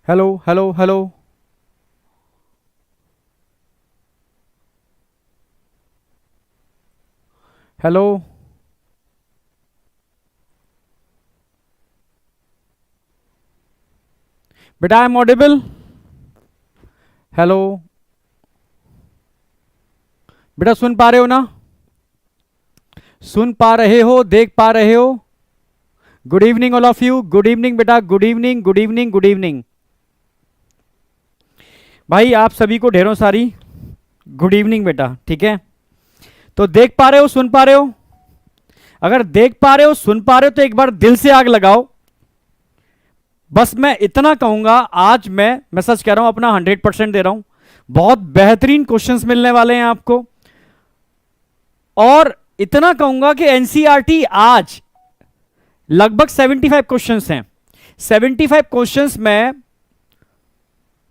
Hello hello hello. Hello. बेटा I am audible. Hello. बेटा सुन पा रहे हो ना? सुन पा रहे हो, देख पा रहे हो? Good evening all of you. Good evening बेटा, good evening, good evening, good evening. भाई आप सभी को ढेरों सारी गुड इवनिंग बेटा, ठीक है? तो देख पा रहे हो, सुन पा रहे हो? अगर देख पा रहे हो, सुन पा रहे हो तो एक बार दिल से आग लगाओ। बस मैं इतना कहूंगा, आज मैं सच कह रहा हूं, अपना 100% दे रहा हूं। बहुत बेहतरीन क्वेश्चंस मिलने वाले हैं आपको। और इतना कहूंगा कि एनसीईआरटी आज लगभग 75 क्वेश्चंस हैं। 75 क्वेश्चंस में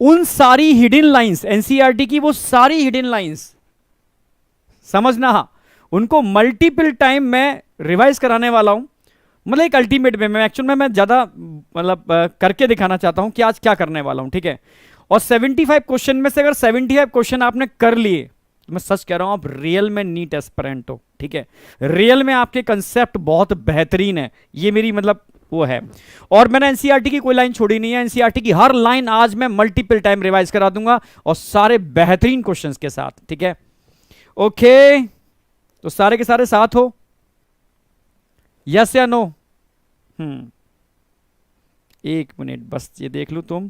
उन सारी हिडन लाइंस, एनसीईआरटी की वो सारी हिडन लाइंस समझना, हाँ, उनको मल्टीपल टाइम मैं रिवाइज कराने वाला हूं। मतलब एक अल्टीमेट में, मैं एक्चुअल में मैं ज्यादा मतलब करके दिखाना चाहता हूं कि आज क्या करने वाला हूं, ठीक है? और 75 क्वेश्चन में से अगर 75 क्वेश्चन आपने कर लिए तो मैं सच कह रहा हूं आप रियल में नीट एस्पिरेंट हो, ठीक है? रियल में आपके कंसेप्ट बहुत बेहतरीन है, ये मेरी मतलब वो है। और मैंने एनसीईआरटी की कोई लाइन छोड़ी नहीं है। एनसीईआरटी की हर लाइन आज मैं मल्टीपल टाइम रिवाइज करा दूंगा, और सारे बेहतरीन क्वेश्चंस के साथ, ठीक है? ओके, तो सारे के सारे साथ हो? यस या नो? एक मिनट बस ये देख लू तुम।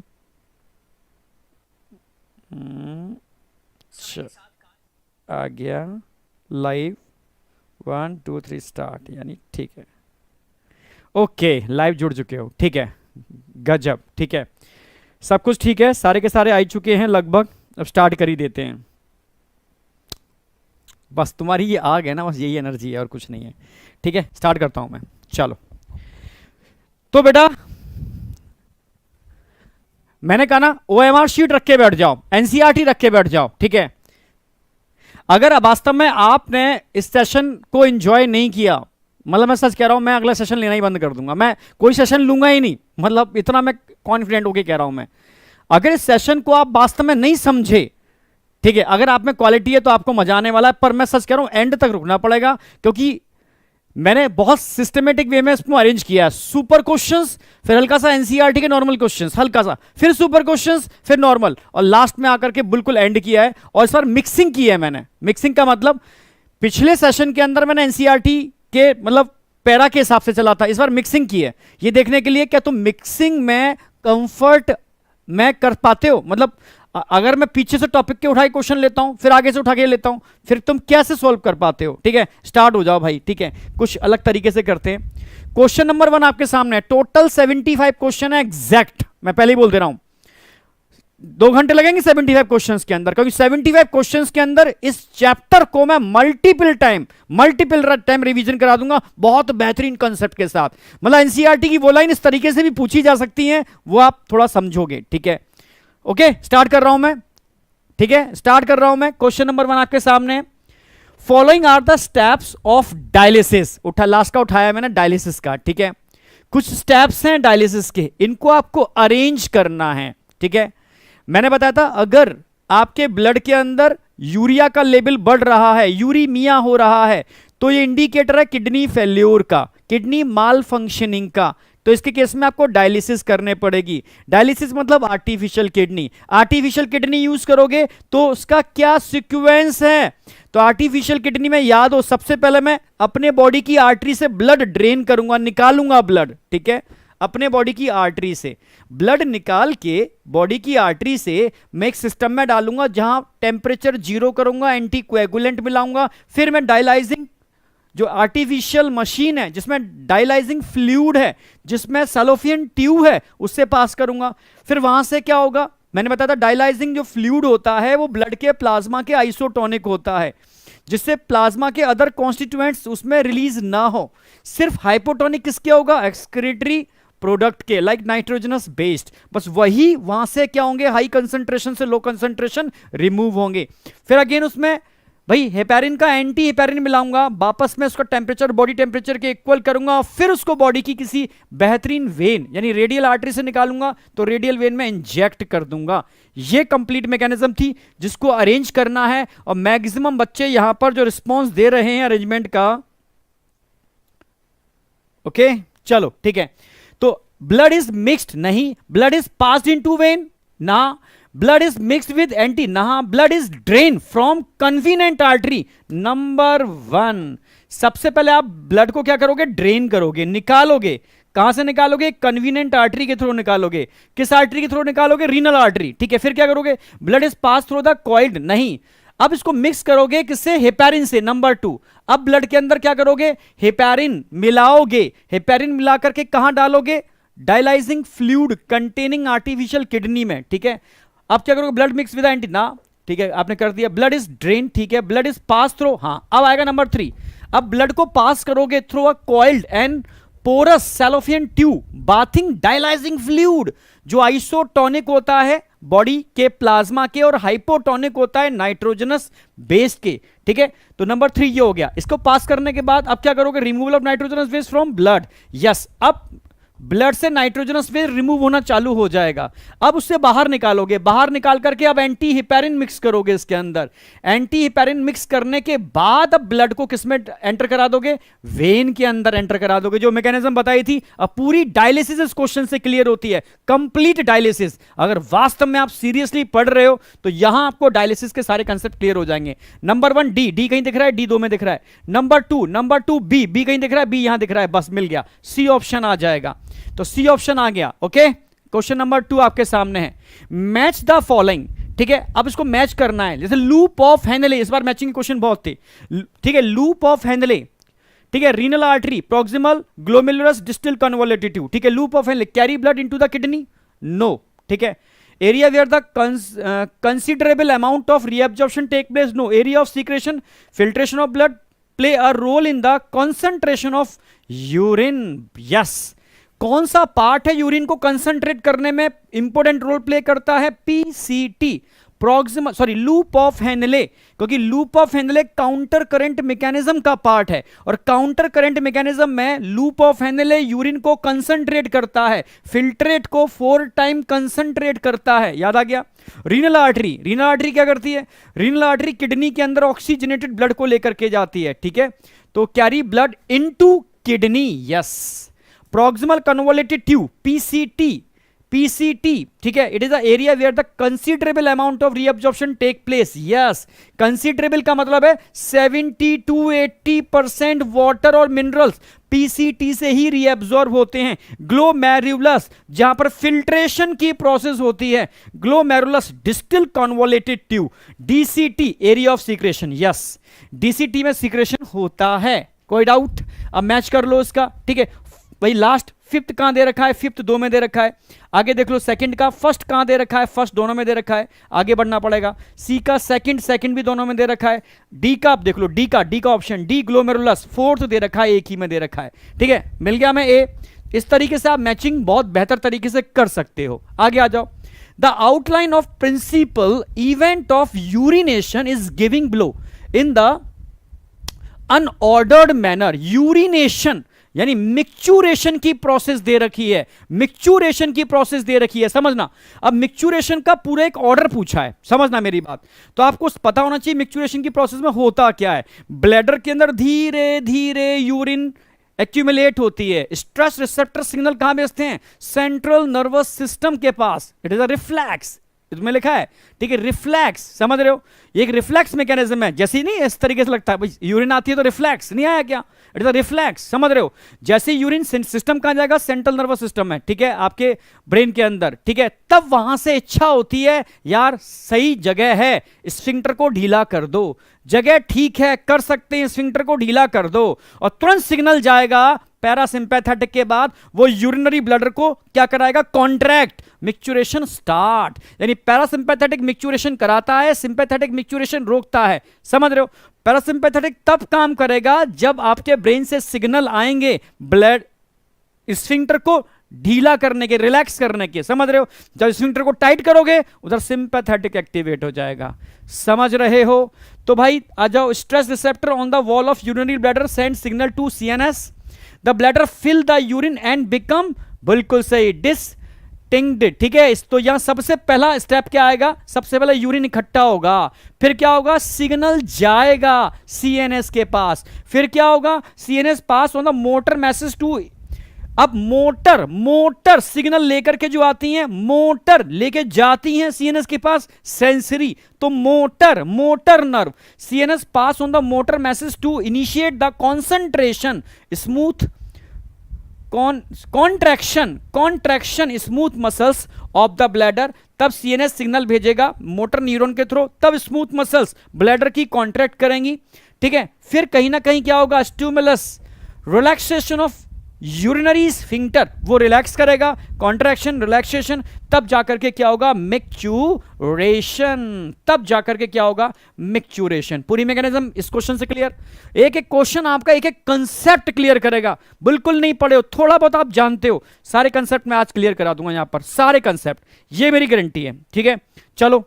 अच्छा, आ गया लाइव। 1 2 3 स्टार्ट, यानी ठीक है। ओके, लाइव जुड़ चुके हो, ठीक है? गजब, ठीक है। सब कुछ ठीक है, सारे के सारे आ ही चुके हैं लगभग। अब स्टार्ट कर ही देते हैं। बस तुम्हारी ये आग है ना, बस यही एनर्जी है और कुछ नहीं है, ठीक है? स्टार्ट करता हूं मैं, चलो। तो बेटा मैंने कहा ना, ओएमआर शीट रख के बैठ जाओ, एनसीईआरटी रख के बैठ जाओ, ठीक है? अगर वास्तव में आपने इस सेशन को एंजॉय नहीं किया, मतलब मैं सच कह रहा हूं, मैं अगला सेशन लेना ही बंद कर दूंगा। मैं कोई सेशन लूंगा ही नहीं, मतलब इतना मैं कॉन्फिडेंट होके कह रहा हूं मैं। अगर इस सेशन को आप वास्तव में नहीं समझे, ठीक है, अगर आप में क्वालिटी है तो आपको मजा आने वाला है, पर मैं सच कह रहा हूं एंड तक रुकना पड़ेगा, क्योंकि मैंने बहुत सिस्टमेटिक वे में इसको अरेंज किया है। सुपर क्वेश्चंस, फिर हल्का सा एनसीईआरटी के नॉर्मल क्वेश्चंस, हल्का सा, फिर सुपर क्वेश्चंस, फिर नॉर्मल, और लास्ट में आकर के बिल्कुल एंड किया है। और इस बार मिक्सिंग की है मैंने। मिक्सिंग का मतलब, पिछले सेशन के अंदर मैंने एनसीईआरटी के मतलब पैरा के हिसाब से चला था, इस बार मिक्सिंग की है, ये देखने के लिए क्या तुम मिक्सिंग में कंफर्ट में कर पाते हो। मतलब अगर मैं पीछे से टॉपिक के उठाए क्वेश्चन लेता हूं, फिर आगे से उठा के लेता हूं, फिर तुम कैसे सॉल्व कर पाते हो, ठीक है? स्टार्ट हो जाओ भाई, ठीक है? कुछ अलग तरीके से करते हैं। क्वेश्चन नंबर 1 आपके सामने है। टोटल 75 क्वेश्चन है एग्जैक्ट, मैं पहले ही बोल दे रहा हूं। 2 घंटे लगेंगे 75 क्वेश्चंस के अंदर, क्योंकि 75 क्वेश्चंस के अंदर इस चैप्टर को मैं मल्टीपल टाइम रिवीजन करा दूंगा, बहुत बेहतरीन कंसेप्ट के साथ। मतलब एनसीईआरटी की वो लाइन इस तरीके से भी पूछी जा सकती है, वो आप थोड़ा समझोगे, ठीक है? ओके, स्टार्ट कर रहा हूं मैं, ठीक है? स्टार्ट कर रहा हूं मैं। क्वेश्चन नंबर 1 आपके सामने। Following are the steps of dialysis. उठा, लास्ट का उठाया मैंने, डायलिसिस का, ठीक है? कुछ स्टेप्स हैं डायलिसिस के, इनको आपको अरेंज करना है, ठीक है? मैंने बताया था, अगर आपके ब्लड के अंदर यूरिया का लेवल बढ़ रहा है, यूरीमिया हो रहा है, तो ये इंडिकेटर है किडनी फेल्योर का, किडनी माल फंक्शनिंग का। तो इसके केस में आपको डायलिसिस करने पड़ेगी। डायलिसिस मतलब artificial kidney. Artificial kidney use करोगे तो उसका क्या सीक्वेंस है? तो आर्टिफिशियल किडनी में याद हो, सबसे पहले मैं अपने बॉडी की आर्टरी से ब्लड ड्रेन करूंगा, निकालूंगा ब्लड, ठीक है? अपने बॉडी की आर्टरी से ब्लड निकाल के बॉडी की आर्टरी से मैं एक सिस्टम में डालूंगा, जहां टेम्परेचर 0 करूंगा, एंटी कोएगुलेंट मिलाऊंगा, फिर मैं डायलाइजिंग, जो आर्टिफिशियल मशीन है जिसमें डायलाइजिंग फ्लूइड है, जिसमें सैलोफियन ट्यूब है, उससे पास करूंगा। फिर वहां से क्या होगा, मैंने बताया था, डायलाइजिंग जो फ्लूइड होता है वो ब्लड के प्लाज्मा के आइसोटोनिक होता है, जिससे प्लाज्मा के अदर कॉन्स्टिट्यूएंट्स उसमें रिलीज ना हो। सिर्फ हाइपोटोनिक किसके होगा? एक्सक्रीटरी प्रोडक्ट के, लाइक नाइट्रोजनस बेस्ड। बस वही वहां से क्या होंगे, हाई कंसंट्रेशन से लो कंसंट्रेशन रिमूव होंगे। फिर अगेन उसमें भाई हेपेरिन का एंटी हेपेरिन मिलाऊंगा, वापस में उसका टेम्परेचर बॉडी टेम्परेचर के इक्वल करूंगा, फिर उसको बॉडी की किसी बेहतरीन वेन यानी रेडियल आर्टरी से निकालूंगा, तो रेडियल वेन में इंजेक्ट कर दूंगा। ये कंप्लीट मैकेनिज्म थी जिसको अरेंज करना है, और मैक्सिमम बच्चे यहां पर जो रिस्पॉन्स दे रहे हैं अरेंजमेंट का। ओके चलो ठीक है। तो ब्लड इज मिक्स्ड नहीं, blood is passed into vein ना, blood is mixed with anti ना, blood is drain from convenient artery. Number 1, सबसे पहले आप ब्लड को क्या करोगे, ड्रेन करोगे, निकालोगे। कहां से निकालोगे, कन्वीनियंट आर्टरी के थ्रू निकालोगे। किस आर्टरी के थ्रू निकालोगे, रीनल आर्टरी, ठीक है। फिर क्या करोगे, blood is pass through the coiled नहीं, अब इसको मिक्स करोगे किससे, हेपेरिन से। नंबर 2, अब ब्लड के अंदर क्या करोगे, हेपेरिन मिलाओगे। हेपेरिन मिला करके कहां डालोगे, dialysing fluid containing artificial kidney में, ठीक है। अब क्या करोगे, ब्लड मिक्स विद एंटी ना, ठीक है, आपने कर दिया। ब्लड इज ड्रेन, ठीक है, ब्लड इज पास थ्रू, हाँ। अब आएगा नंबर 3, अब ब्लड को पास करोगे through a coiled and porous cellophane tube bathing dialysing fluid, जो आइसोटोनिक होता है बॉडी के प्लाज्मा के और हाइपोटोनिक होता है नाइट्रोजनस बेस के, ठीक है। तो नंबर 3 ये हो गया। इसको पास करने के बाद अब क्या करोगे, removal of nitrogenous base from blood. Yes, अब ब्लड से नाइट्रोजनस बेस रिमूव होना चालू हो जाएगा। अब उससे बाहर निकालोगे, बाहर निकाल करके अब एंटी हिपेरिन मिक्स करोगे इसके अंदर। एंटी हिपेरिन मिक्स करने के बाद अब ब्लड को किसमें एंटर करा दोगे, वेन के अंदर एंटर करा दोगे। जो मैकेनिज्म बताई थी, अब पूरी डायलिसिस इस क्वेश्चन से क्लियर होती है, कंप्लीट डायलिसिस। अगर वास्तव में आप सीरियसली पढ़ रहे हो तो यहां आपको डायलिसिस के सारे कंसेप्ट क्लियर हो जाएंगे। नंबर 1 डी कहीं दिख रहा है, डी 2 में दिख रहा है। नंबर 2 बी कहीं दिख रहा है, बी यहां दिख रहा है, बस मिल गया, सी ऑप्शन आ जाएगा। तो सी ऑप्शन आ गया। ओके, क्वेश्चन नंबर 2 आपके सामने है, मैच द फॉलोइंग, ठीक है। अब इसको मैच करना है, जैसे लूप ऑफ हेनले, इस बार मैचिंग क्वेश्चन बहुत थे, ठीक है। लूप ऑफ हेनले, ठीक है, renal artery, proximal glomerulus distal convoluted tube, ठीक है। Loop of Henle carry blood into the kidney, no, ठीक है। Area where the considerable amount of reabsorption take place, no. Area of secretion, filtration of blood play a role in the concentration of urine, yes. कौन सा part है urine को concentrate करने में important role play करता है, PCT, proximal sorry loop of Henle, क्योंकि loop of Henle counter current mechanism का पार्ट है, और काउंटर करंट मैकेनिज्म में लूप ऑफ हेनले यूरिन को कंसंट्रेट करता है, फिल्ट्रेट को 4 टाइम कंसंट्रेट करता है, याद आ गया। रीनल आर्टरी क्या करती है, रीनल आर्टरी किडनी के अंदर ऑक्सीजनेटेड ब्लड को लेकर के जाती है, ठीक है। तो carry blood into kidney, yes. Proximal convoluted tube, PCT, ठीक है, it is the area where the considerable amount of reabsorption take place, yes. Considerable का मतलब है 70 to 80% वाटर और मिनरल्स पीसीटी से ही रीअब्जॉर्ब होते हैं। ग्लोमेरुलस, जहां पर फिल्ट्रेशन की प्रोसेस होती है, glomerulus distal convoluted tube, DCT, area of secretion, yes. DCT में सीक्रेशन होता है, कोई डाउट। अब मैच कर लो इसका, ठीक है। भाई लास्ट फिफ्थ कहां दे रखा है, फिफ्थ 2 में दे रखा है। आगे देख लो सेकंड का फर्स्ट कहां दे रखा है, फर्स्ट दोनों में दे रखा है, आगे बढ़ना पड़ेगा। सी का सेकंड भी दोनों में दे रखा है। डी का आप देख लो, डी का ऑप्शन डी ग्लोमेरुलस फोर्थ दे रखा है, एक ही में दे रखा है, ठीक है, मिल गया हमें ए। इस तरीके से आप मैचिंग बहुत बेहतर तरीके से कर सकते हो। आगे आ जाओ। The outline of principal event of urination is giving below in the unordered manner. Urination यानी मिक्चुरेशन की प्रोसेस दे रखी है, मिक्चुरेशन की प्रोसेस दे रखी है, समझना। अब मिक्चुरेशन का पूरा एक ऑर्डर पूछा है, समझना मेरी बात। तो आपको पता होना चाहिए मिक्चुरेशन की प्रोसेस में होता क्या है। ब्लैडर के अंदर धीरे धीरे यूरिन एक्यूमुलेट होती है। स्ट्रेस रिसेप्टर सिग्नल कहां भेजते हैं, सेंट्रल नर्वस सिस्टम के पास। इट इज अ रिफ्लेक्स, इसमें लिखा है, ठीक है, रिफ्लेक्स, समझ रहे हो। ये एक रिफ्लेक्स मैकेनिज्म है, जैसे ही नहीं इस तरीके से लगता है भाई यूरिन आती है तो रिफ्लेक्स नहीं आया क्या, इट इज अ रिफ्लेक्स, समझ रहे हो। जैसे यूरिन सिस्टम कहां जाएगा, सेंट्रल नर्वस सिस्टम में, ठीक है, आपके ब्रेन के अंदर, ठीक है। तब वहां से इच्छा होती है यार सही जगह है, स्फिंक्टर को ढीला कर दो, जगह ठीक है, कर सकते हैं, स्फिंक्टर को ढीला कर दो, और तुरंत सिग्नल जाएगा पैरासिम्पैथेटिक के बाद, वो यूरिनरी ब्लडर को क्या कराएगा, कॉन्ट्रैक्ट, मिक्चुरेशन स्टार्ट। यानी पैरासिम्पैथेटिक मिक्चुरेशन कराता है, सिंपैथेटिक मिक्चुरेशन रोकता है, समझ रहे हो। पैरासिम्पैथेटिक तब काम करेगा जब आपके ब्रेन से सिग्नल आएंगे ब्लड स्फिंक्टर को ढीला करने के, रिलैक्स करने के, समझ रहे हो? जब स्फिंक्टर को टाइट करोगे उधर सिंपैथेटिक एक्टिवेट हो जाएगा, समझ रहे हो? तो भाई आ जाओ, stress receptor on the wall of urinary bladder send signal to CNS, the bladder fill the urine and become, बिल्कुल सही, डिस्टिंक्ट, ठीक है? तो यहां सबसे पहला स्टेप क्या आएगा? सबसे पहले यूरिन इकट्ठा होगा, फिर क्या होगा? सिग्नल जाएगा सीएनएस के पास, फिर क्या होगा? CNS pass on the motor message to, अब मोटर सिग्नल लेकर के जो आती हैं, मोटर लेके जाती हैं सीएनएस के पास, सेंसरी, तो motor nerve, CNS pass on the motor message to initiate the concentration smooth contraction smooth muscles of the bladder, तब सीएनएस सिग्नल भेजेगा मोटर न्यूरॉन के थ्रू, तब स्मूथ मसल्स ब्लैडर की कॉन्ट्रैक्ट करेंगी, ठीक है? फिर कहीं ना कहीं क्या होगा? Stimulus, relaxation of urinary sphincter, वो रिलैक्स करेगा, कॉन्ट्रैक्शन, रिलैक्सेशन, तब जाकर के क्या होगा? मिक्चुरेशन, तब जाकर के क्या होगा? मिक्चुरेशन। पूरी मैकेनिज्म इस क्वेश्चन से क्लियर? एक एक क्वेश्चन आपका एक एक कंसेप्ट क्लियर करेगा, बिल्कुल नहीं पढ़े हो, थोड़ा बहुत आप जानते हो, सारे कंसेप्ट मैं आज क्लियर करा दूंगा यहां पर, सारे कंसेप्ट, ये मेरी गारंटी है, ठीक है? चलो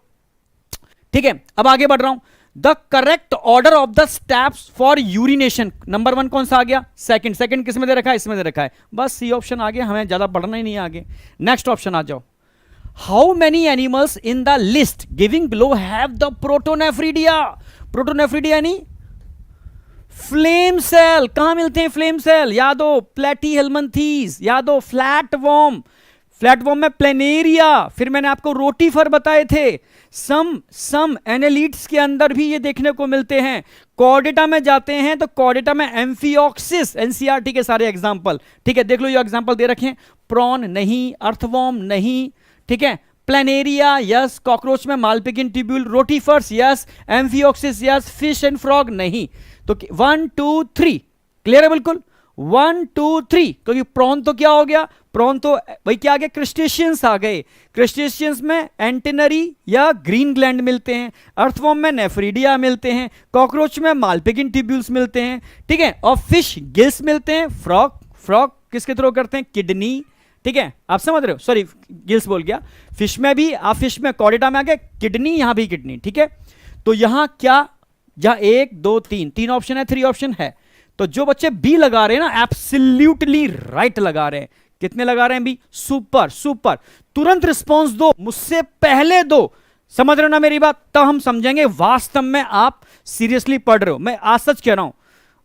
ठीक है, अब आगे बढ़ रहा हूं। The correct order of the steps for urination, number 1 कौन सा आ गया? सेकंड किस में दे रखा है? इसमें दे रखा है, बस सी ऑप्शन आ गया, हमें ज्यादा बढ़ना ही नहीं है आगे। नेक्स्ट ऑप्शन आ जाओ, how many animals in the list giving below have the protonephridia? Protonephridia यानी फ्लेम सेल, कहां मिलते हैं फ्लेम सेल? याद हो, प्लेटीहेल्मिन्थीज, याद हो, फ्लैटवर्म में प्लेनेरिया, फिर मैंने आपको रोटीफर बताए थे, सम एनालिट्स के अंदर भी ये देखने को मिलते हैं। कॉर्डेटा में जाते हैं तो कॉर्डेटा में एम्फियोक्सिस, एनसीईआरटी के सारे एग्जांपल, ठीक है? देख लो ये एग्जांपल दे रखे हैं, प्रॉन नहीं, अर्थवर्म नहीं, ठीक है? प्लेनेरिया यस, कॉकरोच में Malpighian tubule, rotifers yes, amphioxus yes, fish and frog नहीं। तो 1 2 3 क्लियर है बिल्कुल? 1 2 3, क्योंकि प्रॉन तो क्या हो गया? प्रॉन तो भाई क्या आ गया? क्रिस्टेशियंस आ गए, क्रिस्टेशियंस में एंटेनरी या ग्रीन ग्लैंड मिलते हैं, अर्थवर्म में नेफ्रिडिया मिलते हैं, कॉकरोच में मालपिगिन ट्यूब्यूल्स मिलते हैं, ठीक है? और फिश गिल्स मिलते हैं, फ्रॉग किसके थ्रू करते हैं? किडनी, ठीक है? आप समझ रहे हो? सॉरी गिल्स बोल गया, फिश में भी, आप फिश में कॉर्डेटा में आ गए, किडनी, यहां भी किडनी, ठीक है? तो यहां क्या, जहां 1 2 3 ऑप्शन है, 3 ऑप्शन है, तो जो बच्चे बी लगा रहे हैं ना, एब्सोल्युटली राइट लगा रहे हैं। कितने लगा रहे हैं बी? सुपर, तुरंत रिस्पॉन्स दो, मुझसे पहले दो, समझ रहे हो ना मेरी बात? तब हम समझेंगे वास्तव में आप सीरियसली पढ़ रहे हो। मैं आज सच कह रहा हूं,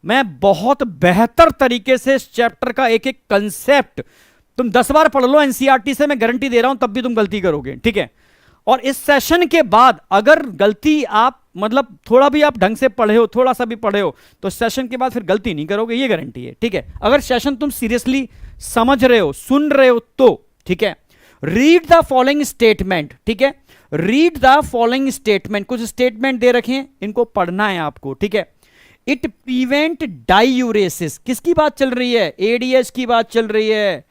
मैं बहुत बेहतर तरीके से इस चैप्टर का एक एक कंसेप्ट, तुम 10 बार पढ़ लो एनसीईआरटी से, मैं गारंटी दे रहा हूं, तब भी तुम गलती करोगे, ठीक है? और इस सेशन के बाद अगर गलती आप, मतलब थोड़ा भी आप ढंग से पढ़े हो, थोड़ा सा भी पढ़े हो, तो सेशन के बाद फिर गलती नहीं करोगे, ये गारंटी है, ठीक है? अगर सेशन तुम सीरियसली समझ रहे हो, सुन रहे हो तो, ठीक है? रीड द फॉलोइंग स्टेटमेंट, ठीक है? रीड द फॉलोइंग स्टेटमेंट, कुछ स्टेटमेंट दे रखे हैं, इनको पढ़ना है आपको, ठीक है? इट प्रिवेंट डाइयूरेसिस, किसकी बात चल रही है? एडीएच की बात चल रही है,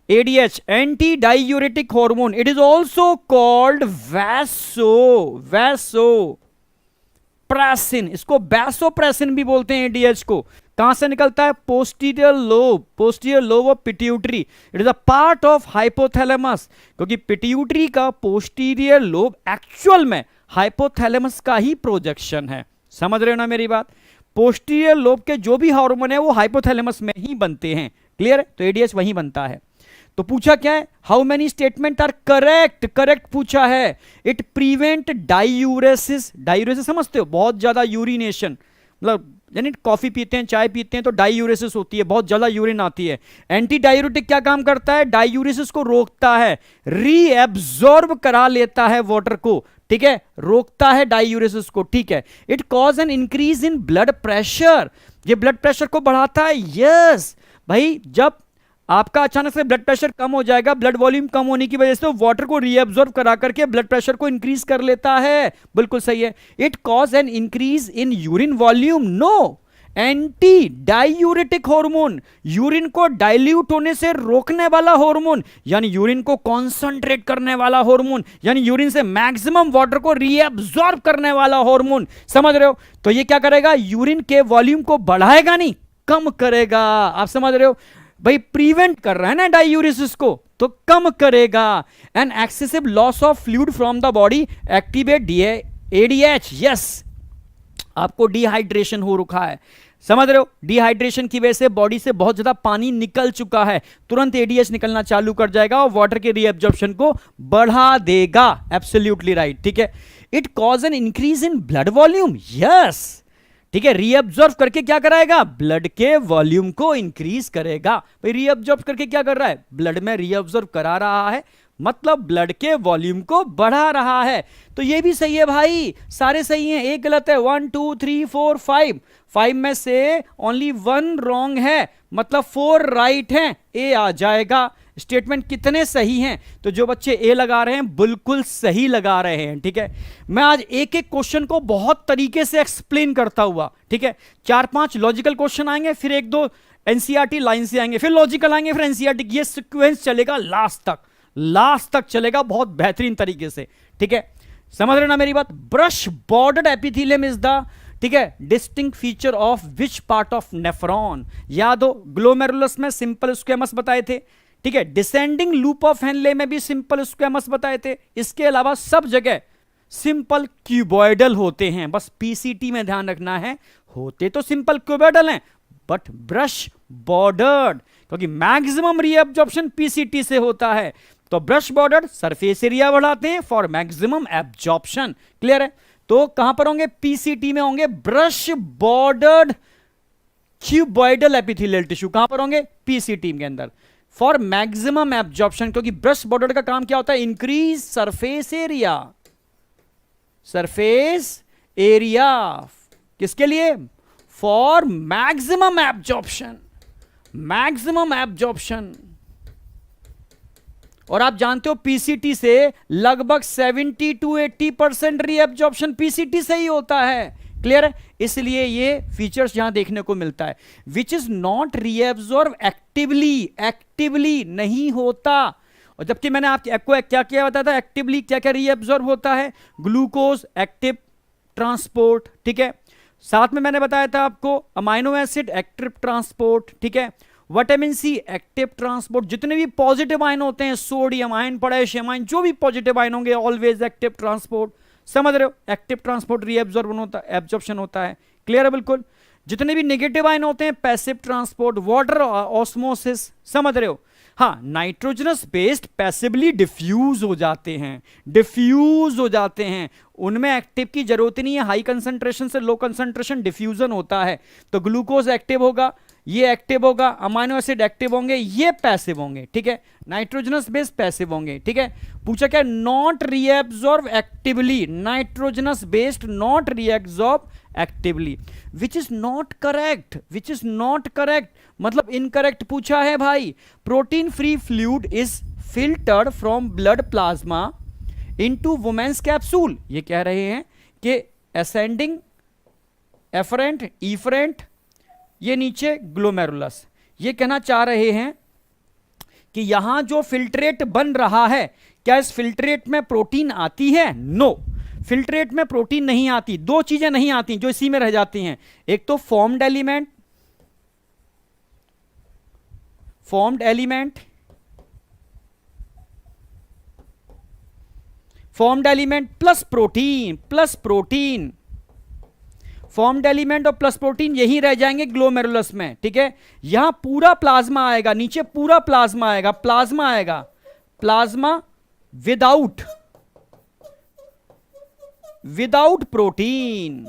ADH, anti diuretic hormone. It is also called vasopressin, इसको वैसोप्रेसिन भी बोलते हैं ADH को। कहां से निकलता है? Posterior lobe of pituitary. It is a part of hypothalamus, क्योंकि पिट्यूटरी का पोस्टीरियर लोब एक्चुअल में हाइपोथैलेमस का ही प्रोजेक्शन है। समझ रहे हो ना मेरी बात? पोस्टीरियर लोब के जो भी हार्मोन है वो हाइपोथैलेमस में ही बनते हैं, क्लियर है? तो ADH वहीं बनता है। तो पूछा क्या है? How many statement are correct पूछा है। इट प्रिवेंट डाइयूरेसिस, डाइयूरेसिस समझते हो? बहुत ज्यादा यूरिनेशन, मतलब यानी कॉफी पीते हैं, चाय पीते हैं तो डाइयूरेसिस होती है, बहुत ज्यादा यूरिन आती है। एंटी डायूरेटिक क्या काम करता है? डाइयूरेसिस को रोकता है, रीएब्सॉर्ब करा लेता है वाटर को, ठीक है? रोकता है डाइयूरेसिस को, ठीक है? It cause an increase in blood pressure, ये ब्लड प्रेशर को बढ़ाता है। यस भाई, जब आपका अचानक से ब्लड प्रेशर कम हो जाएगा, ब्लड वॉल्यूम कम होने की वजह से वाटर को रीअब्सॉर्ब करा करके ब्लड प्रेशर को इंक्रीज कर लेता है, बिल्कुल सही है। It cause an increase in urine volume, no. Anti diuretic hormone, urine को डाइल्यूट होने से रोकने वाला हार्मोन, यानी यूरिन को कॉन्सेंट्रेट करने वाला हार्मोन, यानी यूरिन से मैक्सिमम वाटर को रीअब्सॉर्ब करने वाला हार्मोन। समझ रहे हो? तो ये क्या करेगा? यूरिन के वॉल्यूम को बढ़ाएगा नहीं, कम करेगा। आप समझ रहे हो? भाई प्रिवेंट कर रहा है ना डायूरेसिस को, तो कम करेगा। An excessive loss of fluid from the body activate ADH. Yes, आपको डिहाइड्रेशन हो रखा है, समझ रहे हो, डिहाइड्रेशन की वजह से बॉडी से बहुत ज्यादा पानी निकल चुका है, तुरंत एडीएच निकलना चालू कर जाएगा और वाटर के रीअब्जॉर्प्शन को बढ़ा देगा। एब्सोल्युटली राइट, ठीक है। It cause an increase in blood volume. Yes, ठीक है, रीअब्जॉर्ब करके क्या कराएगा, ब्लड के वॉल्यूम को इंक्रीज करेगा। भाई रीअब्जॉर्ब करके क्या कर रहा है, ब्लड में रीअब्जॉर्ब करा रहा है, मतलब ब्लड के वॉल्यूम को बढ़ा रहा है। तो ये भी सही है भाई, सारे सही हैं, एक गलत है। 1 2 3 4 5 में से ओनली 1 रॉन्ग है, मतलब 4 राइट हैं, ए आ जाएगा। स्टेटमेंट कितने सही हैं, तो जो बच्चे ए लगा रहे हैं बिल्कुल सही लगा रहे हैं, ठीक है। मैं आज एक एक क्वेश्चन को बहुत तरीके से एक्सप्लेन करता हुआ, ठीक है, 4-5 लॉजिकल क्वेश्चन आएंगे, फिर 1-2 एनसीईआरटी लाइन से आएंगे, फिर लॉजिकल आएंगे, फिर एनसीईआरटी। ये सीक्वेंस चलेगा लास्ट तक चलेगा, बहुत बेहतरीन तरीके से, ठीक है। समझ रहे ना मेरी बात। Brush bordered epithelium is the, ठीक है, distinct feature of which part of nephron. याद हो, ग्लोमेरुलस में सिंपल स्क्वेमस बताए थे, ठीक है, डिसेंडिंग लूप ऑफ हेनले में भी सिंपल स्क्वेमस बताए थे। इसके अलावा सब जगह सिंपल क्यूबॉइडल होते हैं, बस पीसीटी में ध्यान रखना है, होते तो सिंपल क्यूबॉइडल हैं बट ब्रश बॉर्डर्ड, क्योंकि मैक्सिमम रीअब्जॉर्प्शन पीसीटी से होता है। तो ब्रश बॉर्डर्ड सरफेस एरिया बढ़ाते हैं फॉर मैक्सिमम एब्जॉर्प्शन। क्लियर है, तो कहां पर होंगे, पीसीटी में होंगे brush bordered cuboidal epithelial tissue, कहां पर होंगे, पीसीटी के अंदर, फॉर मैक्सिमम एब्जॉर्प्शन। क्योंकि ब्रश बॉर्डर का काम क्या होता है, इंक्रीज सरफेस एरिया, किसके लिए, फॉर मैक्सिमम एब्जॉर्प्शन। और आप जानते हो पीसीटी से लगभग 70 to 80% रीअब्जॉर्प्शन पीसीटी से ही होता है। क्लियर है, इसलिए ये फीचर्स यहां देखने को मिलता है। विच इज नॉट रीअब्सॉर्ब एक्टिवली नहीं होता। और जबकि मैंने आपको क्या क्या बताया था, एक्टिवली क्या क्या रीअब्सॉर्ब होता है, ग्लूकोज एक्टिव ट्रांसपोर्ट, ठीक है। साथ में मैंने बताया था आपको अमाइनो एसिड एक्टिव ट्रांसपोर्ट, ठीक है, विटामिन सी एक्टिव ट्रांसपोर्ट, जितने भी पॉजिटिव आयन होते हैं, सोडियम आयन, पोटेशियम आयन, जो भी पॉजिटिव आयन होंगे ऑलवेज एक्टिव ट्रांसपोर्ट। समझ रहे हो, एक्टिव ट्रांसपोर्ट एब्जॉर्प्शन होता है। क्लियर है बिल्कुल। जितने भी नेगेटिव आयन होते हैं पैसिव ट्रांसपोर्ट, वाटर ऑस्मोसिस। समझ रहे हो, हाँ, नाइट्रोजनस बेस्ड पैसिवली डिफ्यूज हो जाते हैं, उनमें एक्टिव की जरूरत नहीं है, हाई कंसंट्रेशन से लो कंसंट्रेशन डिफ्यूजन होता है। तो ग्लूकोज एक्टिव होगा, ये एक्टिव होगा, अमाइनो एसिड एक्टिव होंगे, ये पैसिव होंगे, ठीक है, नाइट्रोजनस बेस पैसिव होंगे, ठीक है। पूछा क्या, not reabsorb actively, nitrogenous based not reabsorb actively, which is not correct, मतलब इनकरेक्ट पूछा है भाई। Protein free fluid is filtered from blood plasma into Bowman's capsule. ये कह रहे हैं कि असेंडिंग एफरेंट इफरेंट, ये नीचे ग्लोमेरुलस। ये कहना चाह रहे हैं कि यहां जो फिल्ट्रेट बन रहा है, क्या इस फिल्ट्रेट में प्रोटीन आती है? नो, फिल्ट्रेट में प्रोटीन नहीं आती। दो चीजें नहीं आती जो इसी में रह जाती हैं, एक तो formed element plus protein, formed element और प्लस प्रोटीन यही रह जाएंगे ग्लोमेरुलस में, ठीक है। यहां पूरा प्लाज्मा आएगा, नीचे पूरा प्लाज्मा आएगा, प्लाज्मा विदाउट प्रोटीन।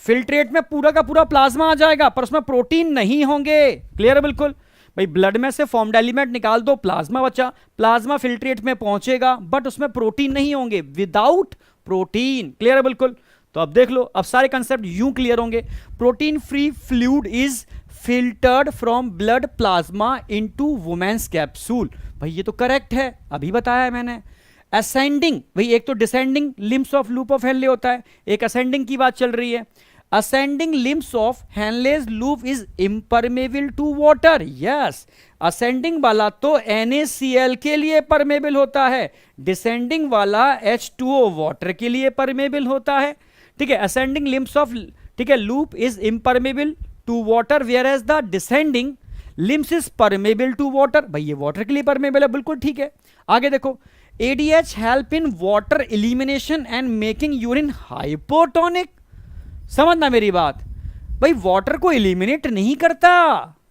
फिल्ट्रेट में पूरा का पूरा प्लाज्मा आ जाएगा पर उसमें प्रोटीन नहीं होंगे। क्लियर है बिल्कुल भाई, ब्लड में से फॉर्म्ड एलिमेंट निकाल दो, प्लाज्मा बचा, प्लाज्मा फिल्ट्रेट में पहुंचेगा बट उसमें प्रोटीन नहीं होंगे, विदाउट प्रोटीन। क्लियर है बिल्कुल। तो अब देख लो, अब सारे कंसेप्ट यूं क्लियर होंगे। Protein free fluid is filtered from blood plasma into Bowman's capsule. भाई ये तो करेक्ट है, अभी बताया है मैंने। असेंडिंग, भाई एक तो descending limbs of loop of Henle होता है, एक असेंडिंग की बात चल रही है। Ascending limbs of Henle's loop is impermeable to water. Yes, ascending वाला तो NaCl के लिए परमेबल होता है, डिसेंडिंग वाला H2O वाटर के लिए परमेबल होता है, ठीक है। असेंडिंग लिम्स ऑफ, ठीक है, loop is impermeable to water whereas the descending limbs is permeable to water, भाई ये वाटर के लिए परमेबल है, बिल्कुल ठीक है। आगे देखो, ADH help in water elimination and making urine hypotonic. समझना मेरी बात, भाई वाटर को एलिमिनेट नहीं करता,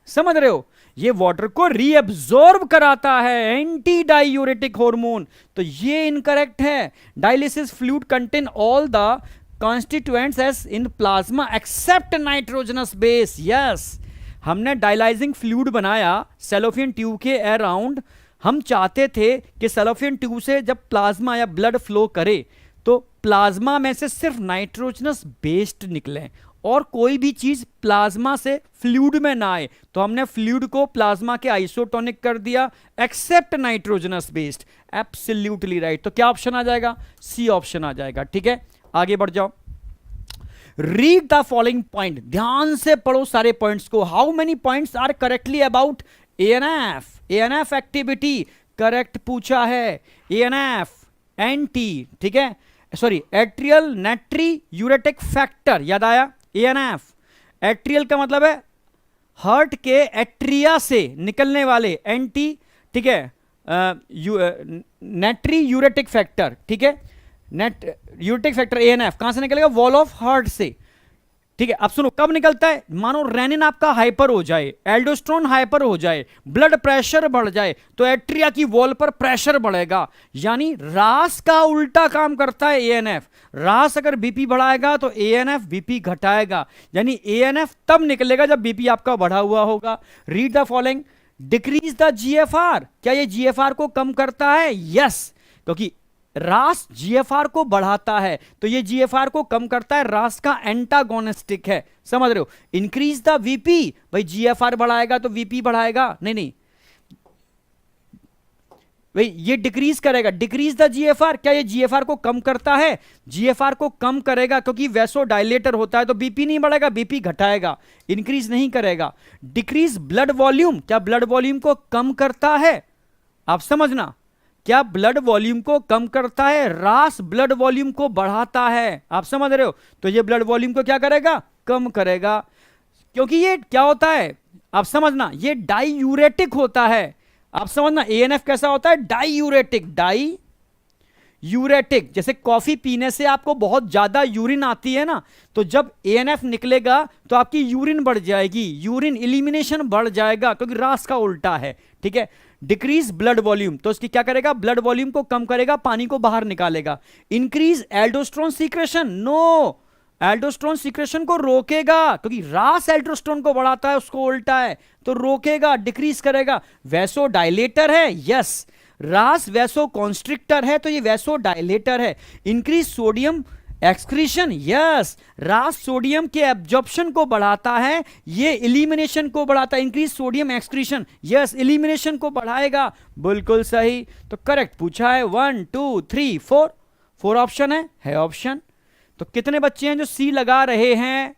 समझ रहे हो, ये वाटर को रीअब्सॉर्ब कराता है, एंटी डायूरेटिक हार्मोन। तो ये इनकरेक्ट है। Dialysis fluid contain all the constituents as in plasma except nitrogenous base. Yes, हमने डायलाइजिंग फ्लूइड बनाया सेलोफियन ट्यूब के अराउंड। हम चाहते थे कि सेलोफियन ट्यूब से जब प्लाज्मा या ब्लड फ्लो करे तो प्लाज्मा में से सिर्फ नाइट्रोजनस बेस्ड निकले और कोई भी चीज प्लाज्मा से फ्लूइड में ना आए। तो हमने फ्लूइड को प्लाज्मा के आइसोटोनिक कर दिया except nitrogenous based. Absolutely right. तो क्या ऑप्शन आ जाएगा? सी ऑप्शन आ जाएगा। ठीक है, आगे बढ़ जाओ। रीड द फॉलोइंग पॉइंट, ध्यान से पढ़ो सारे पॉइंट्स को। How many points are correctly about ANF? ANF activity correct पूछा है। एएनएफ एनटी, ठीक है, sorry atrial natriuretic factor, याद आया? एएनएफ एट्रियल का मतलब है हार्ट के एट्रिया से निकलने वाले, एंटी, ठीक है, नेट्री यूरेटिक फैक्टर, ठीक है, नेट यूरेटिक फैक्टर एएनएफ कहां से निकलेगा? वॉल ऑफ हार्ट से। ठीक है, अब सुनो, कब निकलता है? मानो रेनिन आपका हाइपर हो जाए, एल्डोस्टेरोन हाइपर हो जाए, ब्लड प्रेशर बढ़ जाए, तो एट्रिया की वॉल पर प्रेशर बढ़ेगा। यानी रास का उल्टा काम करता है एएनएफ। रास अगर बीपी बढ़ाएगा तो एएनएफ बीपी घटाएगा। यानी एएनएफ तब निकलेगा जब बीपी आपका बढ़ा हुआ होगा। Read the following, decrease the GFR, क्या ये जीएफआर को कम करता है? यस, क्योंकि रास जीएफआर को बढ़ाता है तो ये जीएफआर को कम करता है, रास का एंटागोनिस्टिक है। समझ रहे हो? इंक्रीज द वीपी, भाई जीएफआर बढ़ाएगा तो वीपी बढ़ाएगा, नहीं नहीं भाई ये डिक्रीज करेगा। डिक्रीज द जीएफआर, क्या ये जीएफआर को कम करता है? जीएफआर को कम करेगा क्योंकि वैसो डायलेटर होता है तो बीपी नहीं बढ़ेगा, बीपी घटाएगा, इंक्रीज नहीं करेगा। डिक्रीज ब्लड वॉल्यूम, क्या ब्लड वॉल्यूम को कम करता है? आप समझना, क्या ब्लड वॉल्यूम को कम करता है? रास ब्लड वॉल्यूम को बढ़ाता है। आप समझ रहे हो? तो ये ब्लड वॉल्यूम को क्या करेगा? कम करेगा, क्योंकि ये क्या होता है? आप समझना, ये डाईयूरेटिक होता है। आप समझना, एएनएफ कैसा होता है? डाईयूरेटिक। डाईयूरेटिक, जैसे कॉफी पीने से आपको बहुत ज्यादा यूरिन आती है ना, तो जब एएनएफ निकलेगा तो आपकी यूरिन बढ़ जाएगी, यूरिन एलिमिनेशन बढ़ जाएगा, क्योंकि रास का उल्टा है। ठीक है, डिक्रीज ब्लड वॉल्यूम, तो इसकी क्या करेगा? ब्लड वॉल्यूम को कम करेगा, पानी को बाहर निकालेगा। Increase aldosterone secretion, no, aldosterone secretion को रोकेगा, क्योंकि रास एल्डोस्टेरोन को बढ़ाता है, उसको उल्टा है तो रोकेगा, डिक्रीज करेगा। वैसो डायलेटर है, यस, रास वैसो कॉन्स्ट्रिक्टर है तो ये वैसो डायलेटर है। इंक्रीज सोडियम एक्सक्रीशन, यस, रास सोडियम के एब्जॉर्प्शन को बढ़ाता है, ये एलिमिनेशन को बढ़ाता है। Increase sodium excretion, yes, elimination को बढ़ाएगा, बिल्कुल सही। तो करेक्ट पूछा है। 1 2 3 4, 4 ऑप्शन है ऑप्शन। तो कितने बच्चे हैं जो सी लगा रहे हैं?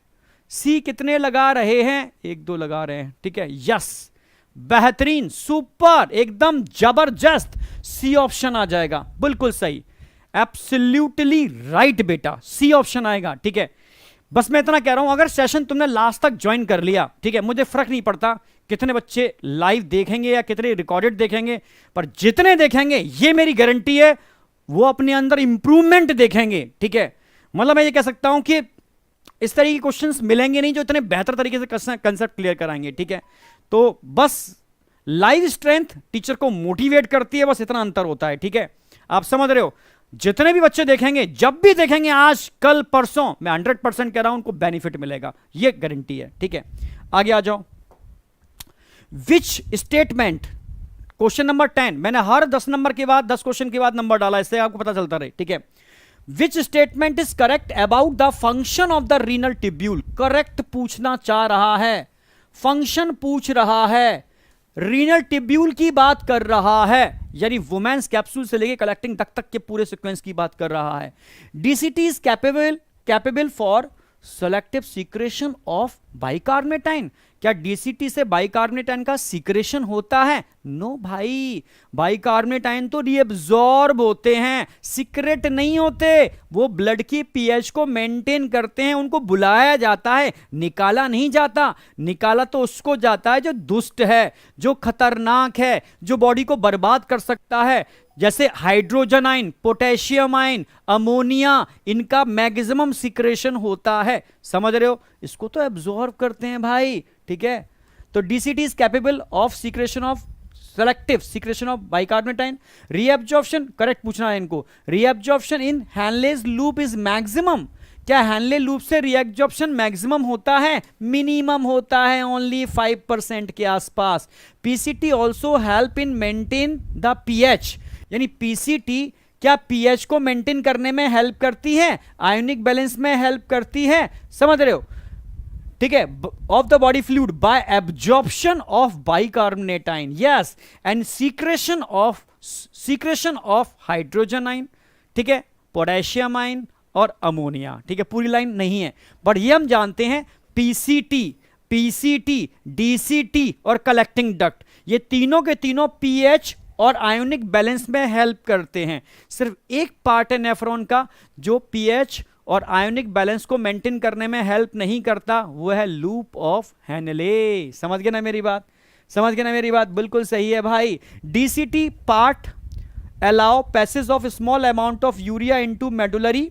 सी कितने लगा रहे हैं? 1 2 लगा रहे हैं, ठीक है, यस, बेहतरीन, सुपर, एकदम जबरदस्त, सी ऑप्शन आ जाएगा, बिल्कुल सही, एब्सोल्युटली राइट बेटा, सी ऑप्शन आएगा। ठीक है, बस मैं इतना कह रहा हूं, अगर सेशन तुमने लास्ट तक ज्वाइन कर लिया, ठीक है, मुझे फर्क नहीं पड़ता कितने बच्चे लाइव देखेंगे या कितने रिकॉर्डेड देखेंगे, पर जितने देखेंगे ये मेरी गारंटी है वो अपने अंदर इंप्रूवमेंट देखेंगे। ठीक है, मतलब मैं ये कह सकता हूं कि इस तरह के क्वेश्चंस मिलेंगे नहीं जो इतने बेहतर तरीके से कंसेप्ट क्लियर कराएंगे। ठीक है, तो बस लाइव स्ट्रेंथ टीचर को मोटिवेट करती है, बस इतना अंतर होता है। ठीक है, आप समझ रहे हो? जितने भी बच्चे देखेंगे, जब भी देखेंगे, आज कल परसों, मैं 100% कह रहा हूं, उनको बेनिफिट मिलेगा, ये गारंटी है। ठीक है, आगे आ जाओ। विच स्टेटमेंट, क्वेश्चन नंबर 10, मैंने हर 10 नंबर के बाद 10 क्वेश्चन के बाद नंबर डाला, इससे आपको पता चलता रहे। ठीक है, which statement is correct about the function of the renal tubule? Correct पूछना चाह रहा है, फंक्शन पूछ रहा है, रीनल ट्यूब्यूल की बात कर रहा है, यानी वुमेन्स कैप्सूल से लेके कलेक्टिंग तक के पूरे सीक्वेंस की बात कर रहा है। DCT is capable for selective secretion of bicarbonate ion, क्या डीसीटी से बाइकार्बोनेट आयन का सीक्रेशन होता है? नो भाई, बाइकार्बोनेट आयन तो रीअब्सॉर्ब होते हैं, सीक्रेट नहीं होते। वो ब्लड की पीएच को मेंटेन करते हैं, उनको बुलाया जाता है, निकाला नहीं जाता। निकाला तो उसको जाता है जो दुष्ट है, जो खतरनाक है, जो बॉडी को बर्बाद कर सकता है, जैसे hydrogen ion, potassium ion, ammonia, इनका मैक्सिमम सिक्रेशन होता है। समझ रहे हो? इसको तो एब्जॉर्ब करते हैं भाई, ठीक है। तो DCT is capable of secretion of selective secretion of bicarbonate ion. Reabsorption, correct पूछना है इनको, reabsorption in Henle's loop is maximum. क्या हैनले लूप से रीअब्जॉर्प्शन मैक्सिमम होता है? मिनिमम होता है, ओनली 5% के आसपास। PCT also help in maintain the pH, यानी पीसीटी क्या पीएच को मेंटेन करने में हेल्प करती है, आयोनिक बैलेंस में हेल्प करती है। समझ रहे हो? ठीक है, of the body fluid by absorption of bicarbonate ion, yes, and secretion of hydrogen ion, ठीक है, पोटेशियम आयन और अमोनिया। ठीक है, पूरी लाइन नहीं है, बट ये हम जानते हैं पीसीटी, डीसीटी और कलेक्टिंग डक्ट, ये तीनों के तीनों पीएच और आयोनिक बैलेंस में हेल्प करते हैं। सिर्फ एक पार्ट है नेफ्रॉन का जो पीएच और आयोनिक बैलेंस को मेंटेन करने में हेल्प नहीं करता, वो है लूप ऑफ हैनले। समझ गए ना मेरी बात? समझ गए ना मेरी बात? बिल्कुल सही है भाई। DCT part allow passage of small amount of urea into medullary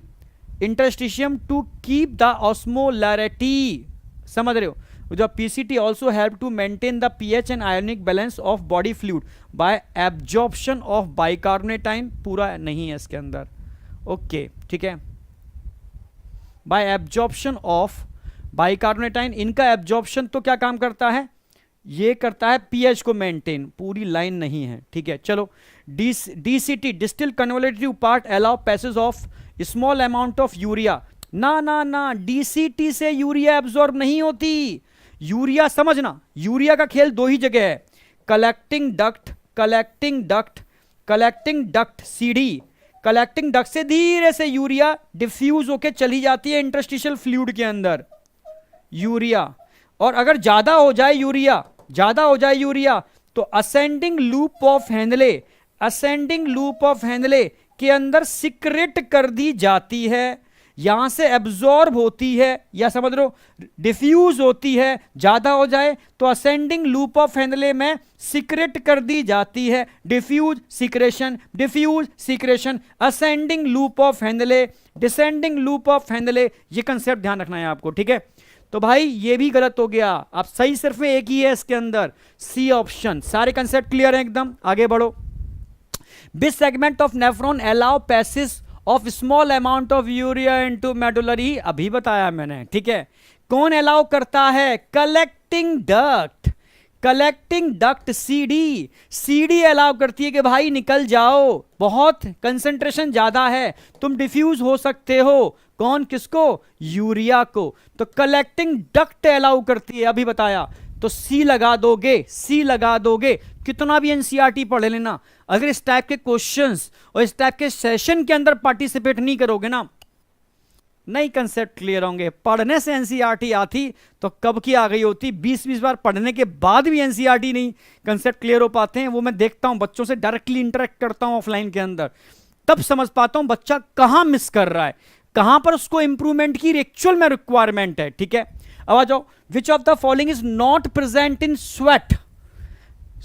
interstitium to keep the osmolarity. समझ रहे हो? जो PCT also help to maintain the pH and ionic balance of body fluid by absorption of bicarbonate ion. पूरा नहीं है इसके अंदर, okay, ठीक है। By absorption of bicarbonate ion, इनका एब्जॉर्प्शन तो क्या काम करता है? ये करता है पीएच को मेंटेन। पूरी लाइन नहीं है, ठीक है। चलो, DCT distal convoluted part allow passage of small amount of urea. ना ना ना, डीसीटी से यूरिया एब्जॉर्ब नहीं होती। यूरिया समझना, यूरिया का खेल दो ही जगह है, collecting duct CD. Collecting duct से धीरे से यूरिया डिफ्यूज होके चली जाती है इंटरस्टिशियल फ्लूइड के अंदर यूरिया। और अगर ज्यादा हो जाए यूरिया तो असेंडिंग लूप ऑफ हैंडले के अंदर सिक्रेट कर दी जाती है, यहां से एब्जॉर्ब होती है, या समझ लो डिफ्यूज होती है। ज्यादा हो जाए तो असेंडिंग लूप ऑफ हैंडले में सिक्रेट कर दी जाती है, diffuse secretion, ascending loop of Henle, descending loop of Henle. ये कंसेप्ट ध्यान रखना है आपको, ठीक है। तो भाई ये भी गलत हो गया, आप सही सिर्फ एक ही है इसके अंदर, सी ऑप्शन। सारे कंसेप्ट क्लियर है एकदम, आगे बढ़ो। This segment of nephron allow passage of small amount of urea into medullary, अभी बताया मैंने, ठीक है। कौन अलाउ करता है? कलेक्टिंग डक्ट सीडी अलाउ करती है कि भाई निकल जाओ, बहुत कंसंट्रेशन ज्यादा है, तुम डिफ्यूज हो सकते हो। कौन? किसको? यूरिया को। तो कलेक्टिंग डक्ट अलाउ करती है, अभी बताया। तो सी लगा दोगे, कितना भी एनसीईआरटी पढ़ लेना, अगर इस टाइप के क्वेश्चंस और इस टाइप के सेशन के अंदर पार्टिसिपेट नहीं करोगे ना, नहीं कंसेप्ट क्लियर होंगे। पढ़ने से एनसीईआरटी आती तो कब की आ गई होती, 20-20 बार पढ़ने के बाद भी एनसीईआरटी नहीं कंसेप्ट क्लियर हो पाते हैं। वो मैं देखता हूं, बच्चों से डायरेक्टली इंटरेक्ट करता हूं ऑफलाइन के अंदर, तब समझ पाता हूं बच्चा कहां मिस कर रहा है, कहां पर उसको इंप्रूवमेंट की एक्चुअल में रिक्वायरमेंट है, ठीक है। अब आ जाओ, which of the following is not present in sweat.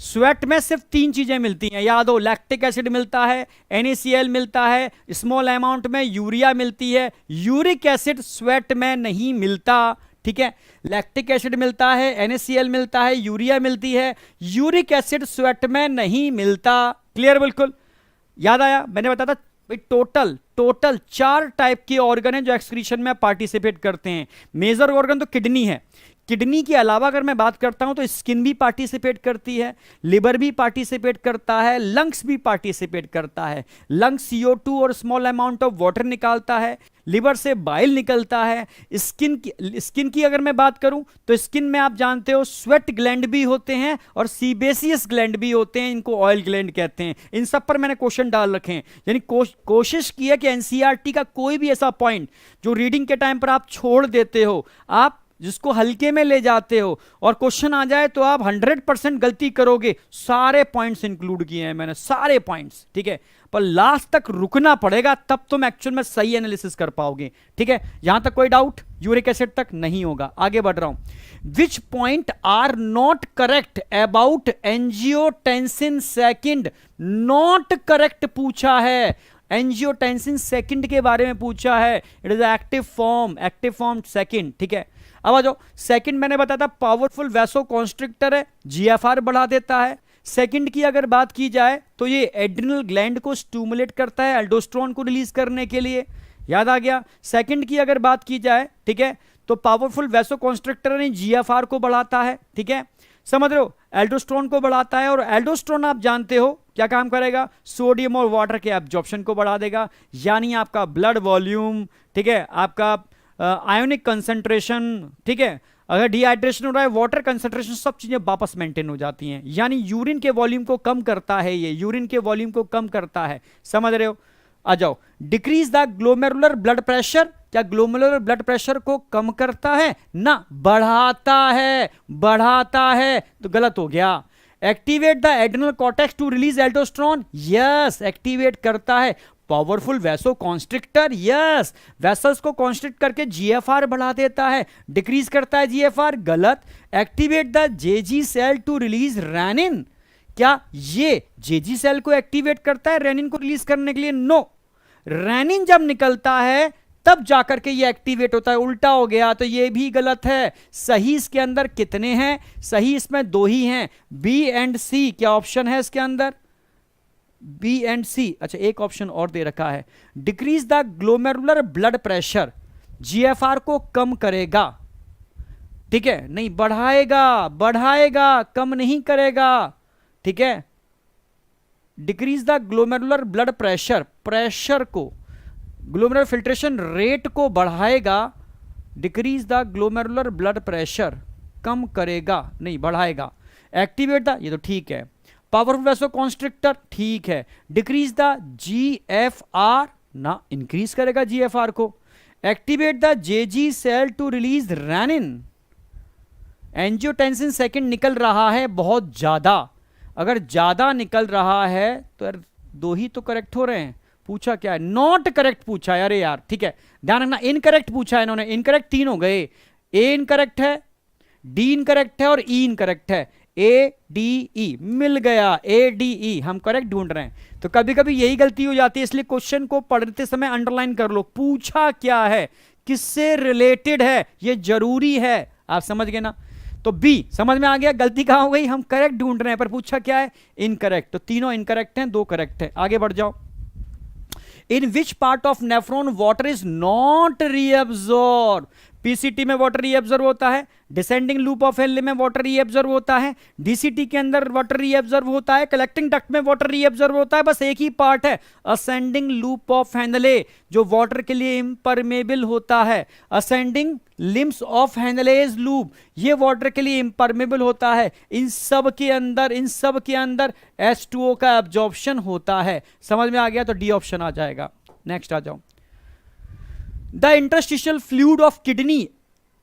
Sweat में सिर्फ 3 चीजें मिलती हैं, याद हो, लैक्टिक एसिड मिलता है, NaCl मिलता है, स्मॉल अमाउंट में यूरिया मिलती है, यूरिक एसिड स्वेट में नहीं मिलता, ठीक है। लैक्टिक एसिड मिलता है, NaCl मिलता है, यूरिया मिलती है, यूरिक एसिड स्वेट में नहीं मिलता। क्लियर? बिल्कुल याद आया, मैंने बताया था टोटल 4 टाइप के ऑर्गन हैं जो एक्सक्रीशन में पार्टिसिपेट करते हैं। मेजर ऑर्गन तो किडनी है, किडनी के अलावा अगर मैं बात करता हूं तो स्किन भी पार्टिसिपेट करती है, लिवर भी पार्टिसिपेट करता है, लंग्स भी पार्टिसिपेट करता है। लंग्स CO2 और स्मॉल अमाउंट ऑफ वाटर निकालता है, लिवर से बाइल निकलता है। स्किन की अगर मैं बात करूं तो स्किन में आप जानते हो स्वेट ग्लैंड भी होते हैं और सीबेसियस ग्लैंड भी होते हैं, इनको ऑयल ग्लैंड कहते हैं। इन सब पर मैंने क्वेश्चन डाल रखे हैं, यानी कोशिश की है कि एनसीईआरटी का कोई भी ऐसा पॉइंट जो रीडिंग के टाइम पर आप छोड़ देते हो, आप जिसको हल्के में ले जाते हो, और क्वेश्चन आ जाए तो आप 100% गलती करोगे। सारे पॉइंट्स इंक्लूड किए हैं मैंने, सारे पॉइंट्स, ठीक है, पर लास्ट तक रुकना पड़ेगा, तब तुम एक्चुअल में सही एनालिसिस कर पाओगे, ठीक है। यहां तक कोई डाउट? यूरिक एसिड तक नहीं होगा। आगे बढ़ रहा हूं। Which point are not correct about angiotensin second? Not correct पूछा है, एंजियोटेंसिन सेकंड के बारे में पूछा है। It is active form second, ठीक है। अब आ जाओ, सेकंड मैंने बताया था पावरफुल वैसो कॉन्स्ट्रिक्टर है, जीएफआर बढ़ा देता है। सेकंड की अगर बात की जाए तो ये एड्रिनल ग्लैंड को स्टिमुलेट करता है एल्डोस्टेरोन को रिलीज करने के लिए, याद आ गया। सेकंड की अगर बात की जाए, ठीक है, तो पावरफुल वैसो कॉन्स्ट्रिक्टर ने जीएफआर को बढ़ाता है, ठीक है, समझ रहे हो, एल्डोस्टेरोन को बढ़ाता है। और एल्डोस्टेरोन आप जानते हो क्या काम करेगा? सोडियम और वाटर के एब्जॉर्प्शन को बढ़ा देगा, यानी आपका ब्लड वॉल्यूम, ठीक है, आपका आयोनिक कंसंट्रेशन, ठीक है, अगर डिहाइड्रेशन हो रहा है, वाटर कंसंट्रेशन, सब चीजें वापस मेंटेन हो जाती हैं। यानी यूरिन के वॉल्यूम को कम करता है, ये यूरिन के वॉल्यूम को कम करता है, समझ रहे हो। आ जाओ, decrease the glomerular blood pressure, क्या ग्लोमेरुलर ब्लड प्रेशर को कम करता है? ना, बढ़ाता है, बढ़ाता है, तो गलत हो गया। Activate the adrenal cortex to release aldosterone, yes, activate करता है। Powerful vasoconstrictor, yes, vessels को कॉन्स्ट्रिक्ट करके जीएफआर बढ़ा देता है, डिक्रीज करता है जीएफआर, गलत। Activate the JG cell to release renin, क्या ये जेजी सेल को एक्टिवेट करता है रेनिन को रिलीज करने के लिए? नो, रेनिन जब निकलता है तब जाकर के ये एक्टिवेट होता है, उल्टा हो गया, तो ये भी गलत है। सही इसके अंदर कितने हैं? सही इसमें दो ही हैं, बी एंड सी। क्या ऑप्शन है इसके अंदर? बी एंड सी। अच्छा, एक ऑप्शन और दे रखा है, decrease the glomerular blood pressure, GFR को कम करेगा, ठीक है, नहीं बढ़ाएगा, बढ़ाएगा, कम नहीं करेगा, ठीक है। Decrease the glomerular blood pressure, pressure को, ग्लोमेरुलर फिल्ट्रेशन रेट को बढ़ाएगा, decrease the glomerular blood pressure, कम करेगा, नहीं बढ़ाएगा। एक्टिवेट द, ये तो ठीक है। पावरफुल वैसो कॉन्स्ट्रिक्टर, ठीक है। डिक्रीज द जीएफआर, ना, इंक्रीज करेगा जीएफआर को। Activate the JG cell to release renin, angiotensin second निकल रहा है बहुत ज्यादा, अगर ज्यादा निकल रहा है तो यार दो ही तो करेक्ट हो रहे हैं। पूछा क्या है? नॉट करेक्ट पूछा है, अरे यार, ठीक है, ध्यान रखना, इनकरेक्ट पूछा है इन्होंने, इनकरेक्ट तीन हो गए, ए इनकरेक्ट है, डी इनकरेक्ट है और ई इनकरेक्ट है। ए डी ई मिल गया, ए डी ई, हम करेक्ट ढूंढ रहे हैं। तो कभी कभी यही गलती हो जाती है, इसलिए क्वेश्चन को पढ़ते समय अंडरलाइन कर लो, पूछा क्या है, किससे रिलेटेड है, ये जरूरी है। आप समझ गए ना? तो बी समझ में आ गया, गलती कहां हो गई, हम करेक्ट ढूंढ रहे हैं पर पूछा क्या है? इनकरेक्ट। तो तीनों इनकरेक्ट हैं, दो करेक्ट है। आगे बढ़ जाओ। In which part of nephron water is not reabsorb? PCT में वाटर रीअब्सॉर्ब होता है, डिसेंडिंग लूप ऑफ हेनले में वाटर रीअब्सॉर्ब होता है, डीसीटी के अंदर वाटर रीअब्सॉर्ब होता है, कलेक्टिंग डक्ट में वाटर रीअब्सॉर्ब होता है। बस एक ही पार्ट है, असेंडिंग लूप ऑफ हेनले, जो वाटर के लिए इम्परमेबल होता है। Ascending limbs of Henle's loop, ये वाटर के लिए इम्परमेबल होता है। इन सब के अंदर H2O का एब्जॉर्प्शन होता है। समझ में आ गया? तो डी ऑप्शन आ जाएगा। नेक्स्ट आ जाओ। The interstitial fluid of kidney,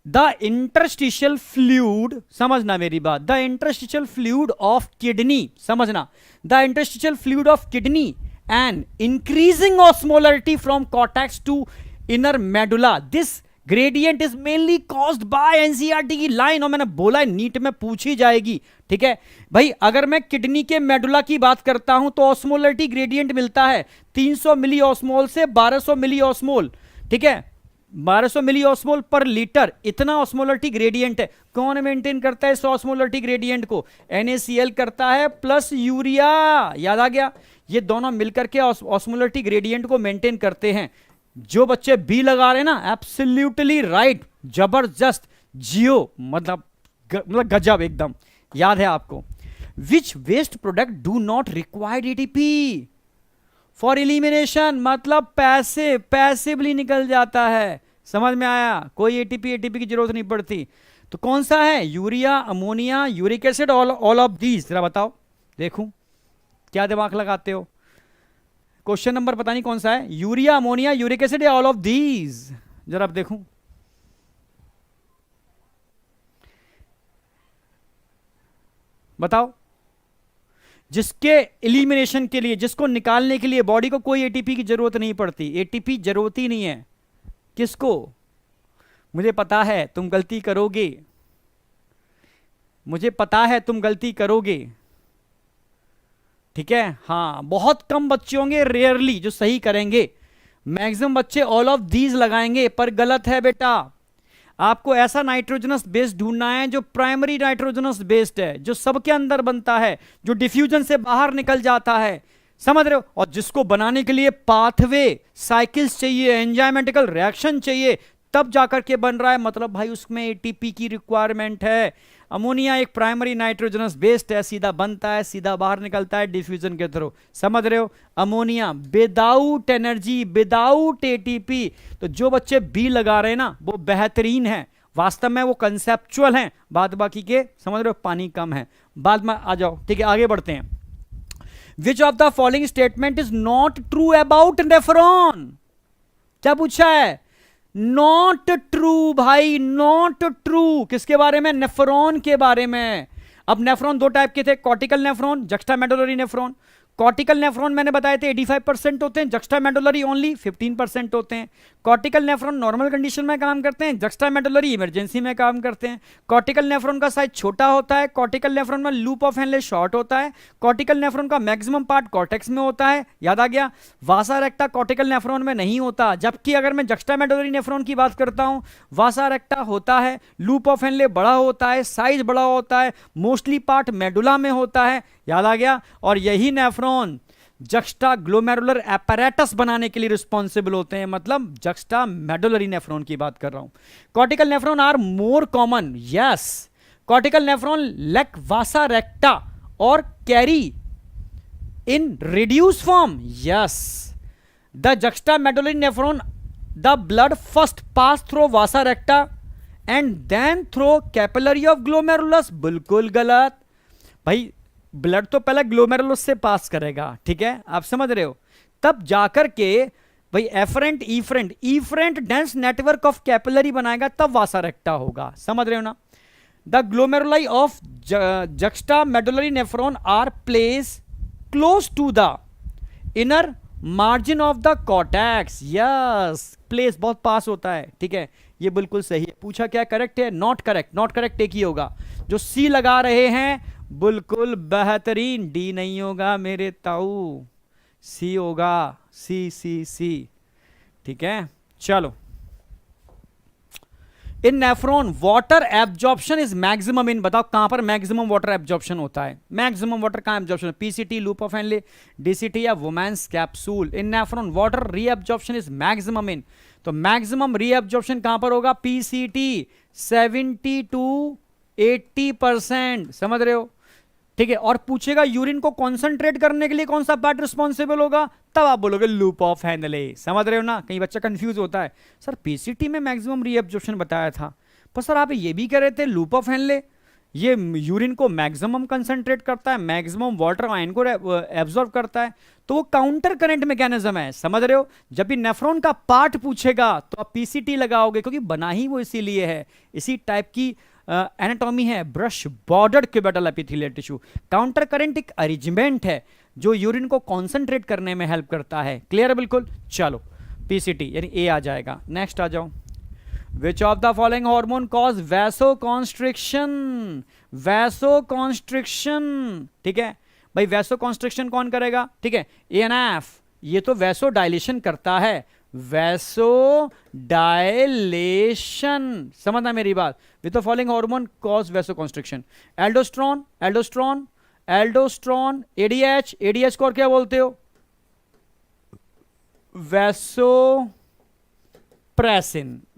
the interstitial fluid, समझना मेरी बात, the interstitial fluid of kidney, समझना, the interstitial fluid of kidney and increasing osmolarity from cortex to inner medulla, this gradient is mainly caused by NCERT की line. और मैंने बोला है NEET में पूछी जाएगी, ठीक है भाई। अगर मैं किडनी के मेडुला की बात करता हूं तो ऑस्मोलरिटी ग्रेडियंट मिलता है 300 मिली ऑस्मोल से 1200 मिली ऑस्मोल, ठीक है, 1200 मिली ऑस्मोल पर लीटर, इतना ऑस्मोलरिटी ग्रेडियंट है। कौन मेंटेन करता है इस ऑस्मोलरिटी ग्रेडियंट को? NaCl करता है प्लस यूरिया, याद आ गया। ये दोनों मिलकर के ऑस्मोलरिटी ग्रेडियंट को मेंटेन करते हैं। जो बच्चे बी लगा रहे हैं ना, एब्सोल्युटली राइट, जबरदस्त, जियो, मतलब गजब एकदम, याद है आपको। Which waste product do not required ATP for elimination, मतलब पैसिवली निकल जाता है। समझ में आया? कोई एटीपी की जरूरत नहीं पड़ती। तो कौन सा है? Urea, ammonia, uric acid, all of these. जरा बताओ, देखूं क्या दिमाग लगाते हो। क्वेश्चन नंबर पता नहीं कौन सा है, यूरिया, अमोनिया, यूरिक एसिड या ऑल ऑफ दीज? जरा अब देखूं। बताओ, जिसके एलिमिनेशन के लिए, जिसको निकालने के लिए बॉडी को कोई एटीपी की जरूरत नहीं पड़ती, एटीपी जरूरत ही नहीं है। किसको? मुझे पता है तुम गलती करोगे, मुझे पता है तुम गलती करोगे, ठीक है। हाँ, बहुत कम बच्चे होंगे, रेयरली, जो सही करेंगे। मैक्सिमम बच्चे ऑल ऑफ दीज लगाएंगे, पर गलत है बेटा। आपको ऐसा नाइट्रोजनस बेस ढूंढना है जो प्राइमरी नाइट्रोजनस बेस्ड है, जो सबके अंदर बनता है, जो डिफ्यूजन से बाहर निकल जाता है, समझ रहे हो। और जिसको बनाने के लिए पाथवे साइकिल्स चाहिए, एंजाइमेटिकल रिएक्शन चाहिए, तब जाकर के बन रहा है। मतलब भाई उसमें एटीपी की रिक्वायरमेंट है। अमोनिया एक प्राइमरी नाइट्रोजनस बेस्ड है, सीधा बनता है, सीधा बाहर निकलता है डिफ्यूजन के थ्रू, समझ रहे हो। Ammonia without energy, without ATP. तो जो बच्चे बी लगा रहे हैं ना, वो बेहतरीन है, वास्तव में वो कंसेप्चुअल हैं, बाद बाकी के समझ रहे हो पानी कम है। बाद में आ जाओ, ठीक है, आगे बढ़ते हैं। विच of the following statement is not true about nephron? क्या पूछा है? नॉट ट्रू भाई, नॉट ट्रू। किसके बारे में? नेफ्रॉन के बारे में। अब नेफ्रॉन दो टाइप के थे, cortical nephron, juxtamedullary nephron. Cortical nephron मैंने बताए थे 85% होते हैं, जक्स्टामेडुलरी ओनली 15% होते हैं। कॉर्टिकल नेफ्रॉन नॉर्मल कंडीशन में काम करते हैं, जक्स्टामेडुलरी इमरजेंसी में काम करते हैं। कॉर्टिकल नेफ्रॉन का साइज छोटा होता है, कॉर्टिकल नेफ्रॉन में लूप ऑफ हेनले शॉर्ट होता है, कॉर्टिकल नेफ्रॉन का मैक्सिमम पार्ट कॉर्टेक्स में होता है, याद आ गया। वासा रेक्टा कॉर्टिकल नेफ्रॉन में नहीं होता, जबकि अगर मैं जक्स्टामेडुलरी नेफ्रॉन की बात करता हूं, वासा रेक्टा होता है, लूप ऑफ हेनले बड़ा होता है, साइज बड़ा होता है, मोस्टली पार्ट मेडुला में होता है, याद आ गया। और यही नेफ्रॉन जक्स्टा ग्लोमेरुलर एपैरेटस बनाने के लिए रिस्पॉन्सिबल होते हैं, मतलब जक्स्टा मेडुलरी नेफ्रॉन की बात कर रहा हूं। Cortical nephron are more common, yes. Cortical nephron lack vasa recta और carry in reduce form, yes. The juxtamedullary nephron, the blood first pass through vasa recta and then through capillary of glomerulus, बिल्कुल गलत भाई। Blood तो पहले glomerulus से पास करेगा, ठीक है, आप समझ रहे हो, तब जाकर के भाई efferent efferent dense network of capillary बनाएगा, तब वासा रेक्टा होगा, समझ रहे हो ना। The glomeruli of juxtamedullary nephron are place close to the inner margin of the cortex, yes. Place बहुत पास होता है, ठीक है, ये बिल्कुल सही है। पूछा क्या करेक्ट है? नॉट करेक्ट, नॉट करेक्ट एक ही होगा। जो सी लगा रहे हैं बिल्कुल बेहतरीन, डी नहीं होगा मेरे ताऊ, सी होगा, सी सी सी, ठीक है। चलो, in nephron water absorption is maximum in, बताओ कहां पर मैक्सिमम वाटर एब्जॉर्प्शन होता है? मैक्सिमम वाटर कहां absorption? PCT, loop of Henle, DCT या Bowman's capsule. In nephron water reabsorption is maximum in, तो मैक्सिमम रीएब्जॉर्प्शन कहां पर होगा? पीसीटी 70 to 80%, समझ रहे हो, ठीक है। और पूछेगा यूरिन को कॉन्सेंट्रेट करने के लिए कौन सा पार्ट रिस्पॉन्सिबल होगा, तब आप बोलोगे लूप ऑफ हेनले, समझ रहे हो ना। कहीं बच्चा कंफ्यूज होता है, सर पीसीटी में मैक्सिमम रीएब्जॉर्प्शन बताया था, पर सर आप ये भी कह रहे थे लूप ऑफ हेनले ये यूरिन को मैक्सिमम कंसेंट्रेट करता है, मैक्सिमम वाटर आयन को एब्जॉर्ब करता है, तो वो काउंटर करंट मैकेनिज्म है, समझ रहे हो। जब भी नेफ्रॉन का पार्ट पूछेगा तो आप पीसीटी लगाओगे, क्योंकि बना ही वो इसीलिए है, इसी टाइप की एनाटॉमी है, brush bordered cubital epithelial tissue. Counter current एक अरेंजमेंट है जो यूरिन को कॉन्सेंट्रेट करने में हेल्प करता है, क्लियर है बिल्कुल। चलो, पीसीटी यानी ए आ जाएगा। नेक्स्ट आ जाओ। Which of the following hormone cause vasoconstriction? Vasoconstriction, ठीक है भाई, वैसोकॉन्स्ट्रिक्शन कौन करेगा? ठीक है, एएनएफ, ये तो वैसो डायलेशन करता है, वैसो डायलेशन, समझना मेरी बात। With the following hormone cause vasoconstriction? Aldosterone, aldosterone, aldosterone, ADH, ADH को और क्या बोलते हो? वैसोप्रेसिन,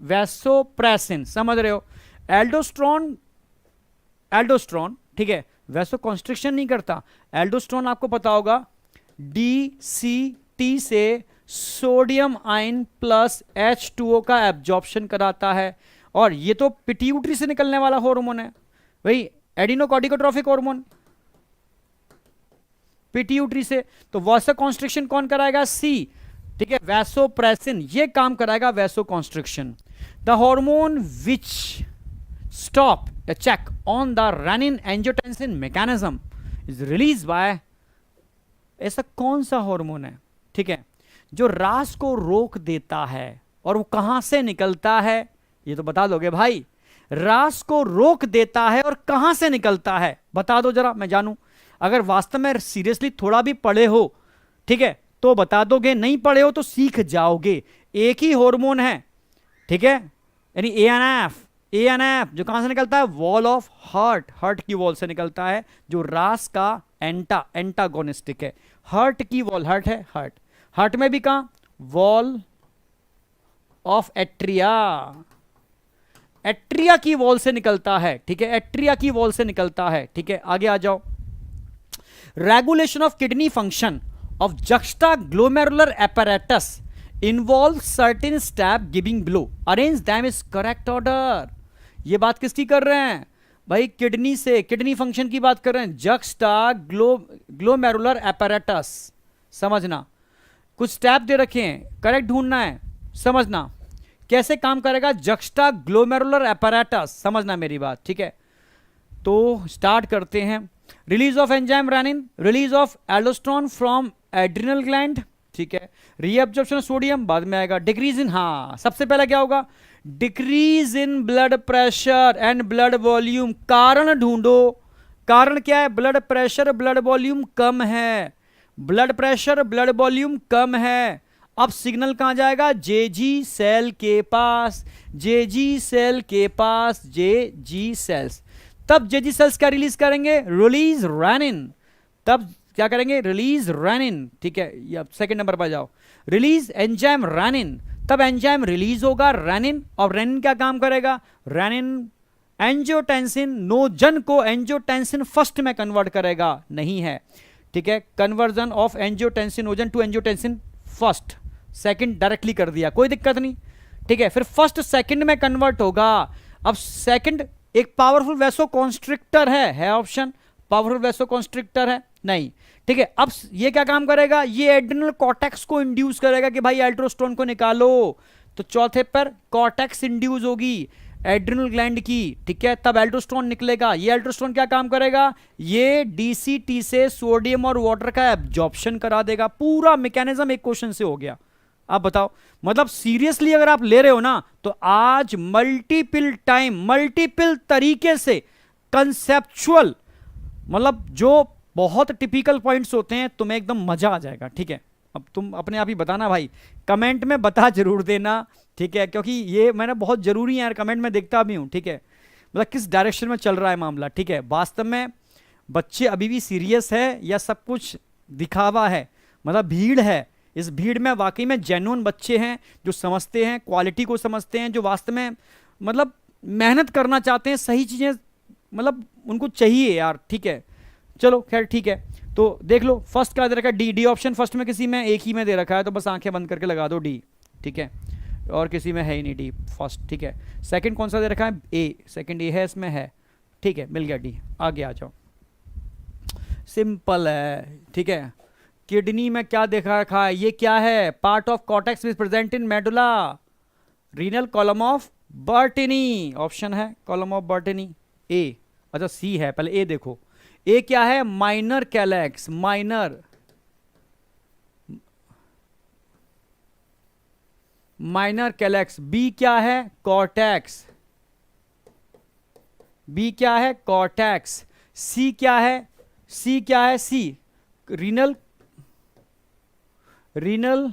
वैसोप्रेसिन, समझ रहे हो। एल्डोस्ट्रॉन, एल्डोस्ट्रॉन, ठीक है, वैसोकॉन्स्ट्रिक्शन नहीं करता। एल्डोस्ट्रॉन आपको पता होगा डीसीटी से सोडियम आयन प्लस H2O का एब्जॉर्प्शन कराता है, और ये तो पिट्यूटरी से निकलने वाला हार्मोन है भाई, एडिनोकॉर्टिकोट्रोफिक हार्मोन, पिट्यूटरी से। तो वैसोकॉन्स्ट्रिक्शन कौन कराएगा? सी, ठीक है, वैसोप्रेसिन, ये काम कराएगा vasoconstriction. The hormone which stop a check on the renin-angiotensin mechanism is released by, ऐसा कौन सा हार्मोन है, ठीक है, जो रास को रोक देता है, और वो कहां से निकलता है, ये तो बता दोगे भाई। रास को रोक देता है और कहां से निकलता है, बता दो जरा, मैं जानूं। अगर वास्तव में सीरियसली थोड़ा भी पढ़े हो, ठीक है, तो बता दोगे, नहीं पढ़े हो तो सीख जाओगे। एक ही हार्मोन है, ठीक है, यानी एएनएफ। एएनएफ जो कहां से निकलता है, वॉल ऑफ हार्ट, हार्ट की वॉल से निकलता है, जो रास का एंटागोनिस्टिक है। हार्ट की वॉल, हार्ट है, हार्ट, हार्ट में भी कहां, वॉल ऑफ एट्रिया, एट्रिया की वॉल से निकलता है, ठीक है, एट्रिया की वॉल से निकलता है, ठीक है। आगे आ जाओ। Regulation of kidney function of juxtaglomerular apparatus involves certain step giving below, arrange them is correct order। ये बात किसकी कर रहे हैं भाई, किडनी से, किडनी फंक्शन की बात कर रहे हैं। juxtaglomerular apparatus, समझना, कुछ स्टेप दे रखे हैं, करेक्ट ढूंढना है, समझना कैसे काम करेगा juxtaglomerular apparatus, समझना मेरी बात, ठीक है। तो स्टार्ट करते हैं। Release of enzyme renin, release of aldosterone from adrenal gland, ठीक है। रीअब्जॉर्प्शन ऑफ सोडियम बाद में आएगा। डिक्रीज इन, हाँ सबसे पहले क्या होगा, decrease in blood pressure and blood volume. कारण ढूंढो, कारण क्या है, ब्लड प्रेशर ब्लड वॉल्यूम कम है, ब्लड प्रेशर ब्लड वॉल्यूम कम है। अब सिग्नल कहां जाएगा, जेजी सेल के पास, जेजी सेल के पास, जेजी सेल्स। तब जेजी सेल्स क्या रिलीज करेंगे, रिलीज रेनिन। तब क्या करेंगे, रिलीज रेनिन, ठीक है। ये सेकंड नंबर पर जाओ, रिलीज एंजाइम रेनिन। तब एंजाइम रिलीज होगा रेनिन, और रेनिन क्या काम करेगा, रेनिन एंजियोटेंसिन नोजन को एंजियोटेंसिन फर्स्ट में कन्वर्ट करेगा, नहीं है, ठीक है। Conversion of angiotensinogen to angiotensin first, second directly कर दिया, कोई दिक्कत नहीं, ठीक है। फिर फर्स्ट सेकंड में कन्वर्ट होगा। अब सेकंड एक पावरफुल वैसो कॉन्स्ट्रिक्टर है ऑप्शन, पावरफुल वैसो कॉन्स्ट्रिक्टर है नहीं, ठीक है। अब ये क्या काम करेगा, ये एड्रिनल कॉर्टेक्स को इंड्यूस करेगा कि भाई एल्डोस्टेरोन को निकालो। तो चौथे पर कॉर्टेक्स इंड्यूस होगी एड्रिनल ग्लैंड की, ठीक है, तब एल्डोस्टेरोन निकलेगा। ये एल्डोस्टेरोन क्या काम करेगा, ये डीसीटी से सोडियम और वाटर का एब्जॉर्प्शन करा देगा। पूरा मैकेनिज्म एक क्वेश्चन से हो गया। आप बताओ, मतलब सीरियसली अगर आप ले रहे हो ना, तो आज मल्टीपल टाइम, मल्टीपल तरीके से कंसेप्चुअल, मतलब जो बहुत टिपिकल पॉइंट्स होते हैं, तुम्हें एकदम मजा आ जाएगा, ठीक है। अब तुम अपने आप ही बताना भाई, कमेंट में बता जरूर देना, ठीक है, क्योंकि ये मैंने बहुत जरूरी है यार, कमेंट में देखता भी हूं, ठीक है, मतलब किस डायरेक्शन में चल रहा है मामला, ठीक है। वास्तव में बच्चे अभी भी सीरियस है या सब कुछ दिखावा है, मतलब भीड़ है। इस भीड़ में वाकई में जेन्युइन बच्चे हैं, जो समझते हैं, क्वालिटी को समझते हैं, जो वास्तव में मतलब मेहनत करना चाहते हैं, सही चीज़ें मतलब उनको चाहिए यार, ठीक है। चलो खैर ठीक है, तो देख लो फर्स्ट क्या दे रखा है, डी, डी ऑप्शन फर्स्ट में किसी में एक ही में दे रखा है, तो बस आंखें बंद करके लगा दो डी, ठीक है, और किसी में है ही नहीं डी फर्स्ट, ठीक है। सेकंड कौन सा दे रखा है, ए, सेकंड ए है, इसमें है, ठीक है, मिल गया डी। आगे आ जाओ, सिंपल है, ठीक है। किडनी में क्या देखा रखा है, ये क्या है, part of cortex is present in medulla, renal column of Bertini, option है कॉलम ऑफ बर्टिनी, ए, अच्छा सी है, पहले ए देखो। ए क्या है, minor calyx, minor, minor calyx. B क्या है, कॉर्टेक्स, बी क्या है, कॉर्टेक्स। सी क्या है, सी क्या है, C renal, renal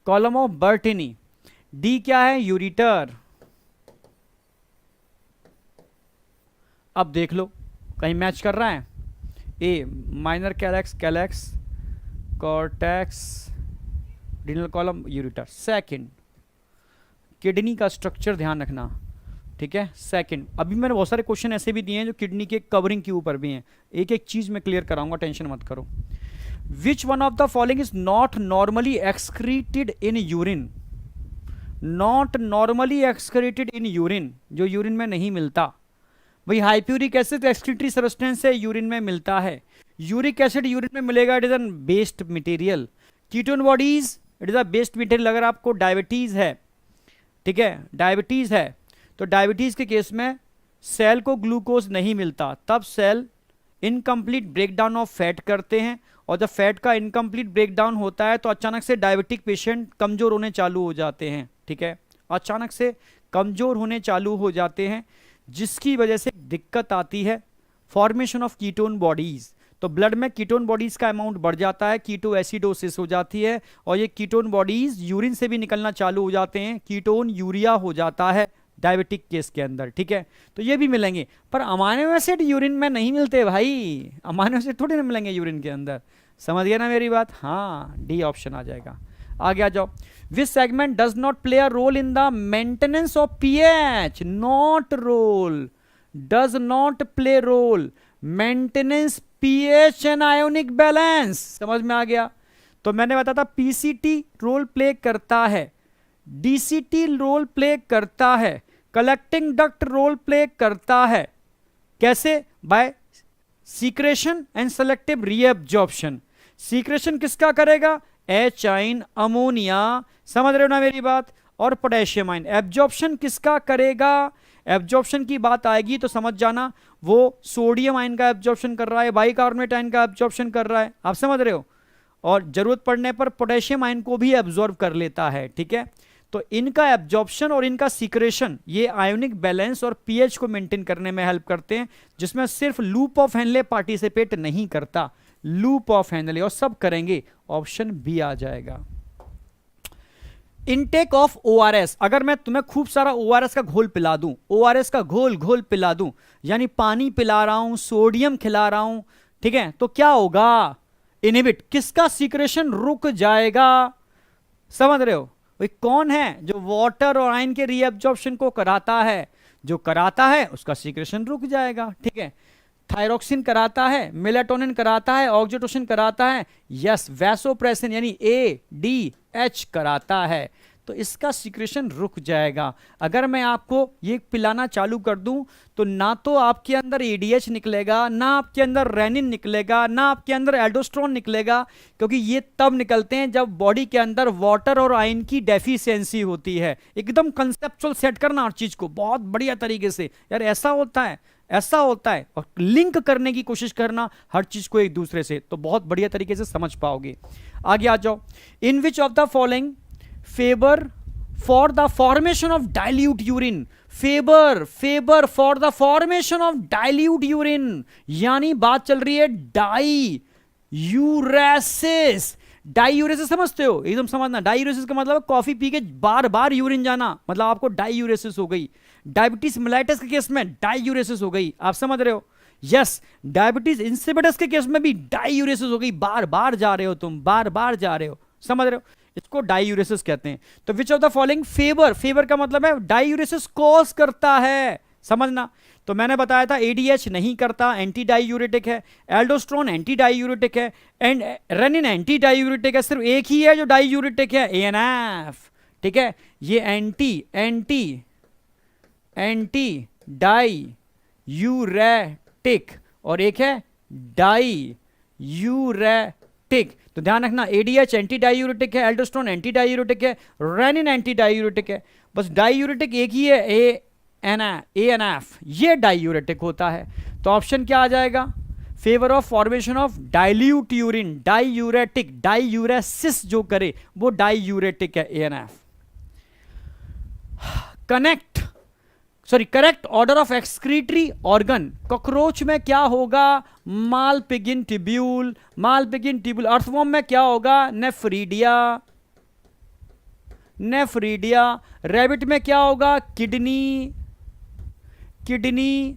column of Bertini. D क्या है, यूरिटर। अब देख लो कहीं मैच कर रहा है, ए minor calyx, calyx cortex, renal column, ureter. Second kidney का स्ट्रक्चर ध्यान रखना, ठीक है। सेकंड, अभी मैंने बहुत सारे क्वेश्चन ऐसे भी दिए हैं जो किडनी के कवरिंग के ऊपर भी हैं, एक एक चीज में क्लियर कराऊंगा, टेंशन मत करो। Which one of the following is not normally excreted in urine, not normally excreted in urine, जो यूरिन में नहीं मिलता। भाई हाइप्यूरिक एसिड एक्सक्रीटरी सब्सटेंस है, यूरिन में मिलता है। यूरिक एसिड यूरिन में मिलेगा, it is an based material. Ketone bodies, it is a based material. अगर आपको डायबिटीज है, ठीक है, डायबिटीज है, तो डायबिटीज के केस में सेल को ग्लूकोज नहीं मिलता, तब cell incomplete breakdown of fat करते हैं, और जब फैट का इनकम्प्लीट ब्रेकडाउन होता है तो अचानक से डायबिटिक पेशेंट कमजोर होने चालू हो जाते हैं, ठीक है, अचानक से कमजोर होने चालू हो जाते हैं, जिसकी वजह से दिक्कत आती है फॉर्मेशन ऑफ कीटोन बॉडीज। तो ब्लड में कीटोन बॉडीज का अमाउंट बढ़ जाता है, कीटो एसिडोसिस हो जाती है, और ये कीटोन बॉडीज यूरिन से भी निकलना चालू हो जाते हैं, कीटोन यूरिया हो जाता है डायबिटिक केस के अंदर, ठीक है। तो ये भी मिलेंगे, पर अमाइनो एसिड यूरिन में नहीं मिलते भाई, अमाइनो एसिड थोड़ी ना मिलेंगे यूरिन के अंदर, समझ गया ना मेरी बात? हाँ, डी ऑप्शन आ जाएगा। आगे आ जाओ। Which segment does not play a role in the maintenance of pH, not role, does not play role, maintenance pH and ionic balance, समझ में आ गया? तो मैंने बताया था पीसीटी रोल प्ले करता है, डीसीटी रोल प्ले करता है, कलेक्टिंग डक्ट रोल प्ले करता है, कैसे? By secretion and selective reabsorption. Secretion किसका करेगा? एचाइन अमोनिया, समझ रहे हो ना मेरी बात, और पोटेशियम आयन। एब्जॉर्प्शन किसका करेगा? एब्जॉर्प्शन की बात आएगी तो समझ जाना, वो सोडियम आयन का एब्जॉर्प्शन कर रहा है, बाइकार्बोनेट आयन का एब्जॉर्प्शन कर रहा है, आप समझ रहे हो, और जरूरत पड़ने पर पोटेशियम आयन को भी एब्जॉर्ब कर लेता है, ठीक है। तो इनका एब्जॉर्प्शन और इनका सीक्रेशन ये आयोनिक बैलेंस और पीएच को मेंटेन करने में हेल्प करते हैं, जिसमें सिर्फ लूप ऑफ हेनले पार्टिसिपेट नहीं करता, लूप ऑफ हेनले और सब करेंगे, ऑप्शन बी आ जाएगा। इनटेक ऑफ ओआरएस, अगर मैं तुम्हें खूब सारा ओआरएस का घोल पिला दूं, ओआरएस का घोल पिला दूं, यानी पानी पिला रहा हूं, सोडियम खिला रहा हूं, ठीक है, तो क्या होगा? इनहिबिट, किसका सीक्रेशन रुक जाएगा, समझ रहे हो? वही कौन है जो वाटर और आयन के रीअब्जॉर्प्शन को कराता है, जो कराता है उसका सीक्रेशन रुक जाएगा, ठीक है। थायरोक्सिन कराता है, मेलाटोनिन कराता है, ऑक्सीटोसिन कराता है, यस, वैसोप्रेसिन यानी ADH कराता है, तो इसका सीक्रेशन रुक जाएगा। अगर मैं आपको ये पिलाना चालू कर दूं तो ना तो आपके अंदर ADH निकलेगा, ना आपके अंदर रेनिन निकलेगा, ना आपके अंदर एल्डोस्ट्रोन निकलेगा, क्योंकि ये तब निकलते हैं जब बॉडी के अंदर वाटर और आयन की डेफिशिएंसी होती है। एकदम कंसेप्चुअल सेट करना हर चीज को बहुत बढ़िया तरीके से, यार ऐसा होता है, ऐसा होता है, और लिंक करने की कोशिश करना हर चीज को एक दूसरे से, तो बहुत बढ़िया तरीके से समझ पाओगे। आगे आ जाओ। In which of the following favour for the formation of dilute urine, favour for the formation of dilute urine, यानी बात चल रही है डाई यूरेसिस। डाईयूरेसिस समझते हो? एकदम समझना, डाईयूरेसिस का मतलब कॉफी पी के बार बार यूरिन जाना, मतलब आपको डाईयूरेसिस हो गई। डायबिटीज मेलाइटस के केस में डाईयूरेसिस हो गई, आप समझ रहे हो? यस, डायबिटीज इंसिपिडस के केस में भी डाईयूरेसिस हो गई, बार बार जा रहे हो तुम, बार बार जा रहे हो, समझ रहे हो? इसको डाईयूरेसिस कहते हैं। तो विच ऑफ द फॉलोइंग फेवर का मतलब है डाईयूरेसिस कॉज करता है, समझना। तो मैंने बताया था ADH नहीं करता, एंटी डाईयूरेटिक है, एल्डोस्ट्रोन एंटी डाईयूरेटिक है, एंड रेनिन एंटी डाईयूरेटिक है, सिर्फ एक ही है जो डाईयूरेटिक है, ANF, ठीक है। ये एंटी डाईयूरेटिक और एक है डाईयूरेटिक, तो ध्यान रखना, ADH एंटी डाईयूरेटिक है, एल्डोस्ट्रोन एंटी डाईयूरेटिक है, रेनिन एंटी डाईयूरेटिक है, बस डाईयूरेटिक एक ही है, ANF, ये डाईयूरेटिक होता है। तो ऑप्शन क्या आ जाएगा? Favour of formation of dilute urine, diuretic, diuresis जो करे वो डाईयूरेटिक है, ANF। Correct order of excretory organ, cockroach में क्या होगा? मालपिगिन ट्यूब्यूल, अर्थवॉर्म में क्या होगा? नेफ्रीडिया, रैबिट में क्या होगा? किडनी,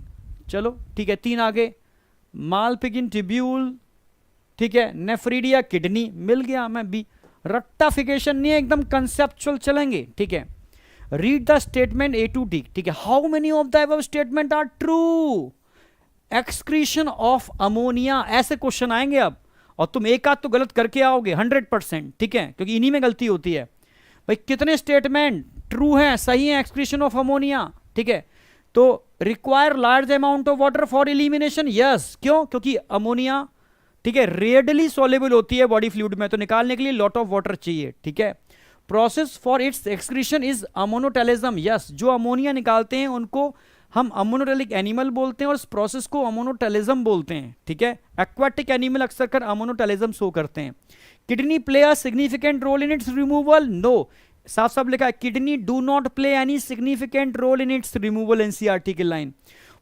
चलो ठीक है, 3 आगे, मालपिगिन ट्यूब्यूल, ठीक है, नेफ्रीडिया, किडनी, मिल गया हमें बी। रट्टाफिकेशन नहीं है, एकदम कंसेप्चुअल चलेंगे, ठीक है। Read the statement A to D, ठीक है। How many of the above statement are true? Excretion of ammonia, ऐसे क्वेश्चन आएंगे अब, और तुम एक आध तो गलत करके आओगे 100%, ठीक है, क्योंकि इन्हीं में गलती होती है। भाई कितने स्टेटमेंट ट्रू हैं, सही है, एक्सक्रीशन ऑफ अमोनिया, ठीक है। तो require large amount of water for elimination, yes, क्यों? क्योंकि अमोनिया, ठीक है, रेडली सॉल्युबल होती है बॉडी फ्लूइड में, तो निकालने के लिए लॉट ऑफ वाटर चाहिए, ठीक है। Process for its excretion is ammonotelism. Yes, जो अमोनिया निकालते हैं उनको हम अमोनोटेलिक एनिमल बोलते हैं और इस प्रोसेस को अमोनोटेलिज्म बोलते हैं, ठीक है। एक्वाटिक एनिमल अक्सर कर अमोनोटेलिज्म शो करते हैं। Kidney play a significant role in its removal, no, साफ साफ लिखा है kidney do not play any significant role in its removal, NCERT की line.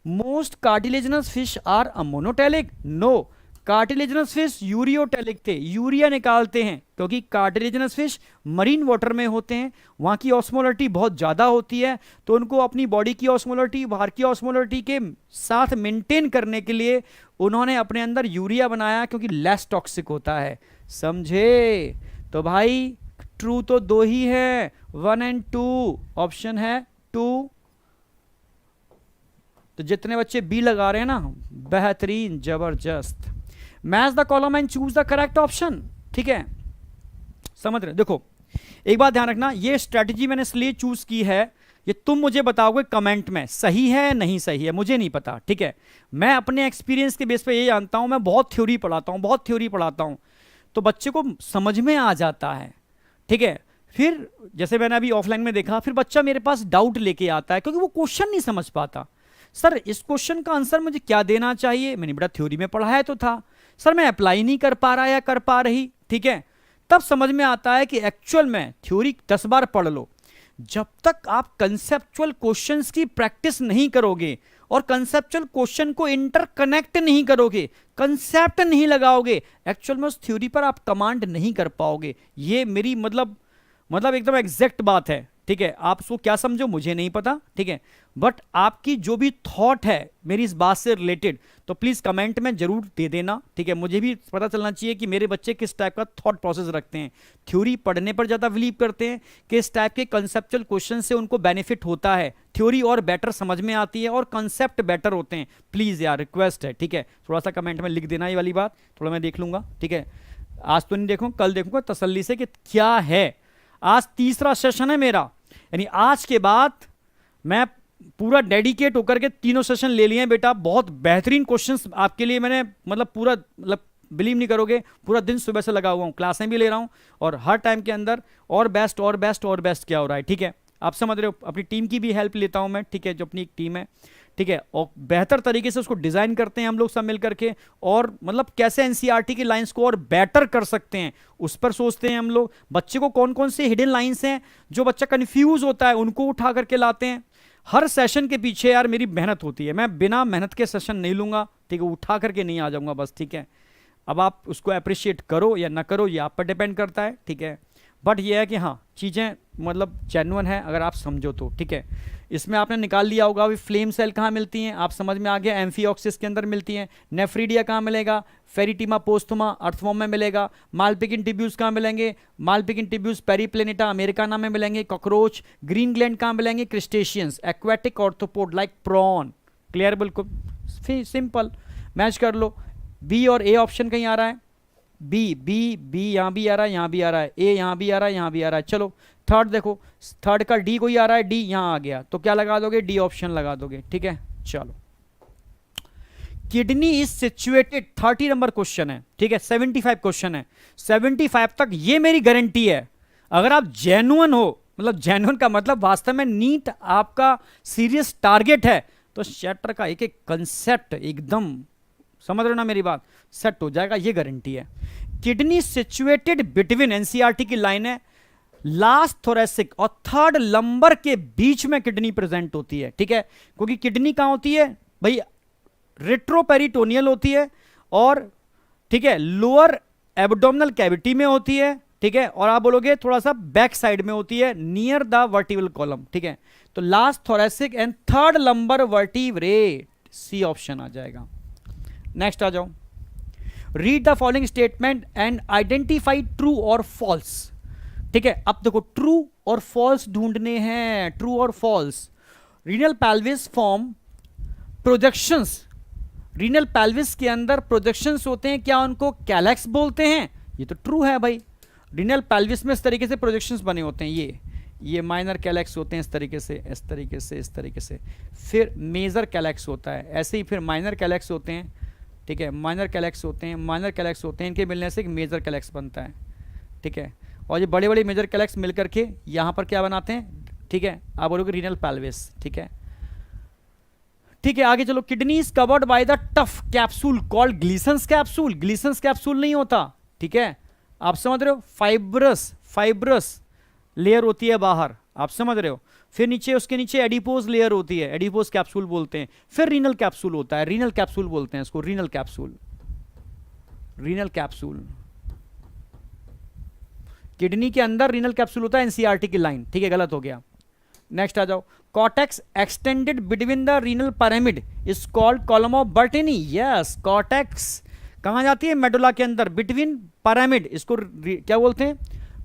Most cartilaginous fish are ammonotelic, no, cartilaginous fish ureotelic थे, urea निकालते हैं क्योंकि cartilaginous fish marine water में होते हैं, वहाँ की ऑस्मोलरिटी बहुत ज़्यादा होती है, तो उनको अपनी बॉडी की ऑस्मोलरिटी बाहर की ऑस्मोलरिटी के साथ मेंटेन करने के लिए उन्होंने अपने अंदर यूरिया बनाया क्योंकि लेस टॉक्सिक होता है, समझे। तो भाई ट्रू तो दो ही है, 1 and 2, ऑप्शन है 2। तो जितने बच्चे बी लगा रहे हैं ना, बेहतरीन, जबरदस्त। Match the column and choose the correct option, ठीक है, समझ रहे। देखो एक बात ध्यान रखना, ये स्ट्रेटजी मैंने इसलिए चूज की है, ये तुम मुझे बताओगे कमेंट में सही है नहीं सही है, मुझे नहीं पता, ठीक है। मैं अपने एक्सपीरियंस के बेस पे ये जानता हूं, मैं बहुत थ्योरी पढ़ाता हूं, बहुत थ्योरी पढ़ाता हूं, तो बच्चे को समझ में आ जाता है, ठीक है। फिर जैसे मैंने अभी ऑफलाइन में देखा, फिर बच्चा मेरे पास डाउट लेके आता है क्योंकि वो क्वेश्चन नहीं समझ पाता। सर इस क्वेश्चन का आंसर मुझे क्या देना चाहिए, मैंने बड़ा थ्योरी में पढ़ा है तो था, सर मैं अप्लाई नहीं कर पा रहा या कर पा रही, ठीक है। तब समझ में आता है कि एक्चुअल में थ्योरी 10 बार पढ़ लो, जब तक आप कंसेप्चुअल क्वेश्चंस की प्रैक्टिस नहीं करोगे और कंसेप्चुअल क्वेश्चन को इंटरकनेक्ट नहीं करोगे, कंसेप्ट नहीं लगाओगे, एक्चुअल में उस थ्योरी पर आप कमांड नहीं कर पाओगे। ये मेरी मतलब एकदम एग्जैक्ट बात है, ठीक है। आप उसको क्या समझो मुझे नहीं पता, ठीक है, बट आपकी जो भी थॉट है मेरी इस बात से रिलेटेड, तो प्लीज कमेंट में जरूर दे देना, ठीक है। मुझे भी पता चलना चाहिए कि मेरे बच्चे किस टाइप का थॉट प्रोसेस रखते हैं, थ्योरी पढ़ने पर ज्यादा बिलीव करते हैं, किस टाइप के कंसेप्चुअल क्वेश्चन से उनको बेनिफिट होता है, थ्योरी और बेटर समझ में आती है और कंसेप्ट बेटर होते हैं। प्लीज यार रिक्वेस्ट है, ठीक है, थोड़ा सा कमेंट में लिख देना ये वाली बात, थोड़ा मैं देख लूंगा, ठीक है। आज तो नहीं देखूंगा, कल देखूंगा तसल्ली से कि क्या है। आज तीसरा सेशन है मेरा, यानी आज के बाद मैं पूरा डेडिकेट होकर के तीनों सेशन ले लिए हैं बेटा। बहुत बेहतरीन क्वेश्चंस आपके लिए मैंने पूरा बिलीव नहीं करोगे, पूरा दिन सुबह से लगा हुआ हूं, क्लासें भी ले रहा हूं और हर टाइम के अंदर और बेस्ट और बेस्ट और बेस्ट क्या हो रहा है, ठीक है। आप समझ रहे हो, अपनी टीम की भी हेल्प लेता हूं मैं, ठीक है, जो अपनी एक टीम है, ठीक है, और बेहतर तरीके से उसको डिजाइन करते हैं हम लोग सब मिल करके, और कैसे एनसीईआरटी की लाइंस को और बेटर कर सकते हैं उस पर सोचते हैं हम लोग। बच्चे को कौन कौन से हिडन लाइंस हैं जो बच्चा कंफ्यूज होता है उनको उठा करके लाते हैं। हर सेशन के पीछे यार मेरी मेहनत होती है, मैं बिना मेहनत के सेशन नहीं लूंगा, ठीक है, उठा करके नहीं आ जाऊंगा बस, ठीक है। अब आप उसको अप्रिशिएट करो या ना करो ये आप पर डिपेंड करता है, ठीक है, बट ये है कि हाँ चीज़ें जेन्युइन है अगर आप समझो तो, ठीक है। इसमें आपने निकाल लिया होगा अभी फ्लेम सेल कहाँ मिलती हैं, आप समझ में आ गया, एम्फिऑक्सिस के अंदर मिलती हैं। नेफ्रीडिया कहाँ मिलेगा, फेरिटीमा पोस्थुमा अर्थवॉर्म में मिलेगा। मालपिकिन टिब्यूस कहाँ मिलेंगे, मालपिकिन टिब्यूस पेरीप्लेनेटा अमेरिकाना में मिलेंगे। कॉकरोच ग्रीन ग्लैंड कहाँ मिलेंगे, crustaceans. Aquatic arthropod like prawn. Clear, बिल्कुल सिंपल, मैच कर लो। बी और ए ऑप्शन कहीं आ रहा है, बी बी बी यहाँ भी आ रहा है, यहाँ भी आ रहा है, ए यहाँ भी आ रहा है, यहाँ भी आ रहा है। चलो थर्ड देखो, थर्ड का डी कोई आ रहा है, डी यहाँ आ गया, तो क्या लगा दोगे, डी ऑप्शन लगा दोगे, ठीक है। चलो kidney is situated, 30 number question है, ठीक है, 75 क्वेश्चन है, 75 तक ये मेरी गारंटी है। अगर आप जेन्युइन हो, जेन्युइन का मतलब वास्तव में नीट आपका सीरियस टारगेट है, तो चैप्टर का एक एक कंसेप्ट एकदम समझ रहे हो ना मेरी बात, सेट हो जाएगा, ये गारंटी है। किडनी सिचुएटेड बिटवीन, एनसीईआरटी की लाइन है, लास्ट थोरेसिक और थर्ड लंबर के बीच में किडनी प्रेजेंट होती है, ठीक है। क्योंकि किडनी कहां होती है भाई, रेट्रोपेरिटोनियल होती है और ठीक है लोअर एब्डोमिनल कैविटी में होती है, ठीक है, और आप बोलोगे थोड़ा सा बैक साइड में होती है, नियर द वर्टिब्रल कॉलम, ठीक है। तो last thoracic and third lumbar vertebrate, C option आ जाएगा। नेक्स्ट आ जाओ, read the following statement and identify true और फॉल्स, ठीक है। अब देखो ट्रू और फॉल्स ढूंढने हैं, ट्रू और false. Renal pelvis form projections, renal pelvis के अंदर प्रोजेक्शंस होते हैं, क्या उनको कैलेक्स बोलते हैं, ये तो ट्रू है भाई। रीनल पेल्विस में इस तरीके से प्रोजेक्शंस बने होते हैं, ये माइनर कैलेक्स होते हैं इस तरीके से, इस तरीके से, इस तरीके से, फिर मेजर कैलेक्स होता है, ऐसे ही फिर माइनर कैलेक्स होते हैं, ठीक है, माइनर कैलेक्स होते हैं, माइनर कैलेक्स होते हैं, इनके मिलने से एक मेजर कैलेक्स बनता है, ठीक है। और ये बड़े बड़े मेजर कैलेक्स मिलकर के यहाँ पर क्या बनाते हैं, ठीक है, आप बोलोगे रीनल पेल्विस, ठीक है। ठीक है, आगे चलो। Kidney is covered by the tough capsule called Glisson's capsule. Glisson's capsule नहीं होता, ठीक है, आप समझ रहे हो, फाइब्रस लेयर होती है बाहर, आप समझ रहे हो। फिर नीचे, उसके नीचे एडिपोज लेयर होती है, एडिपोज कैप्सूल बोलते हैं। फिर रीनल कैप्सूल होता है, रीनल कैप्सूल बोलते हैं इसको, renal capsule, renal capsule. Kidney के अंदर रीनल कैप्सूल होता है, एनसीईआरटी की लाइन, ठीक है, गलत हो गया। नेक्स्ट आ जाओ। Cortex extended between the renal pyramid is called column of Bertini. Yes, cortex कहां जाती है, मेडुला के अंदर, बिटवीन पिरामिड, इसको क्या बोलते हैं,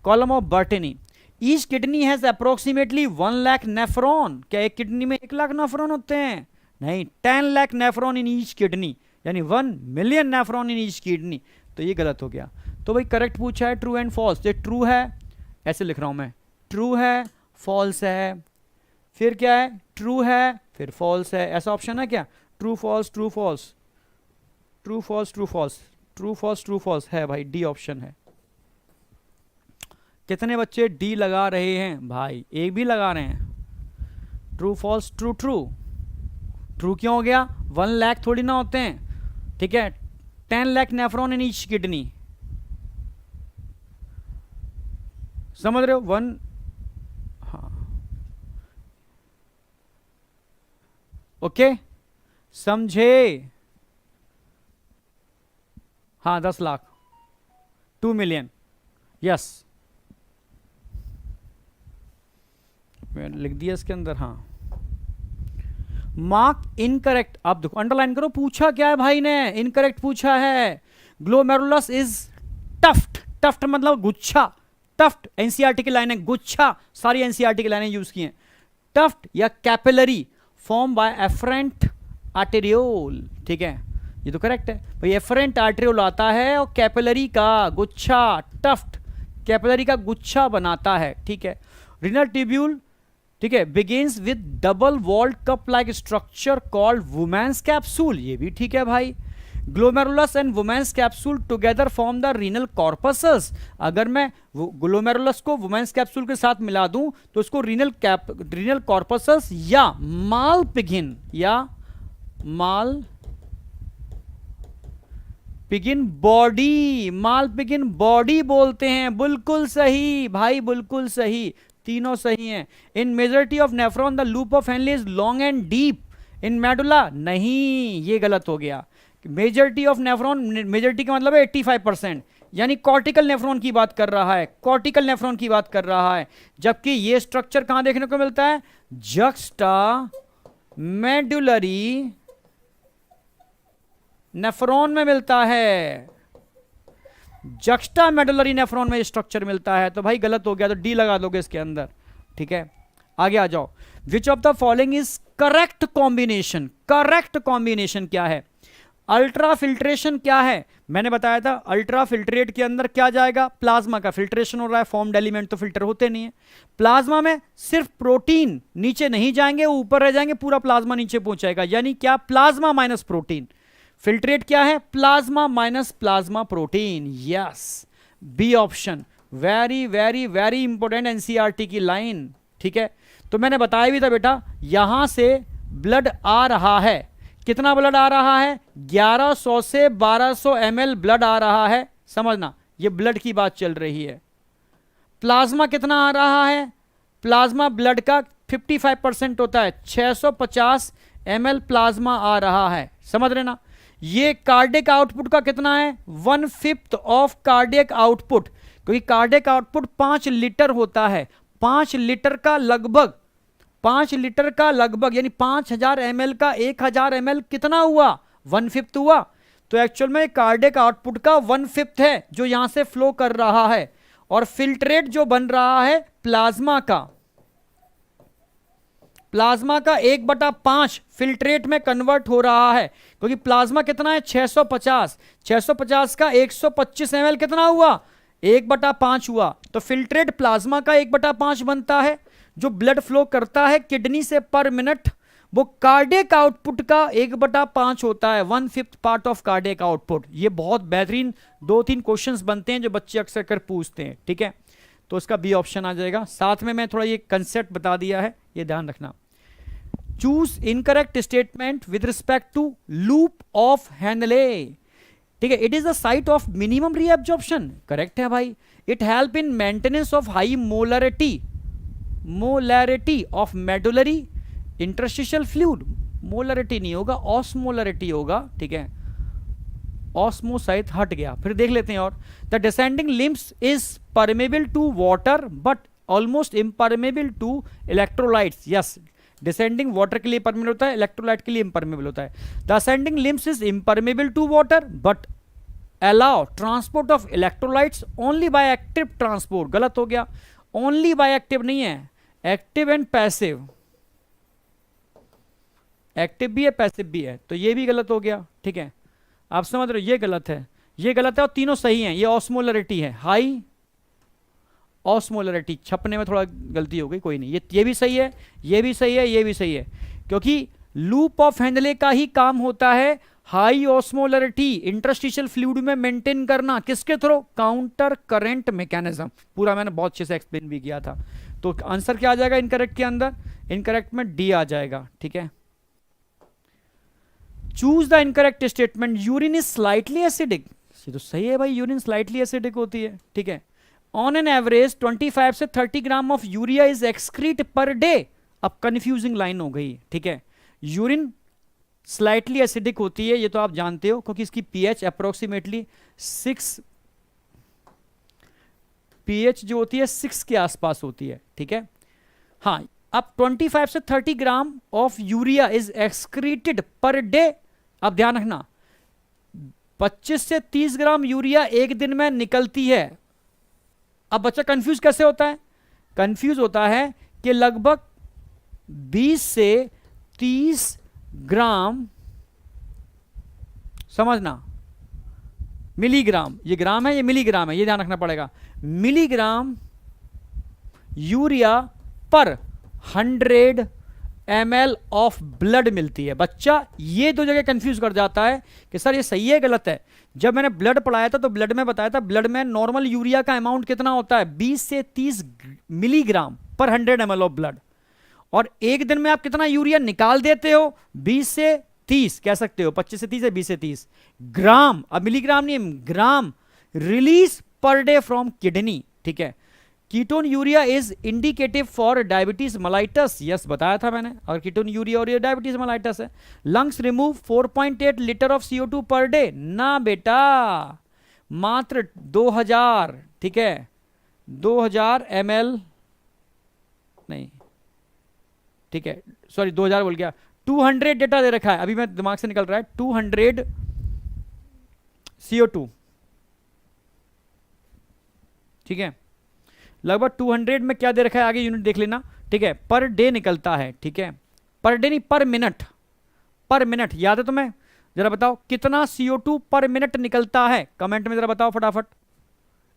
column of Bertini. Each kidney has approximately 1 lakh nephron. क्या एक किडनी में 1 लाख नेफ्रॉन होते हैं, नहीं, 10 lakh nephron in each kidney, यानी 1 million nephron in each kidney. तो ये गलत हो गया। तो भाई करेक्ट पूछा है ट्रू एंड फॉल्स। ये ट्रू है, ऐसे लिख रहा हूं मैं, ट्रू है, फॉल्स है, फिर क्या है, ट्रू है, फिर फॉल्स है, ऐसा ऑप्शन है क्या, true false, true false, true false, true false, true false, true false है भाई, डी ऑप्शन है। कितने बच्चे डी लगा रहे हैं भाई, एक भी लगा रहे हैं। True false, true true, true क्यों हो गया, 1 लाख थोड़ी ना होते हैं, ठीक है, 10 lakh nephron in each kidney, समझ रहे हो, 1, हाँ, ओके, समझे, हाँ, 10 लाख, 2 मिलियन, यस, मैंने लिख दिया इसके अंदर, हाँ। मार्क इनकरेक्ट, आप देखो अंडरलाइन करो, पूछा क्या है भाई ने, इनकरेक्ट पूछा है। ग्लोमेरुलस इज टफ्ट, टफ्ट मतलब गुच्छा, टफ्ट एनसीईआरटी की लाइनें, गुच्छा सारी एनसीईआरटी की लाइनें यूज की हैं। टफ्ट या capillary form by afferent arteriole, ठीक है, ये तो करेक्ट है भाई, एफरेंट आर्टेरियोल आता है और कैपिलरी का गुच्छा, टफ्ट कैपिलरी का गुच्छा बनाता है, ठीक है। रीनल ट्यूब्यूल, ठीक है, begins with double walled cup like structure called Bowman's capsule, ये भी ठीक है भाई। Glomerulus and Bowman's capsule together form the renal corpuscle. अगर मैं ग्लोमेरुलस को वुमेन्स कैप्सूल के साथ मिला दूं तो इसको रीनल कॉर्पसस या माल पिगिन, या माल पिगिन बॉडी, माल पिगिन बॉडी बोलते हैं। बिल्कुल सही भाई, बिल्कुल सही, तीनों सही हैं। इन majority of nephron the loop of Henle is long and deep, in medulla नहीं, ये गलत हो गया। मेजॉरिटी ऑफ नेफ्रॉन, मेजॉरिटी का मतलब है 85%, यानी कॉर्टिकल नेफ्रॉन की बात कर रहा है, कॉर्टिकल नेफ्रॉन की बात कर रहा है। जबकि ये स्ट्रक्चर कहां देखने को मिलता है, जक्स्टा मेडुलरी नेफ्रॉन में मिलता है, जक्स्टा मेडुलरी नेफ्रॉन में स्ट्रक्चर मिलता है। तो भाई गलत हो गया, तो डी लगा दोगे इसके अंदर, ठीक है। आगे आ जाओ। Which of the following is correct combination, correct combination क्या है। अल्ट्रा फिल्ट्रेशन क्या है, मैंने बताया था, अल्ट्रा फिल्ट्रेट के अंदर क्या जाएगा, प्लाज्मा का फिल्ट्रेशन हो रहा है, फॉर्म्ड एलिमेंट तो फिल्टर होते नहीं है। प्लाज्मा में सिर्फ प्रोटीन नीचे नहीं जाएंगे, ऊपर रह जाएंगे, पूरा प्लाज्मा नीचे पहुंचाएगा, यानी क्या, प्लाज्मा माइनस प्रोटीन। फिल्ट्रेट क्या है, plasma minus plasma protein, yes, B option, very very very important NCERT की लाइन, ठीक है। तो मैंने बताया भी था बेटा, यहां से ब्लड आ रहा है, कितना ब्लड आ रहा है, 1100 से 1200 ml ब्लड आ रहा है, समझना, ये ब्लड की बात चल रही है। प्लाज्मा कितना आ रहा है, प्लाज्मा ब्लड का 55% होता है, 650 ml प्लाज्मा आ रहा है, समझ रहे ना। ये कार्डियक आउटपुट का कितना है, 1/5 ऑफ कार्डियक आउटपुट, क्योंकि कार्डियक आउटपुट 5 लीटर होता है, 5 लीटर का लगभग, 5 लीटर का लगभग, यानी 5000 ml का 1000 ml कितना हुआ, 1/5 हुआ। तो एक्चुअल में कार्डियक आउटपुट का 1/5 है जो यहां से फ्लो कर रहा है, और फिल्ट्रेट जो बन रहा है प्लाज्मा का, प्लाज्मा का 1/5 फिल्ट्रेट में कन्वर्ट हो रहा है, क्योंकि प्लाज्मा कितना है, 650, 650 का 125 ml कितना हुआ, 1/5 हुआ। तो फिल्ट्रेट प्लाज्मा का 1/5 बनता है, जो ब्लड फ्लो करता है किडनी से पर मिनट, वो कार्डियक आउटपुट का 1/5 होता है, 1/5 पार्ट ऑफ कार्डियक आउटपुट। ये बहुत बेहतरीन 2-3 क्वेश्चंस बनते हैं जो बच्चे अक्सर कर पूछते हैं, ठीक है। तो उसका बी ऑप्शन आ जाएगा। साथ में मैं थोड़ा ये कंसेप्ट बता दिया है, ये ध्यान रखना। Choose incorrect statement with respect to loop of Henle, ठीक है। It is the site of minimum reabsorption, correct है भाई। It help in maintenance of high molarity of medullary interstitial fluid, molarity नहीं होगा, ऑस्मोलरिटी होगा, ठीक है। ऑस्मोसाइट हट गया। फिर देख लेते हैं और, the descending limbs is permeable to water but almost impermeable to electrolytes, yes. Descending water के लिए परमेबल होता है, इलेक्ट्रोलाइट के लिए इम्परमेबल होता है। The ascending limbs is impermeable to water but allow transport of electrolytes only by active transport, गलत हो गया। ओनली बाय एक्टिव नहीं है, एक्टिव एंड पैसिव, एक्टिव भी है पैसिव भी है, तो ये भी गलत हो गया, ठीक है। आप समझ रहे हो, ये गलत है, ये गलत है और तीनों सही हैं। ये ऑस्मोलरिटी है, हाई ऑस्मोलरिटी, छपने में थोड़ा गलती हो गई, कोई नहीं। ये भी सही है, ये भी सही है, ये भी सही है, क्योंकि लूप ऑफ हेनले का ही काम होता है हाई ऑस्मोलरिटी इंटरस्टिशियल फ्लूइड में मेंटेन करना, किसके थ्रू, काउंटर करंट मैकेनिज्म। पूरा मैंने बहुत अच्छे से एक्सप्लेन भी किया था। तो आंसर क्या आ जाएगा इनकरेक्ट के अंदर, इनकरेक्ट में डी आ जाएगा, ठीक है। Choose the incorrect statement, urine is slightly acidic, ये तो सही है भाई, यूरिन स्लाइटली एसिडिक होती है, ठीक है। ऑन एन एवरेज 25 से 30 gram of urea is excrete per day, अब कंफ्यूजिंग लाइन हो गई, ठीक है। यूरिन स्लाइटली एसिडिक होती है, ये तो आप जानते हो, क्योंकि इसकी पीएच अप्रोक्सीमेटली 6, पीएच जो होती है 6 के आसपास होती है, ठीक है। हाँ, अब 25 से 30 gram of urea is excreted per day, अब ध्यान रखना 25 से 30 ग्राम यूरिया एक दिन में निकलती है। अब बच्चा कंफ्यूज कैसे होता है, कंफ्यूज होता है कि लगभग 20 से 30 ग्राम, समझना, मिलीग्राम, ये ग्राम है ये मिलीग्राम है, ये ध्यान रखना पड़ेगा। मिलीग्राम यूरिया पर 100 ml ऑफ ब्लड मिलती है। बच्चा ये दो जगह कंफ्यूज कर जाता है कि सर ये सही है गलत है। जब मैंने ब्लड पढ़ाया था तो ब्लड में बताया था, ब्लड में नॉर्मल यूरिया का अमाउंट कितना होता है, 20 से 30 मिलीग्राम पर 100 ml ऑफ ब्लड। और एक दिन में आप कितना यूरिया निकाल देते हो, 20 से 30 कह सकते हो, 25 से 30 है, 20 से 30 ग्राम, अब मिलीग्राम नहीं, gram release per day from kidney, ठीक है। Ketonuria is indicative for diabetes mellitus, yes बताया था मैंने, और कीटोन यूरिया और ये डायबिटीज मलाइटस है। Lungs remove 4.8 litre of CO2 per day, ना बेटा, मात्र 2000, ठीक है, 2000 ml नहीं, ठीक है, सॉरी 2000 बोल गया, 200 डेटा दे रखा है, अभी मैं दिमाग से निकल रहा है, 200 CO2, ठीक है। लगभग 200 में क्या दे रखा है, आगे यूनिट देख लेना, ठीक है। पर डे निकलता है, ठीक है, पर डे नहीं पर मिनट, पर मिनट याद है तुम्हें, जरा बताओ कितना CO2 पर मिनट निकलता है, कमेंट में जरा बताओ फटाफट।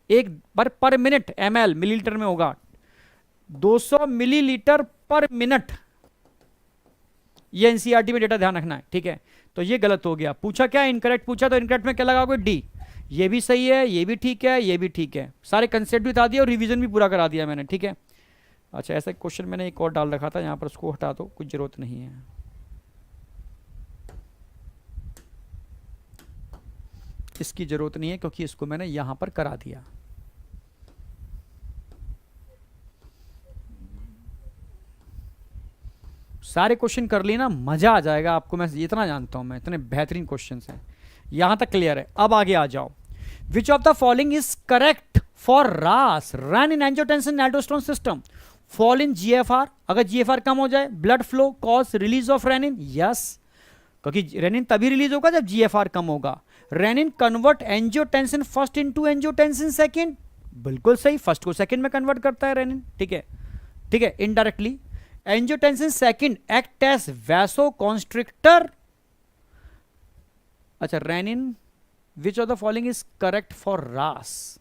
एक बार पर मिनट ml मिलीलीटर में होगा, 200 मिलीलीटर पर मिनट, ये एनसीईआरटी में डेटा ध्यान रखना है, ठीक है। तो ये गलत हो गया। पूछा क्या, इनकरेक्ट पूछा, तो इनकरेक्ट में क्या लगाओगे, डी। ये भी सही है, ये भी ठीक है, ये भी ठीक है, सारे कंसेप्ट भी बता दिया और रिवीजन भी पूरा करा दिया मैंने, ठीक है। अच्छा, ऐसा क्वेश्चन मैंने एक और डाल रखा था यहाँ पर, उसको हटा दो, कुछ जरूरत नहीं है। इसकी जरूरत नहीं है क्योंकि इसको मैंने यहां पर करा दिया। सारे क्वेश्चन कर लिए ना, मजा आ जाएगा आपको, मैं इतना जानता हूं, मैं इतने बेहतरीन क्वेश्चन हैं। यहां तक क्लियर है, अब आगे आ जाओ। Which of the following is correct for RAAS, renin angiotensin aldosterone system, fall in GFR, अगर GFR कम हो जाए, blood flow cause release of renin, yes, क्योंकि रेनिन तभी रिलीज होगा जब GFR कम होगा। Renin convert angiotensin first into angiotensin second, बिल्कुल सही, फर्स्ट को सेकंड में कन्वर्ट करता है रेनिन, ठीक है, ठीक है, indirectly. Angiotensin second act as vasoconstrictor, अच्छा, renin which of the following is correct for RAAS,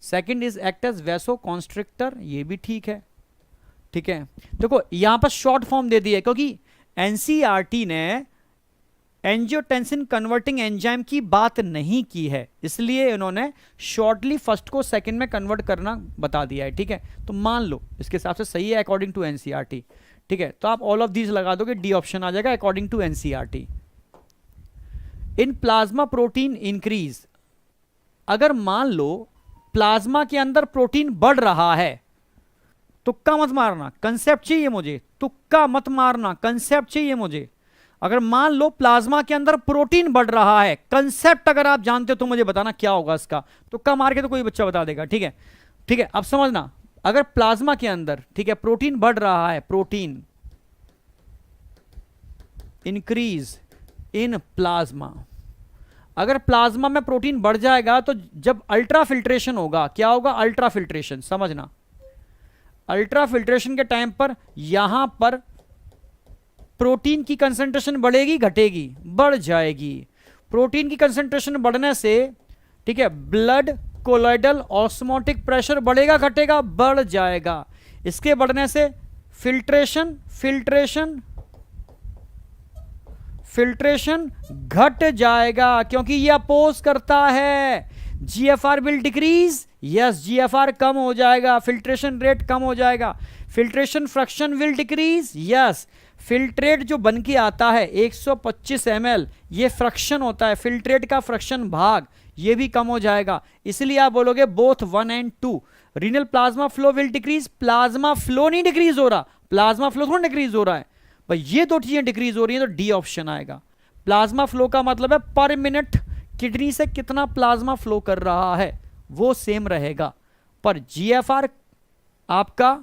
second is act as vasoconstrictor, ये भी ठीक है, ठीक है। देखो यहां पर शॉर्ट फॉर्म दे दी है क्योंकि एनसीईआरटी ने एंजियोटेंसिन कन्वर्टिंग एंजाइम की बात नहीं की है, इसलिए इन्होंने शॉर्टली फर्स्ट को सेकंड में कन्वर्ट करना बता दिया है। ठीक है, तो मान लो इसके हिसाब से सही है अकॉर्डिंग टू एनसीईआरटी। ठीक है, तो आप ऑल ऑफ दीज लगा दोगे, डी ऑप्शन आ जाएगा according to NCERT. In plasma protein increase, अगर मान लो प्लाज्मा के अंदर प्रोटीन बढ़ रहा है, तुक्का मत मारना, कंसेप्ट चाहिए मुझे, तुक्का मत मारना, कंसेप्ट चाहिए मुझे। अगर मान लो प्लाज्मा के अंदर प्रोटीन बढ़ रहा है, कंसेप्ट अगर आप जानते हो तो मुझे बताना क्या होगा इसका, तुक्का मार के तो कोई बच्चा बता देगा। ठीक है, ठीक है, अब समझना, अगर प्लाज्मा के अंदर, ठीक है, प्रोटीन बढ़ रहा है, प्रोटीन इंक्रीज इन प्लाज्मा, अगर प्लाज्मा में प्रोटीन बढ़ जाएगा तो जब अल्ट्रा फिल्ट्रेशन होगा, क्या होगा, अल्ट्रा फिल्ट्रेशन, समझना, अल्ट्रा फिल्ट्रेशन के टाइम पर यहां पर प्रोटीन की कंसंट्रेशन बढ़ेगी घटेगी, बढ़ जाएगी। प्रोटीन की कंसंट्रेशन बढ़ने से, ठीक है, ब्लड कोलॉइडल ऑस्मोटिक प्रेशर बढ़ेगा घटेगा, बढ़ जाएगा। इसके बढ़ने से फिल्ट्रेशन फिल्ट्रेशन फिल्ट्रेशन घट जाएगा, क्योंकि ये अपोज करता है। GFR will decrease, yes, GFR कम हो जाएगा, फिल्ट्रेशन रेट कम हो जाएगा। Filtration fraction will decrease, yes, filtrate जो बन के आता है 125 ml, ये फ्रैक्शन होता है, फिल्ट्रेट का फ्रैक्शन भाग, ये भी कम हो जाएगा। इसलिए आप बोलोगे both 1 and 2। Renal plasma flow will decrease, plasma flow नहीं डिक्रीज हो रहा, प्लाज्मा फ्लो थोड़ा डिक्रीज हो रहा है भाई, ये दो चीजें डिक्रीज हो रही हैं, तो डी ऑप्शन आएगा। प्लाज्मा फ्लो का मतलब है पर मिनट किडनी से कितना प्लाज्मा फ्लो कर रहा है, वो सेम रहेगा, पर जीएफआर आपका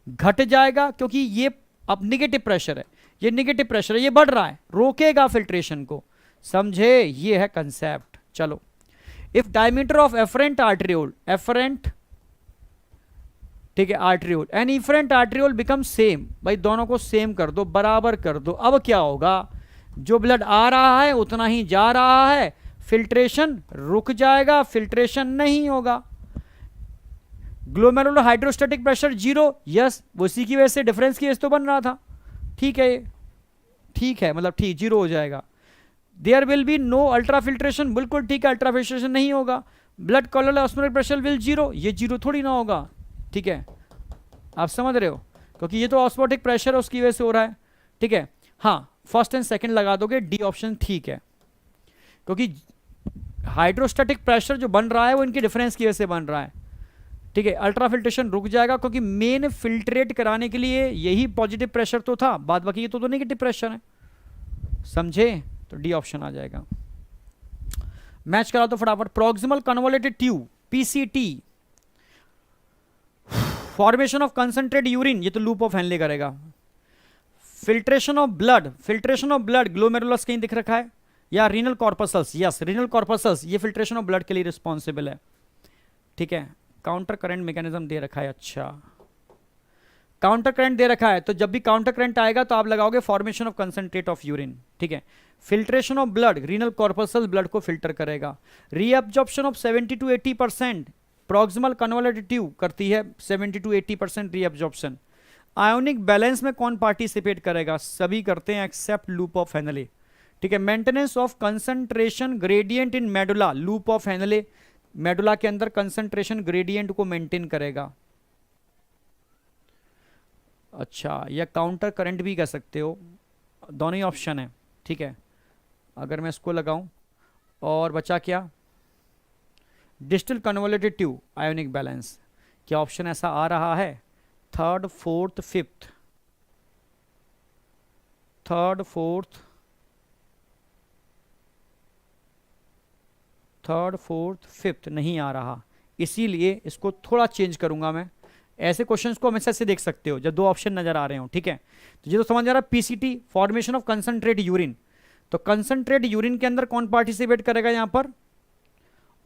घट जाएगा, क्योंकि ये अब निगेटिव प्रेशर है, ये निगेटिव प्रेशर है, ये बढ़ रहा है, रोकेगा फिल्ट्रेशन को, समझे, ये है कंसेप्ट। चलो, if diameter of afferent arteriole, afferent, ठीक है, arteriole and efferent arteriole become same, भाई दोनों को सेम कर दो, बराबर कर दो। अब क्या होगा, जो ब्लड आ रहा है उतना ही जा रहा है, फिल्ट्रेशन रुक जाएगा, फिल्ट्रेशन नहीं होगा। Glomerular hydrostatic pressure zero, yes, उसी की वजह से डिफरेंस केस तो बन रहा था। ठीक है, ठीक है, मतलब ठीक, जीरो हो जाएगा। There will be no ultra filtration, बिल्कुल ठीक है, अल्ट्रा फिल्ट्रेशन नहीं होगा। Blood colloid osmotic pressure will zero, ये जीरो थोड़ी ना होगा। ठीक है, आप समझ रहे हो, क्योंकि ये तो ऑस्मोटिक प्रेशर है, उसकी वजह से हो रहा है। ठीक है, हाँ, फर्स्ट एंड सेकंड लगा दोगे, डी ऑप्शन ठीक है, क्योंकि हाइड्रोस्टैटिक प्रेशर जो बन रहा है वो इनके डिफरेंस की वजह से बन रहा है। ठीक है, अल्ट्रा फिल्ट्रेशन रुक जाएगा, क्योंकि मेन फिल्ट्रेट कराने के लिए यही पॉजिटिव प्रेशर तो था, बाद बाकी ये तो नेगेटिव प्रेशर है, समझे, तो डी ऑप्शन आ जाएगा। मैच करा दो फटाफट। Proximal convoluted tube, PCT, formation of concentrate urine, ये तो लूप ऑफ हेनले करेगा। Filtration of blood, filtration of blood, glomerulus कहीं दिख रखा है, या renal corpuscles, yes, renal corpuscles, ये फिल्ट्रेशन ऑफ ब्लड के लिए रिस्पॉन्सिबल है। ठीक है, काउंटर करंट मैकेनिज्म दे रखा है, अच्छा, काउंटर करंट दे रखा है, तो जब भी काउंटर करंट आएगा तो आप लगाओगे formation of concentrate of urine. ठीक है, filtration of blood, renal corpuscles blood को फिल्टर करेगा। Reabsorption of 70 to 80%, proximal convoluted tube करती है 70 to 80% रीअब्जॉर्प्शन। आयोनिक बैलेंस में कौन पार्टिसिपेट करेगा, सभी करते हैं एक्सेप्ट लूप ऑफ हेनले। ठीक है, maintenance of concentration gradient in medulla, loop of Henley medulla के अंदर कंसंट्रेशन ग्रेडियंट को मेंटेन करेगा। अच्छा, या काउंटर करंट भी कह सकते हो, दोनों ही ऑप्शन है। ठीक है, अगर मैं इसको लगाऊं, और बचा क्या, distal convoluted tube, ionic balance, क्या ऑप्शन ऐसा आ रहा है, third, fourth, fifth, third, fourth, third, fourth, fifth नहीं आ रहा, इसीलिए इसको थोड़ा चेंज करूंगा मैं। ऐसे क्वेश्चंस को हमेशा से देख सकते हो जब दो ऑप्शन नजर आ रहे हो। ठीक है, तो ये तो समझ आ रहा है, PCT, formation of concentrate urine, तो कंसंट्रेट यूरिन के अंदर कौन पार्टिसिपेट करेगा यहां पर,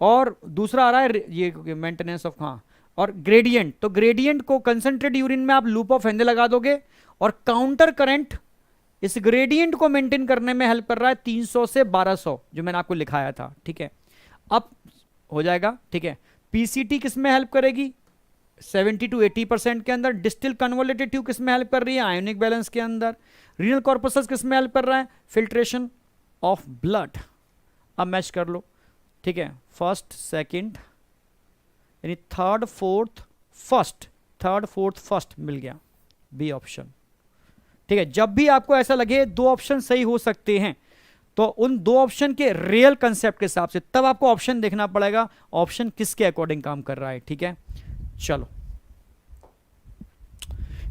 और दूसरा आ रहा है ये मेंटेनेंस ऑफ, हाँ, और ग्रेडियंट, तो ग्रेडियंट को कंसंट्रेट यूरिन में आप लूप ऑफ हेनले लगा दोगे, और काउंटर करंट इस ग्रेडियंट को मेंटेन करने में हेल्प कर रहा है 300 से 1200, जो मैंने आपको लिखाया था। ठीक है, अब हो जाएगा। ठीक है, पीसीटी किस में हेल्प करेगी, 70 to 80% के अंदर। डिस्टिल कन्वोलेटेड ट्यूब किस में हेल्प कर रही है, आयोनिक बैलेंस के अंदर। रीनल कॉर्पसल्स किस में हेल्प कर रहा है, फिल्ट्रेशन ऑफ ब्लड, अब मैच कर लो, ठीक है, फर्स्ट सेकंड यानी third fourth first, third fourth first मिल गया, बी ऑप्शन, ठीक है। जब भी आपको ऐसा लगे दो ऑप्शन सही हो सकते हैं तो उन दो ऑप्शन के रियल कंसेप्ट के हिसाब से तब आपको ऑप्शन देखना पड़ेगा, ऑप्शन किसके अकॉर्डिंग काम कर रहा है, ठीक है। चलो,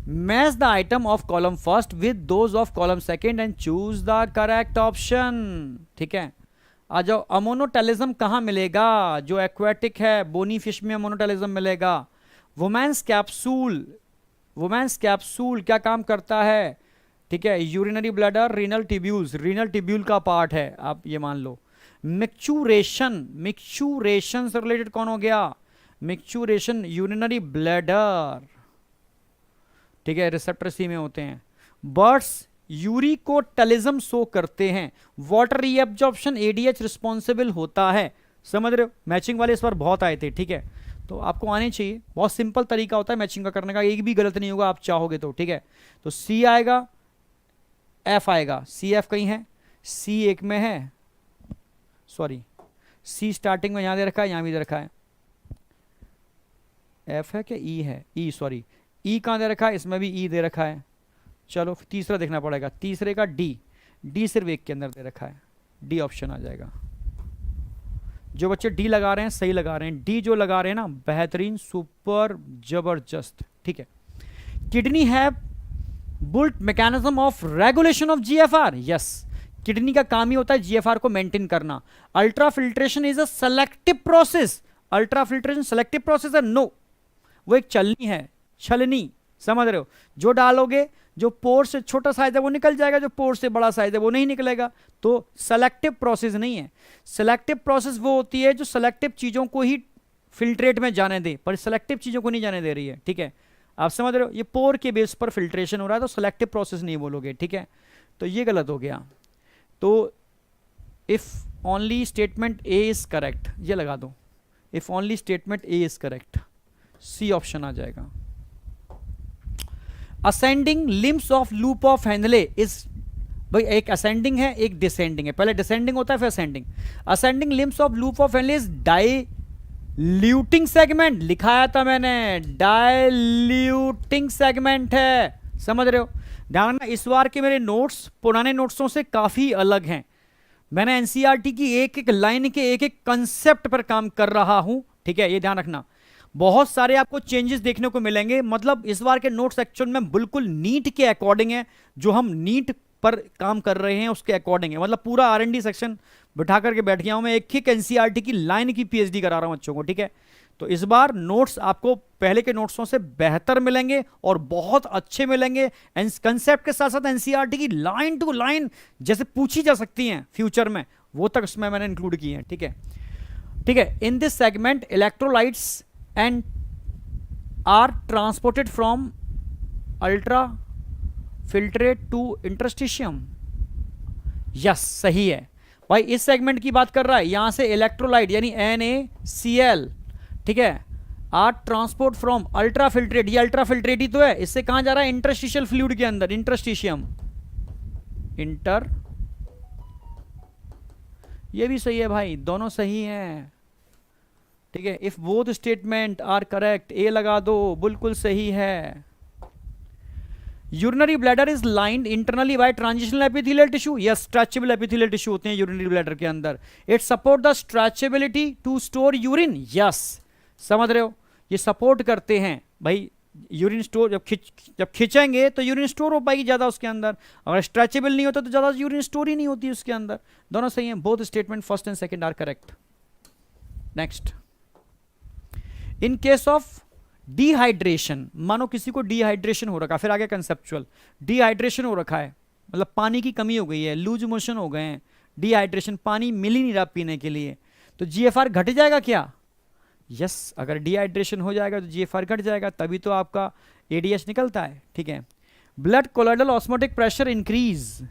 match the item of column first with those of column second and choose the correct option, ठीक है। आ जाओ, अमोनोटेलिज्म कहां मिलेगा, जो एक्वेटिक है बोनी फिश में अमोनोटेलिज्म मिलेगा। वुमेन्स कैप्सूल, वुमेन्स कैप्सूल क्या काम करता है, ठीक है, urinary bladder, renal tubules, renal tubule का पार्ट है, आप ये मान लो। मिक्चूरेशन, मिक्चूरेशन से रिलेटेड कौन हो गया, मिक्चूरेशन यूरिनरी ब्लैडर, ठीक है, रिसेप्टर सी में होते हैं। बर्ड्स यूरिकोटलिज्म शो करते हैं, वाटर रीअब्जॉर्प्शन एडीएच रिस्पॉन्सिबल होता है, समझ रहे हो। मैचिंग वाले इस बार बहुत आए थे, ठीक है, तो आपको आने चाहिए, बहुत सिंपल तरीका होता है मैचिंग का करने का, एक भी गलत नहीं होगा आप चाहोगे तो, ठीक है। तो सी आएगा, एफ आएगा, सी एफ कहीं है, सी एक में है, सॉरी सी स्टार्टिंग में यहां दे रखा है, यहां भी दे रखा है, एफ है क्या, ई है, ई सॉरी, ई कहां दे रखा है, इसमें भी ई दे रखा है। चलो तीसरा देखना पड़ेगा, तीसरे का डी, डी सिर्फ एक के अंदर दे रखा है, डी ऑप्शन आ जाएगा। जो बच्चे डी लगा रहे हैं सही लगा रहे हैं, डी जो लगा रहे हैं ना बेहतरीन, सुपर जबरदस्त, ठीक है। Kidney have built mechanism of regulation of GFR, yes, kidney का काम ही होता है जीएफआर को मेंटेन करना। Ultra filtration is a selective process, ultra filtration selective process है, नो, वो एक चलनी है, छलनी, समझ रहे हो, जो डालोगे जो पोर से छोटा साइज है वो निकल जाएगा, जो पोर से बड़ा साइज है वो नहीं निकलेगा, तो सेलेक्टिव प्रोसेस नहीं है। सेलेक्टिव प्रोसेस वो होती है जो सेलेक्टिव चीजों को ही फिल्ट्रेट में जाने दे, पर सेलेक्टिव चीजों को नहीं जाने दे रही है, ठीक है, आप समझ रहे हो। ये पोर के बेस पर फिल्ट्रेशन हो रहा है तो सेलेक्टिव प्रोसेस नहीं बोलोगे, ठीक है, तो ये गलत हो गया। तो if only statement A is correct, ये लगा दो, if only statement A is correct, C option आ जाएगा। Ascending limbs of loop of Henle is, भाई एक असेंडिंग है एक डिसेंडिंग है, पहले डिसेंडिंग होता है फिर ascending. Ascending limbs of loop of Henle is diluting segment, लिखाया था मैंने, डाइल्यूटिंग सेगमेंट है, समझ रहे हो। ध्यान रखना, इस बार के मेरे नोट्स पुराने नोट्सों से काफी अलग हैं, मैंने एनसीईआरटी की एक एक लाइन के एक एक कंसेप्ट पर काम कर रहा हूं, ठीक है, ये ध्यान रखना। बहुत सारे आपको चेंजेस देखने को मिलेंगे, मतलब इस बार के नोट्स एक्चुअल में बिल्कुल नीट के अकॉर्डिंग है, जो हम नीट पर काम कर रहे हैं उसके अकॉर्डिंग है, मतलब पूरा आरएनडी सेक्शन बिठा करके बैठ गया हूं मैं, एक एनसीईआरटी की लाइन की पीएचडी करा रहा हूं बच्चों को, ठीक है। तो इस बार नोट्स आपको पहले के नोट्सों से बेहतर मिलेंगे और बहुत अच्छे मिलेंगे, कंसेप्ट के साथ साथ एनसीईआरटी की लाइन टू लाइन जैसे पूछी जा सकती हैं फ्यूचर में, वो तक उसमें मैंने इंक्लूड की है, ठीक है, ठीक है। In this segment electrolytes and are transported from ultrafiltrate to interstitium, yes सही है भाई, इस सेगमेंट की बात कर रहा है, यहां से इलेक्ट्रोलाइट यानी NaCl, ठीक है, आर ट्रांसपोर्ट फ्रॉम अल्ट्राफिल्ट्रेट, ये अल्ट्राफिल्ट्रेट ही तो है, इससे कहां जा रहा है, इंटरस्टिशियल फ्लूइड के अंदर, इंटरस्टिशियम, इंटर, ये भी सही है भाई, दोनों सही हैं, ठीक है। If both statement are correct, A लगा दो, बिल्कुल सही है। Urinary bladder is lined internally by transitional epithelial tissue, yes, stretchable epithelial tissue होते हैं यूरिनरी ब्लैडर के अंदर। It support the stretchability to store urine, yes, समझ रहे हो, ये सपोर्ट करते हैं भाई, यूरिन स्टोर जब खींचेंगे तो यूरिन स्टोर हो पाएगी ज्यादा उसके अंदर, अगर स्ट्रेचेबल नहीं होता तो ज्यादा यूरिन स्टोर ही नहीं होती उसके अंदर, दोनों सही हैं, both statement first and second are correct. Next, in case of dehydration, मानो किसी को डिहाइड्रेशन हो रखा है, फिर आगे कंसेप्चुअल, डिहाइड्रेशन हो रखा है मतलब पानी की कमी हो गई है, लूज मोशन हो गए हैं, डिहाइड्रेशन, पानी मिल ही नहीं रहा पीने के लिए, तो जीएफआर घट जाएगा क्या, यस, अगर डिहाइड्रेशन हो जाएगा तो जीएफआर घट जाएगा, तभी तो आपका एडीएच निकलता है, ठीक है। Blood colloidal osmotic pressure increase,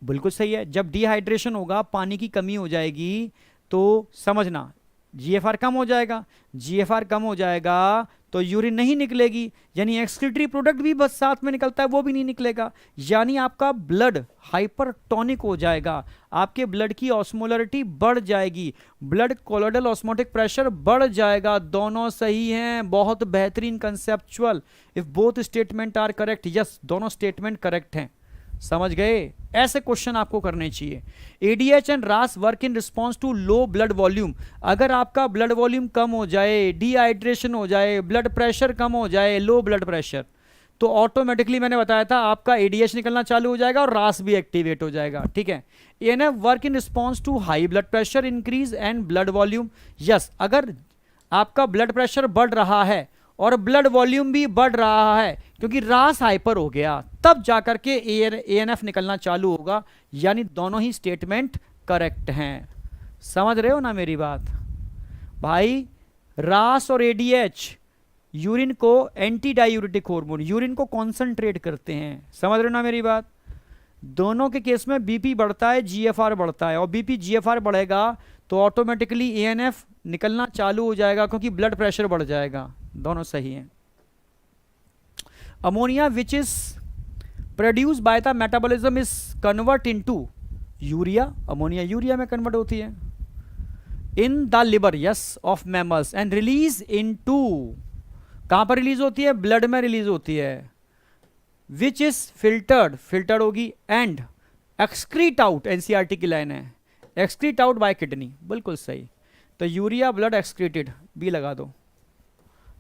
बिल्कुल सही है, जब डिहाइड्रेशन होगा पानी की कमी हो जाएगी तो समझना जीएफआर कम हो जाएगा, जीएफआर कम हो जाएगा तो यूरिन नहीं निकलेगी, यानी एक्सक्रीटरी प्रोडक्ट भी बस साथ में निकलता है, वो भी नहीं निकलेगा, यानी आपका ब्लड हाइपरटोनिक हो जाएगा, आपके ब्लड की ऑस्मोलरिटी बढ़ जाएगी, ब्लड कोलोइडल ऑस्मोटिक प्रेशर बढ़ जाएगा। दोनों सही हैं, बहुत बेहतरीन conceptual. If both statement are correct, yes दोनों स्टेटमेंट करेक्ट हैं। समझ गए? ऐसे क्वेश्चन आपको करने चाहिए। ADH and RAS work in response to low blood volume. अगर आपका ब्लड वॉल्यूम कम हो जाए, डिहाइड्रेशन हो जाए, ब्लड प्रेशर कम हो जाए, लो ब्लड प्रेशर, तो ऑटोमेटिकली मैंने बताया था आपका एडीएच निकलना चालू हो जाएगा और रास भी एक्टिवेट हो जाएगा। ठीक है। ANF work in response to high blood pressure increase and blood volume. Yes, अगर आपका ब्लड प्रेशर बढ़ रहा है और ब्लड वॉल्यूम भी बढ़ रहा है क्योंकि रास हाइपर हो गया, तब जाकर के एएनएफ निकलना चालू होगा, यानी दोनों ही स्टेटमेंट करेक्ट हैं। समझ रहे हो ना मेरी बात भाई? रास और एडीएच यूरिन को एंटी डायूरेटिक हार्मोन, यूरिन को कॉन्सेंट्रेट करते हैं। समझ रहे हो ना मेरी बात? दोनों के केस में बीपी बढ़ता है, जीएफआर बढ़ता है, और बीपी जीएफआर बढ़ेगा तो ऑटोमेटिकली एएनएफ निकलना चालू हो जाएगा क्योंकि ब्लड प्रेशर बढ़ जाएगा। दोनों सही हैं। Ammonia which is produce by the metabolism is convert into urea. Ammonia urea में कन्वर्ट होती है in the liver, yes, of mammals and release into, कहां पर रिलीज होती है? ब्लड में रिलीज होती है। विच इज फिल्टर्ड होगी एंड एक्सक्रीट आउट, एनसीईआरटी की लाइन है, एक्सक्रीट आउट बाय किडनी। बिल्कुल सही। तो यूरिया ब्लड एक्सक्रीटेड, बी लगा दो।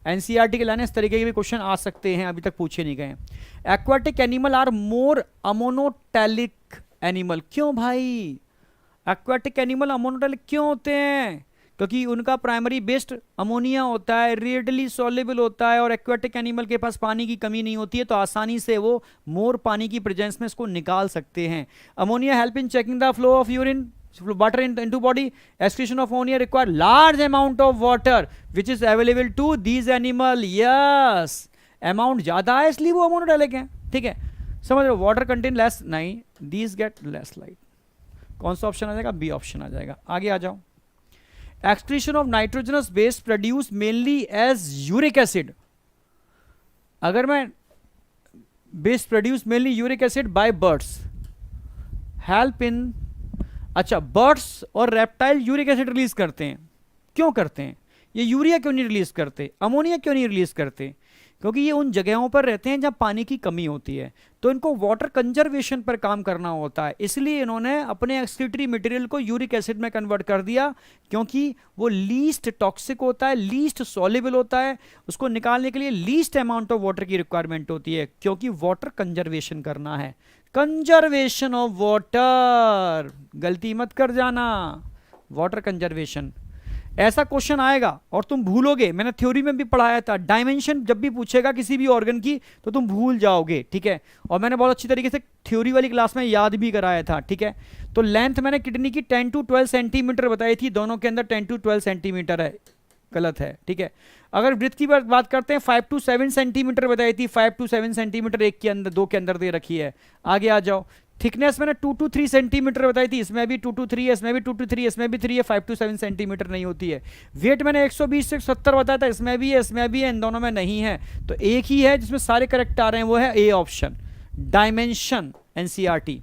एनसीईआरटी की लाइन इस तरीके के भी क्वेश्चन आ सकते हैं, अभी तक पूछे नहीं गए। Aquatic animal are more ammonotelic animal. क्यों भाई एक्वाटिक एनिमल अमोनोटैलिक क्यों होते हैं? क्योंकि उनका प्राइमरी बेस्ड अमोनिया होता है, रेडली सॉल्युबल होता है, और एक्वाटिक एनिमल के पास पानी की कमी नहीं होती है, तो आसानी से वो मोर पानी की प्रेजेंस में इसको निकाल सकते हैं। Ammonia help in checking the flow of urine, water into body. Excretion of ammonia require large amount of water which is available to these animal. Yes, amount ज्यादा है इसलिए वो अमोनोटैलिक हैं। ठीक है, समझ लो। वाटर कंटेन लेस, नहीं, these get less light। कौन सा ऑप्शन आ जाएगा? बी ऑप्शन आ जाएगा। आगे आ जाओ। Excretion of nitrogenous waste produced mainly as uric acid। अगर मैं waste produced mainly uric acid by birds help in, अच्छा, बर्ड्स और रेप्टाइल यूरिक एसिड रिलीज करते हैं। क्यों करते हैं? ये यूरिया क्यों नहीं रिलीज करते, अमोनिया क्यों नहीं रिलीज करते? क्योंकि ये उन जगहों पर रहते हैं जहां पानी की कमी होती है, तो इनको वाटर कंजर्वेशन पर काम करना होता है, इसलिए इन्होंने अपने एक्सक्रीटरी मटेरियल को यूरिक एसिड में कन्वर्ट कर दिया, क्योंकि वो लीस्ट टॉक्सिक होता है, लीस्ट सॉल्युबल होता है, उसको निकालने के लिए लीस्ट अमाउंट ऑफ वाटर की रिक्वायरमेंट होती है, क्योंकि वाटर कंजर्वेशन करना है। कंजर्वेशन ऑफ वाटर, गलती मत कर जाना, वाटर कंजर्वेशन। ऐसा क्वेश्चन आएगा और तुम भूलोगे, मैंने थ्योरी में भी पढ़ाया था, डायमेंशन जब भी पूछेगा किसी भी ऑर्गन की तो तुम भूल जाओगे। ठीक है, और मैंने बहुत अच्छी तरीके से थ्योरी वाली क्लास में याद भी कराया था। ठीक है, तो लेंथ मैंने किडनी की 10 to 12 सेंटीमीटर बताई थी, दोनों के अंदर 10 to 12 सेंटीमीटर है, गलत है। ठीक है, अगर ब्रेथ की बात करते हैं 5 to 7 सेंटीमीटर बताई थी, 5 to 7 सेंटीमीटर एक के अंदर, दो के अंदर दे रखी है। आगे आ जाओ। थिकनेस मैंने 2 to 3 सेंटीमीटर बताई थी, इसमें भी 2 to 3 है, इसमें भी 2 to 3, इसमें भी 3 है, 5 to 7 सेंटीमीटर नहीं होती है। वेट मैंने 120 से 170 बताया था, इसमें भी है, इसमें भी है, इन दोनों में नहीं है, तो एक ही है जिसमें सारे करेक्ट आ रहे हैं, वो है A option, dimension. NCERT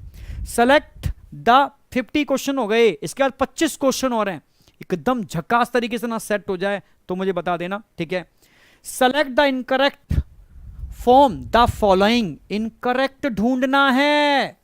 select the 50 question हो गए, इसके बाद 25 क्वेश्चन हो रहे हैं, एकदम झकास तरीके से ना सेट हो जाए तो मुझे बता देना। ठीक है, select the incorrect form the following. Incorrect ढूंढना है,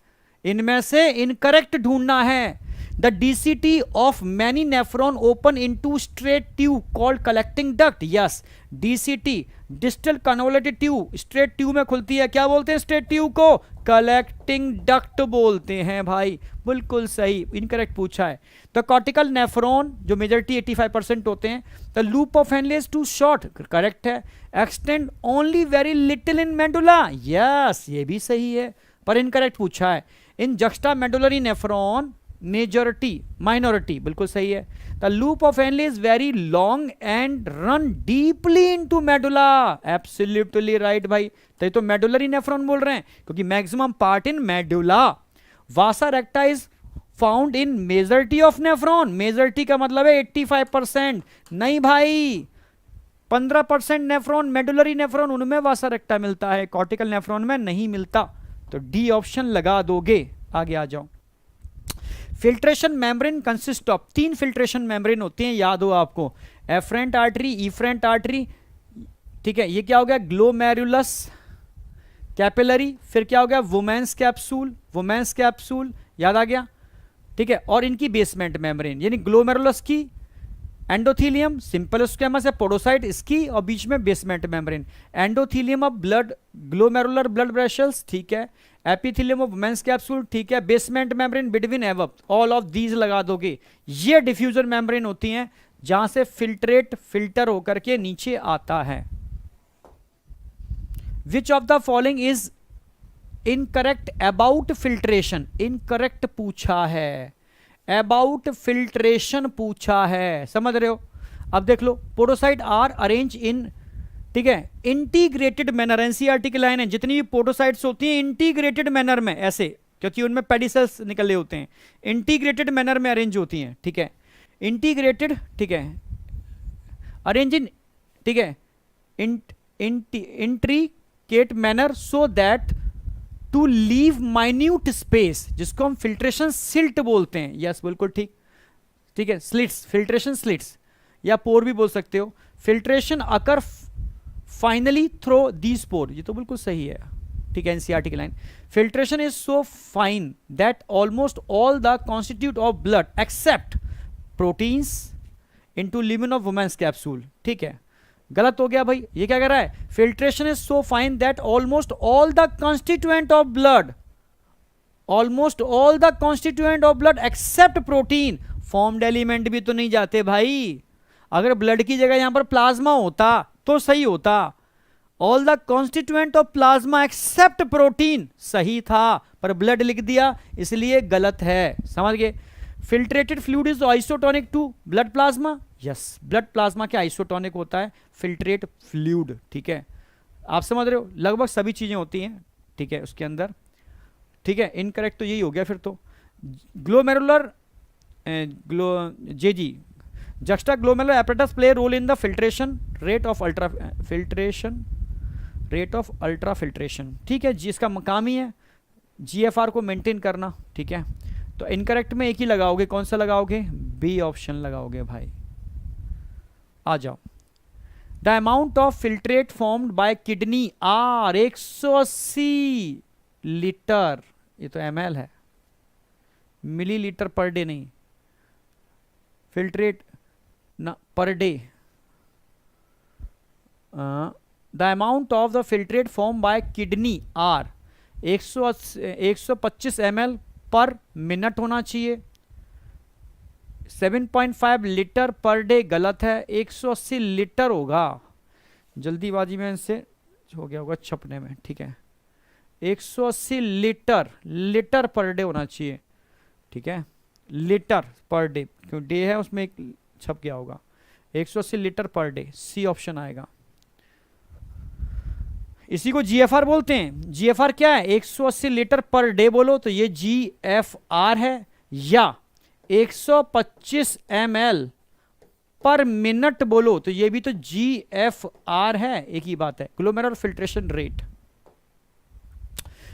इनमें से इनकरेक्ट ढूंढना है। The DCT of many nephron open into straight tube called collecting duct. Yes, DCT distal convoluted tube straight tube में खुलती है, क्या बोलते हैं स्ट्रेट ट्यूब को? कलेक्टिंग डक्ट बोलते हैं भाई। बिल्कुल सही, इनकरेक्ट पूछा है। द कॉर्टिकल नेफ्रॉन जो मेजॉरिटी 85% होते हैं, the loop of Henle too short, correct है। Extend only very little in medulla, yes ये भी सही है, पर इनकरेक्ट पूछा है। In juxtamedullary nephron majority, minority, बिल्कुल सही है। The loop of Henle is very long and run deeply into medulla, absolutely right भाई। तो ये तो मेडुलरी नेफ्रॉन बोल रहे हैं क्योंकि maximum part in medulla. Vasa रेक्टा is found in majority of nephron, majority का मतलब है 85%, नहीं भाई, 15% नेफ्रॉन मेडुलरी नेफ्रॉन उनमें वासा रेक्टा मिलता है, कॉर्टिकल नेफ्रॉन में नहीं मिलता। तो डी ऑप्शन लगा दोगे। आगे आ जाओ। Filtration membrane consist of, 3 filtration membrane होते हैं, याद हो आपको, एफरेंट आर्टरी, इफरेंट आर्टरी, ठीक है। ये क्या हो गया, ग्लोमेरुलस कैपिलरी, फिर क्या हो गया, वुमेन्स कैप्सूल, वुमेन्स कैप्सूल, याद आ गया, ठीक है। और इनकी बेसमेंट मेम्ब्रेन, यानी ग्लोमेरुलस की एंडोथीलियम, सिंपल स्क्वेमस है, पोडोसाइट इसकी, और बीच में basement membrane. Endothelium of blood glomerular blood vessels, ठीक है। एपिथीलियम ऑफ वुमेन्स कैप्सूल, ठीक है। Basement membrane between एवब, all of these लगा दोगे। ये डिफ्यूजर मेम्ब्रेन होती हैं जहां से फिल्ट्रेट फिल्टर होकर के नीचे आता है। विच of the following is incorrect about filtration, incorrect पूछा है, अबाउट फिल्ट्रेशन पूछा है, समझ रहे हो। अब देख लो, पोडोसाइट आर अरेंज इन, ठीक है, इंटीग्रेटेड मैनर, एनसीईआरटी की लाइन है, जितनी भी पोडोसाइट्स होती हैं इंटीग्रेटेड मैनर में, ऐसे, क्योंकि उनमें पेडिसेल्स निकले होते हैं, इंटीग्रेटेड मैनर में अरेंज होती हैं, ठीक है। इंटीग्रेटेड, ठीक है, अरेंज इन, ठीक है, intricate manner so that to leave minute space, जिसको हम फिल्ट्रेशन सिल्ट बोलते हैं। यस, बिल्कुल ठीक, ठीक है। स्लिट्स, फिल्ट्रेशन स्लिट्स या पोर भी बोल सकते हो। Filtration occur finely through these pore, ये तो बिल्कुल सही है, ठीक है, एनसीईआरटी की line. Filtration is so fine that almost all the constituent of blood except proteins into lumen of Bowman's capsule, ठीक है। गलत हो गया भाई, ये क्या कह रहा है, filtration is so fine that almost all the constituent of blood, almost all the constituent of blood except protein, formed element भी तो नहीं जाते भाई। अगर ब्लड की जगह यहां पर प्लाज्मा होता तो सही होता। All the constituent of plasma except protein सही था, पर ब्लड लिख दिया इसलिए गलत है, समझ गए। Filtered fluid is isotonic to blood plasma, yes, blood plasma के आइसोटोनिक होता है फिल्ट्रेट फ्लूइड, ठीक है। आप समझ रहे हो, लगभग सभी चीजें होती हैं, ठीक है, उसके अंदर, ठीक है। इनकरेक्ट तो यही हो गया फिर तो। Glomerular JG juxta glomerular apparatus play role in the filtration rate of ultra filtration, rate of ultra filtration, ठीक है जी, इसका काम ही है जीएफआर को मेंटेन करना, ठीक है। तो इनकरेक्ट में एक ही लगाओगे, कौन सा लगाओगे, बी ऑप्शन लगाओगे भाई। आ जाओ। The amount of filtrate formed by kidney are 180 litre, ये तो ml है, मिलीलीटर पर डे नहीं, फिल्ट्रेट ना per day. The amount of the filtrate form by kidney are 125 ml per minute होना चाहिए। 7.5 लीटर पर डे गलत है, 180 litre होगा, जल्दीबाजी में इनसे हो गया होगा छपने में, ठीक है। 180 लीटर, लीटर पर डे होना चाहिए, ठीक है, लीटर पर डे, क्यों डे है उसमें एक छप गया होगा। 180 litre per day, C option आएगा। इसी को जीएफआर बोलते हैं। जीएफआर क्या है, 180 लीटर पर डे बोलो तो ये जीएफआर है, या 125 ml पर मिनट बोलो तो ये भी तो जीएफआर है, एक ही बात है। Glomerular filtration rate.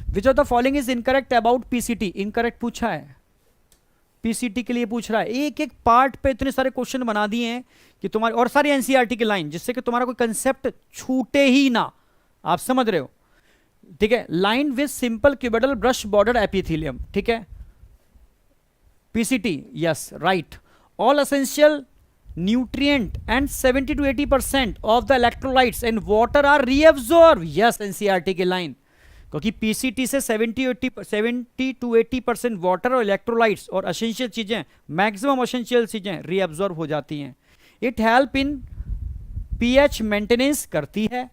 Which of the following is incorrect about PCT, incorrect पूछा है, पीसीटी के लिए पूछ रहा है। एक एक पार्ट पे इतने सारे क्वेश्चन बना दिए हैं कि तुम्हारी, और सारी एनसीईआरटी की लाइन, जिससे कि तुम्हारा कोई कंसेप्ट छूटे ही ना, आप समझ रहे हो, ठीक है। Line with simple cuboidal brush border epithelium, ठीक है, PCT, yes right. All essential nutrient and 70 to 80% of the electrolytes and water are reabsorb, yes, NCERT की लाइन, क्योंकि पीसीटी से 70 to 80% वाटर और इलेक्ट्रोलाइट्स और एसेंशियल चीजें, मैक्सिमम एसेंशियल चीजें reabsorb हो जाती हैं। It help in pH maintenance करती है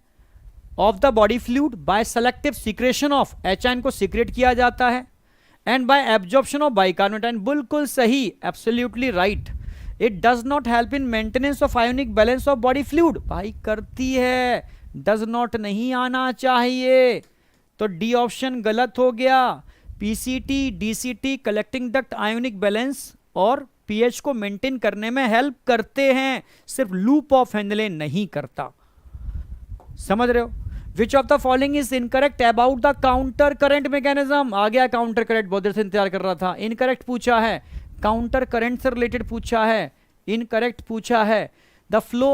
of the body fluid by selective secretion of, H ion को सीक्रेट किया जाता है, and bye absorption of bicarbonate ion, बिल्कुल सही, absolutely right. It does not help in maintenance of ionic balance of body fluid, भाई करती है, डज नॉट नहीं आना चाहिए, तो डी ऑप्शन गलत हो गया। PCT, DCT, collecting duct, ionic balance और पीएच को मेंटेन करने में हेल्प करते हैं, सिर्फ लूप ऑफ हेनले नहीं करता। समझ रहे हो? Which of the following is incorrect about the counter current mechanism. आ गया काउंटर करंट, बहुत देर से इंतजार कर रहा था। इनकरेक्ट पूछा है, काउंटर करंट से रिलेटेड पूछा है, इनकरेक्ट पूछा है। The flow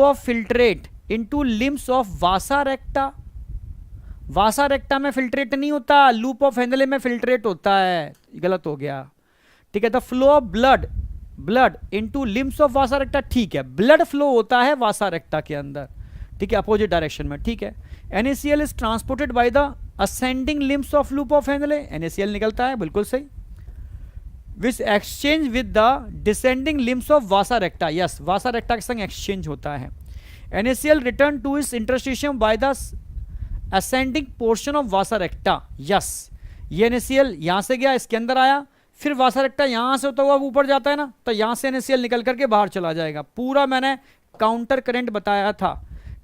of filtrate into limbs of वासा रेक्टा। वासा रेक्टा में फिल्ट्रेट नहीं होता, लूप ऑफ हेनले में फिल्ट्रेट होता है, गलत हो गया। ठीक है, the flow of blood into limbs of वासा रेक्टा, ठीक है, ब्लड फ्लो होता है वासा रेक्टा के अंदर, ठीक है, अपोजिट डायरेक्शन में, ठीक है। NaCl is transported by the ascending limbs of loop of Henley, NaCl निकलता है, बिल्कुल सही। विच exchange with the descending limbs of Vasa रेक्टा, yes, वासा रेक्टा के संग एक्सचेंज होता है। NaCl रिटर्न टू इस interstitium by the ascending portion of Vasa रेक्टा, yes, ये NaCl यहां से गया, इसके अंदर आया, फिर वासा रेक्टा यहां से होता हुआ ऊपर जाता है ना, तो यहां से NaCl निकल करके बाहर चला जाएगा। पूरा मैंने काउंटर करंट बताया था,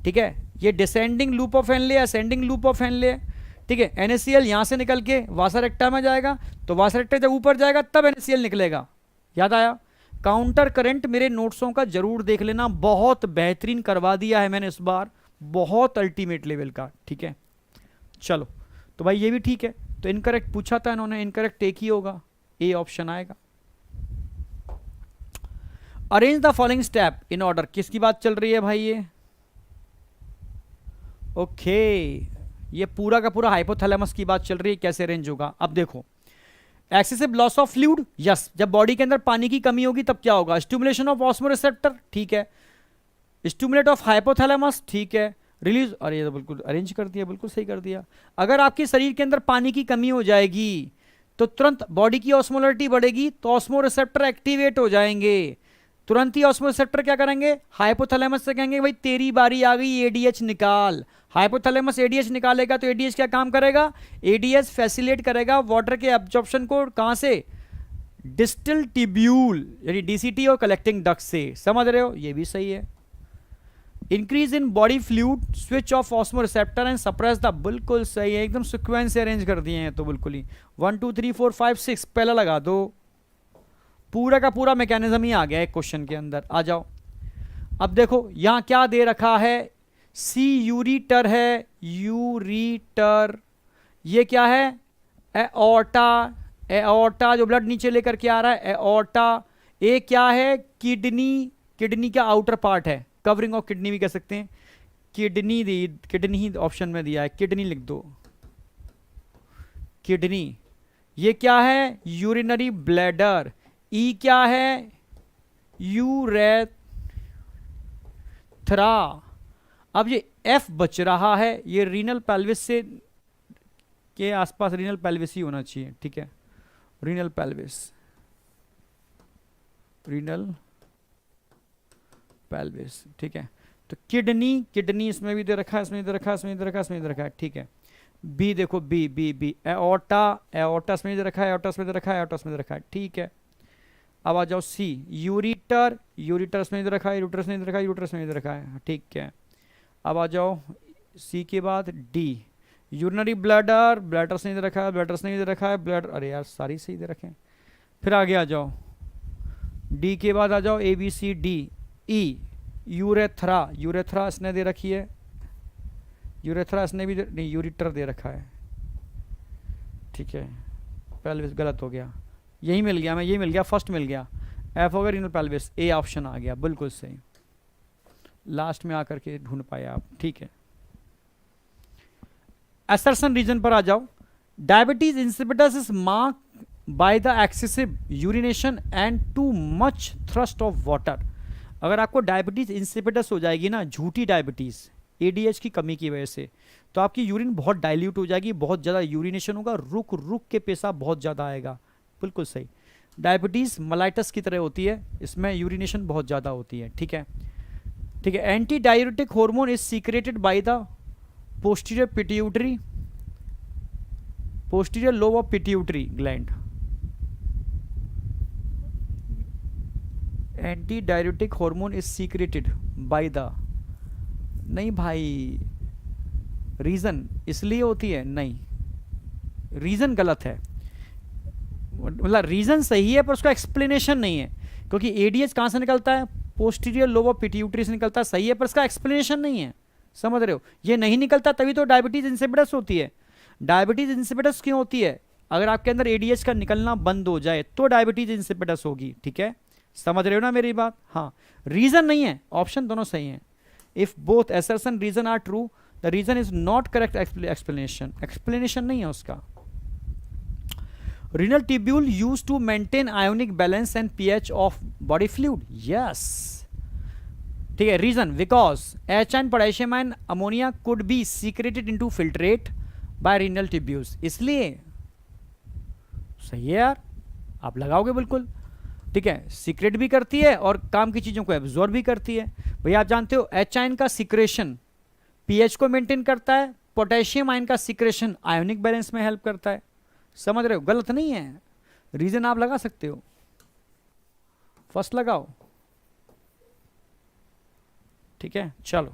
ठीक है। ये descending loop of Henley, ascending loop of Henle, ठीक है। NaCl यहां से निकल के वासा रेक्टा में जाएगा, तो वासा रेक्टा जब ऊपर जाएगा तब NaCl निकलेगा। याद आया? काउंटर करंट मेरे नोट्सों का जरूर देख लेना, बहुत बेहतरीन करवा दिया है मैंने इस बार, बहुत अल्टीमेट लेवल का, ठीक है। चलो, तो भाई ये भी ठीक है। तो इनकरेक्ट पूछा था इन्होंने, इनकरेक्ट एक ही होगा, ए ऑप्शन आएगा। Arrange the following step in order, किसकी बात चल रही है भाई ये? ओके, ये पूरा का पूरा हाइपोथैलेमस की बात चल रही है, कैसे अरेंज होगा। अब देखो, excessive loss of fluid, yes, जब बॉडी के अंदर पानी की कमी होगी तब क्या होगा? स्टिमुलेशन ऑफ ऑस्मोरिसेप्टर, ठीक है, स्टिमुलेट ऑफ हाइपोथैलेमस, ठीक है, रिलीज, अरे ये तो बिल्कुल अरेंज कर दिया, बिल्कुल सही कर दिया। अगर आपके शरीर के अंदर पानी की कमी हो जाएगी तो तुरंत बॉडी की ऑस्मोलरिटी बढ़ेगी, तो ऑस्मोरिसेप्टर एक्टिवेट हो जाएंगे, तुरंत ही ऑस्मोरिसेप्टर क्या करेंगे? हाइपोथैलेमस से कहेंगे भाई तेरी बारी आ गई, एडीएच निकाल। हाइपोथैलेमस एडीएच निकालेगा तो एडीएच क्या काम करेगा? एडीएच फैसिलिटेट करेगा वाटर के एब्जॉर्प्शन को, कहां से? डिस्टल ट्यूब्यूल यानी डीसीटी और कलेक्टिंग डक्ट से। समझ रहे हो? ये भी सही है। Increase in body fluid, switch off osmoreceptor and suppress the, बिल्कुल सही है, एकदम सीक्वेंस से अरेंज कर दिए हैं तो बिल्कुल ही 1 2 3 4 5 6 पहला लगा दो। पूरा का पूरा मैकेनिज्म ही आ गया एक क्वेश्चन के अंदर। आ जाओ, अब देखो यहां क्या दे रखा है? सी यूरिटर है, यूरिटर, ये क्या है? एओर्टा, एओर्टा जो ब्लड नीचे लेकर के आ रहा है, एओर्टा। ए क्या है? किडनी, किडनी का आउटर पार्ट है, कवरिंग ऑफ किडनी भी कह सकते हैं। किडनी दी, किडनी ही ऑप्शन में दिया है, किडनी लिख दो, किडनी। ये क्या है? Urinary bladder. ई क्या है? यूरेथ्रा। अब ये एफ बच रहा है, ये रीनल पेल्विस से के आसपास, रीनल पेल्विस ही होना चाहिए, ठीक है, रीनल पेल्विस, रीनल पेल्विस, ठीक है। तो किडनी, किडनी इसमें भी दे रखा है, इसमें दे रखा है, इसमें दे रखा है, इसमें दे रखा है, ठीक है। बी देखो, B B B, aorta, aorta इसमें दे रखा है, एओर्टा इसमें दे रखा है, एओर्टा इसमें दे रखा है, ठीक है। अब आ जाओ सी, यूरिटर, यूरिटर इसमें दे रखा है, यूरिटर इसमें दे रखा है, यूरिटर इसमें दे रखा है, ठीक है। अब आ जाओ सी के बाद डी, यूरिनरी ब्लैडर, ब्लैडर इसमें दे रखा है, ब्लैडर इसमें दे रखा है, ब्लैडर, अरे यार सारी सही दे रखे हैं। फिर आगे आ जाओ, डी के बाद आ जाओ A B C D, E urethra, urethra इसने दे रखी है, यूरेथ्रा इसने भी नहीं, यूरिटर दे रखा है, ठीक है। पेल्विस गलत हो गया, यही मिल गया, मैं यही मिल गया, फर्स्ट मिल गया, एफ हो गया, रीनल पेल्विस, ए ऑप्शन आ गया, बिल्कुल सही, लास्ट में आकर के ढूंढ पाए आप, ठीक है। असर्शन रीजन पर आ जाओ। Diabetes insipidus is mark by the excessive urination and too much thrust of water. अगर आपको डायबिटीज इंसिपिडस हो जाएगी ना, झूठी डायबिटीज, एडीएच की कमी की वजह से, तो आपकी यूरिन बहुत डाइल्यूट हो जाएगी, बहुत ज़्यादा यूरिनेशन होगा, रुक रुक के पेशाब बहुत ज़्यादा आएगा, बिल्कुल सही। डायबिटीज़ मलाइटस की तरह होती है, इसमें यूरिनेशन बहुत ज़्यादा होती है, ठीक है, ठीक है। Anti diuretic hormone is secreted by the posterior pituitary, posterior lobe of pituitary gland. Anti diuretic hormone is secreted by the, नहीं भाई, रीजन इसलिए होती है, नहीं, रीजन गलत है। मतलब रीजन सही है पर उसका एक्सप्लेनेशन नहीं है, क्योंकि एडीएच कहाँ से निकलता है, पोस्टीरियर लोब ऑफ पिट्यूटरी से निकलता है, सही है पर इसका एक्सप्लेनेशन नहीं है, समझ रहे हो, ये नहीं निकलता तभी तो डायबिटीज इंसिपिडस होती है। डायबिटीज इंसिपिडस क्यों होती है, अगर आपके अंदर एडीएच का निकलना बंद हो जाए तो डायबिटीज इंसिपिडस होगी, ठीक है, समझ रहे हो ना मेरी बात। हाँ, रीजन नहीं है, ऑप्शन दोनों सही हैं। If both assertion reason are true the reason is not correct explanation, explanation नहीं है उसका। renal tubule used to maintain ionic balance and pH of body fluid, yes, ठीक है, reason because H N potassium and ammonia could be secreted into filtrate by renal tubules, इसलिए सही है यार, आप लगाओगे बिल्कुल, ठीक है, सीक्रेट भी करती है और काम की चीजों को एब्जॉर्ब भी करती है। भैया आप जानते हो एच आयन का सिक्रेशन पीएच को मेंटेन करता है, पोटेशियम आयन का सिक्रेशन आयोनिक बैलेंस में हेल्प करता है, समझ रहे हो, गलत नहीं है, रीजन आप लगा सकते हो, फर्स्ट लगाओ, ठीक है। चलो,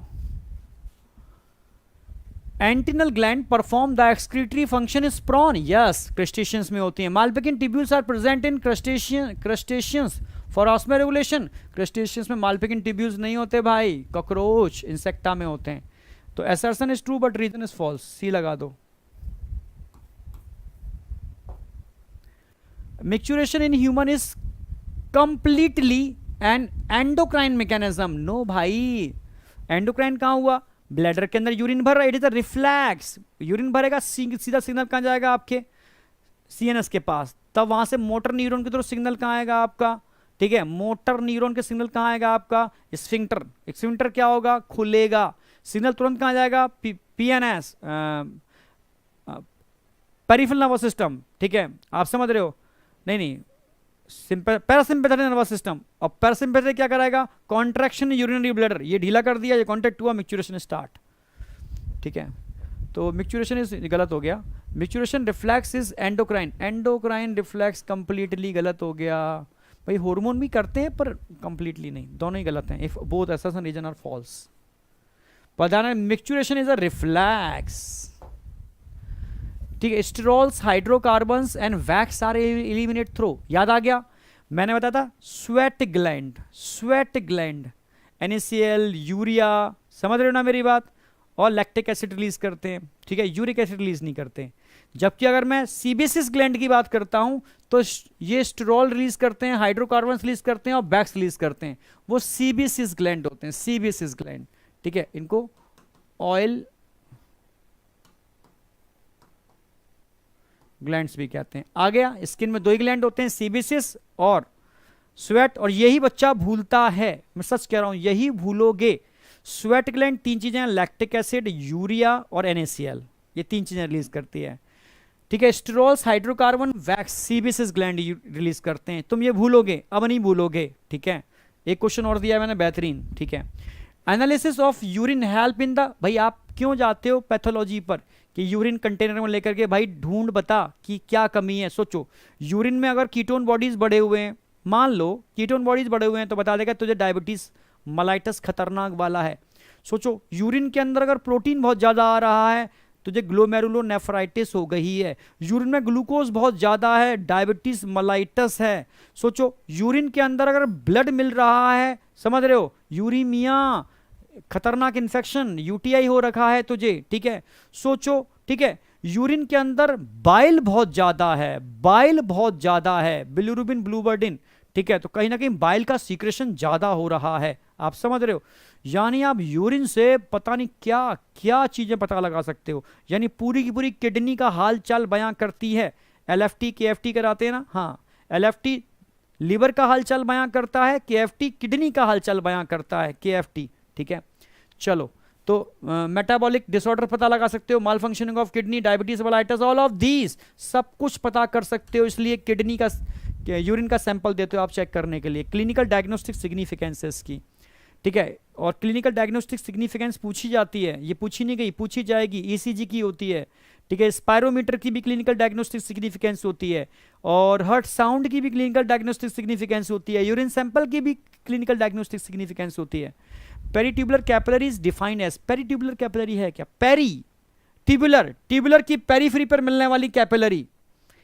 antennal gland perform the excretory function is prawn, yes, crustaceans में होती है। Malpighian tubules are present in crustaceans for osmoregulation, crustaceans में मालपिकिन ट्यूब्यूल्स नहीं होते भाई, कॉकरोच इंसेक्टा में होते हैं। तो assertion is true but reason is false, C लगा दो। Micturition in human is completely an endocrine mechanism, no भाई, एंडोक्राइन कहाँ हुआ, ब्लैडर के अंदर यूरिन भर रहा है, it is a reflex, urine भरेगा सीधा सिग्नल कहाँ जाएगा आपके सीएनएस के पास, तब वहां से मोटर न्यूरॉन की तरफ सिग्नल कहाँ आएगा आपका, ठीक है, मोटर न्यूरॉन के सिग्नल कहाँ आएगा आपका स्फिंक्टर, स्फिंक्टर क्या होगा, खुलेगा, सिग्नल तुरंत कहाँ जाएगा पीएनएस पेरिफेरल नर्वस सिस्टम, ठीक है, आप समझ रहे हो, नहीं पैरासिम्पैथेटिक नर्वस सिस्टम, और पैरासिम्पैथेटिक क्या कराएगा, कॉन्ट्रैक्शन यूरिनरी ब्लैडर, ये ढीला कर दिया, ये कॉन्ट्रैक्ट हुआ, मिक्चुरेशन स्टार्ट, ठीक है। तो मिक्चुरेशन इज गलत हो गया, micturition reflex is endocrine, endocrine reflex completely गलत हो गया भाई, हार्मोन भी करते हैं पर कंप्लीटली नहीं, दोनों ही गलत हैं, if both assertion reason are false. पर मिक्चुरेशन इज अ रिफ्लेक्स, ठीक है, sterols hydrocarbons and wax are eliminate through, याद आ गया, मैंने बताया था स्वेट ग्लैंड NaCl यूरिया, समझ रहे हो ना मेरी बात, और लैक्टिक एसिड रिलीज करते हैं, ठीक है, यूरिक एसिड रिलीज नहीं करते। जबकि अगर मैं सीबेसिस ग्लैंड की बात करता हूं तो ये स्टेरॉल रिलीज करते हैं, हाइड्रोकार्बन्स रिलीज करते हैं और वैक्स रिलीज करते हैं, वो सीबेसिस ग्लैंड होते हैं, सीबेसिस ग्लैंड, ठीक है, इनको ऑयल ग्लैंड्स भी कहते हैं। आ गया, स्किन में दो ही ग्लैंड होते हैं, सीबेसिस और स्वेट, और यही बच्चा भूलता है, मैं सच कह रहा हूं, यही भूलोगे। स्वेट ग्लैंड तीन चीजें, लैक्टिक एसिड, यूरिया और NaCl, ये तीन चीजें रिलीज करती है, ठीक है। Sterols hydrocarbon wax sebaceous gland release करते हैं, तुम ये भूलोगे, अब नहीं भूलोगे, ठीक है। एक क्वेश्चन और दिया है मैंने बेहतरीन, ठीक है। Analysis of urine help in the, भाई आप क्यों जाते हो पैथोलॉजी पर कि यूरिन कंटेनर में लेकर के भाई ढूंढ बता कि क्या कमी है। सोचो यूरिन में अगर कीटोन बॉडीज बढ़े हुए हैं, मान लो कीटोन बॉडीज बढ़े हुए हैं तो बता देगा तुझे डायबिटीज मलाइटस खतरनाक वाला है। सोचो यूरिन के अंदर अगर प्रोटीन बहुत ज्यादा आ रहा है तुझे ग्लोमेरुलोनेफ्राइटिस हो गई है। यूरिन में ग्लूकोज बहुत ज्यादा है, डायबिटीज मलाइटस है। सोचो यूरिन के अंदर अगर ब्लड मिल रहा है, समझ रहे हो, यूरीमिया खतरनाक इंफेक्शन, यूटीआई हो रखा है तुझे, ठीक है। सोचो, ठीक है, यूरिन के अंदर बाइल बहुत ज्यादा है, बाइल बहुत ज्यादा है, बिलिरुबिन ब्लूबर्डिन, ठीक है, तो कहीं ना कहीं बाइल का सीक्रेशन ज्यादा हो रहा है, आप समझ रहे हो। यानी आप यूरिन से पता नहीं क्या क्या चीजें पता लगा सकते हो, यानी पूरी की पूरी किडनी का हाल चाल बयां करती है। LFT KFT कराते हैं ना, हाँ, LFT लीवर का हाल चाल बयां करता है, KFT किडनी का हाल चाल बयां करता है, KFT, ठीक है। चलो, तो मेटाबॉलिक डिसऑर्डर पता लगा सकते हो, malfunctioning of kidney, diabetes mellitus, all of these सब कुछ पता कर सकते हो। इसलिए किडनी का यूरिन का सैंपल देते हो आप चेक करने के लिए। क्लिनिकल डायग्नोस्टिक सिग्निफिकेंस है इसकी, ठीक है, और क्लिनिकल डायग्नोस्टिक सिग्निफिकेंस पूछी जाती है, ये पूछी नहीं गई, पूछी जाएगी, ECG की होती है, ठीक है, स्पायरोमीटर की भी क्लिनिकल डायग्नोस्टिक सिग्निफिकेंस होती है, और हार्ट साउंड की भी क्लिनिकल डायग्नोस्टिक सिग्निफिकेंस होती है, यूरिन सैंपल की भी क्लिनिकल डायग्नोस्टिक सिग्निफिकेंस होती है। Peritubular capillary is defined as, peritubular capillary है क्या, पेरी ट्यूबुलर, ट्यूबुलर की पेरीफ्री पर मिलने वाली कैपिलरी,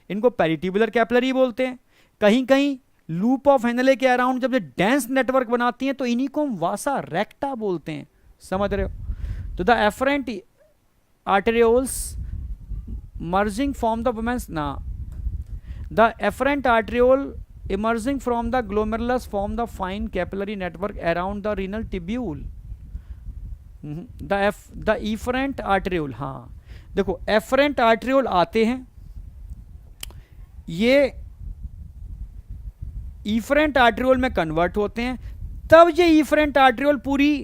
इनको पेरिट्यूबुलर कैपिलरी बोलते हैं। कहीं कहीं लूप ऑफ हेनले के अराउंड जब ये डेंस नेटवर्क बनाती हैं तो इन्हीं को हम वासा रेक्टा बोलते हैं, समझ रहे हो। तो the efferent arterioles merging from the women's the afferent arteriole emerging from the glomerulus form the fine capillary network around the renal tubule. the efferent arteriole, हाँ देखो efferent arteriole आते हैं, ये efferent arteriole में कन्वर्ट होते हैं, तब ये efferent arteriole पूरी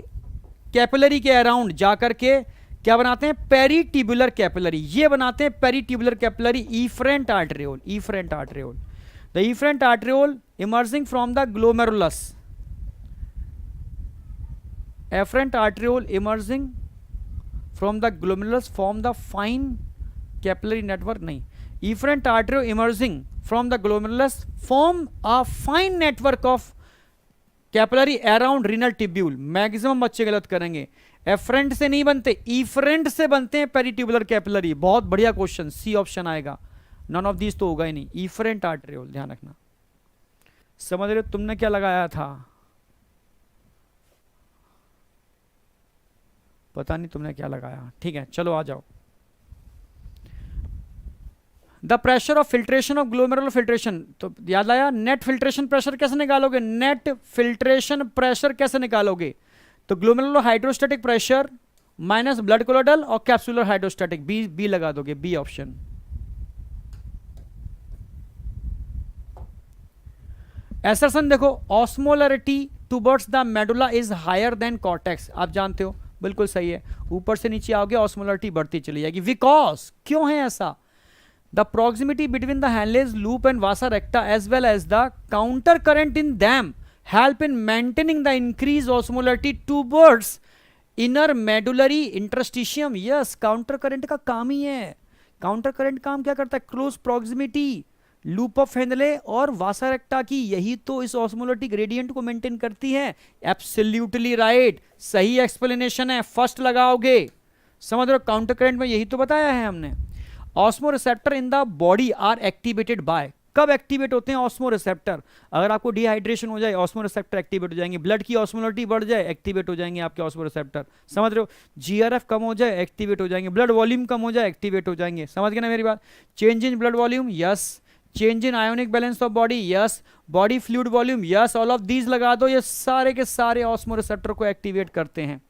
कैपिलरी के अराउंड जाकर के क्या बनाते हैं, पेरिट्यूबुलर कैपिलरी, ये बनाते हैं peritubular capillary efferent arteriole. Efferent arteriole, the efferent arteriole emerging from the glomerulus, afferent arteriole emerging from the glomerulus form the fine capillary network, नहीं, efferent arteriole emerging from the glomerulus form a fine network of capillary around renal tubule. Maximum बच्चे गलत करेंगे, efferent से नहीं बनते, efferent से बनते हैं पेरिट्यूबुलर कैपिलरी। बहुत बढ़िया क्वेश्चन, सी ऑप्शन आएगा, नन ऑफ दीज तो होगा ही नहीं, इफरेंट आर्टेरियोल, ध्यान रखना। समझ रहे हो तुमने क्या लगाया था, पता नहीं तुमने क्या लगाया, ठीक है चलो आ जाओ। The pressure of filtration of glomerular filtration, तो याद आया, नेट फिल्ट्रेशन प्रेशर कैसे निकालोगे, नेट फिल्ट्रेशन प्रेशर कैसे निकालोगे, तो glomerular hydrostatic pressure minus blood colloidal और कैप्सुलर हाइड्रोस्टैटिक, बी लगा दोगे, बी ऑप्शन। एसरसन देखो, osmolarity towards the medulla is higher than cortex, आप जानते हो, बिल्कुल सही है, ऊपर से नीचे आओगे ऑस्मोलरिटी बढ़ती चली जाएगी, बिकॉज क्यों है ऐसा, the proximity between the Henle's loop and vasa recta as well as the counter current in them help in maintaining the increased osmolarity towards inner medullary interstitium। yes, counter current का काम ही है, counter current काम क्या करता है, close proximity loop of Henley और वासा रेक्टा की, यही तो इस ऑस्मोलरिटी ग्रेडियंट को मेंटेन करती है। एब्सोल्युटली राइट, सही एक्सप्लेनेशन है, फर्स्ट लगाओगे, समझ रहे हो, काउंटर करंट में यही तो बताया है हमने। Osmo receptor in the body are activated by, कब एक्टिवेट होते हैं ऑस्मो रिसेप्टर, अगर आपको डिहाइड्रेशन हो जाए ऑस्मो रिसेप्टर एक्टिवेट हो जाएंगे, ब्लड की ऑस्मोलरिटी बढ़ जाए एक्टिवेट हो जाएंगे आपके ऑस्मो रिसेप्टर, समझ रहे हो, जीआरएफ कम हो जाए एक्टिवेट हो जाएंगे, ब्लड वॉल्यूम कम हो जाए एक्टिवेट हो जाएंगे, समझ गए ना मेरी बात। Change in blood volume, yes, change in ionic balance of body, yes, body fluid volume, yes, all of these लगा दो, ये सारे के सारे ऑस्मो रिसेप्टर को एक्टिवेट करते हैं।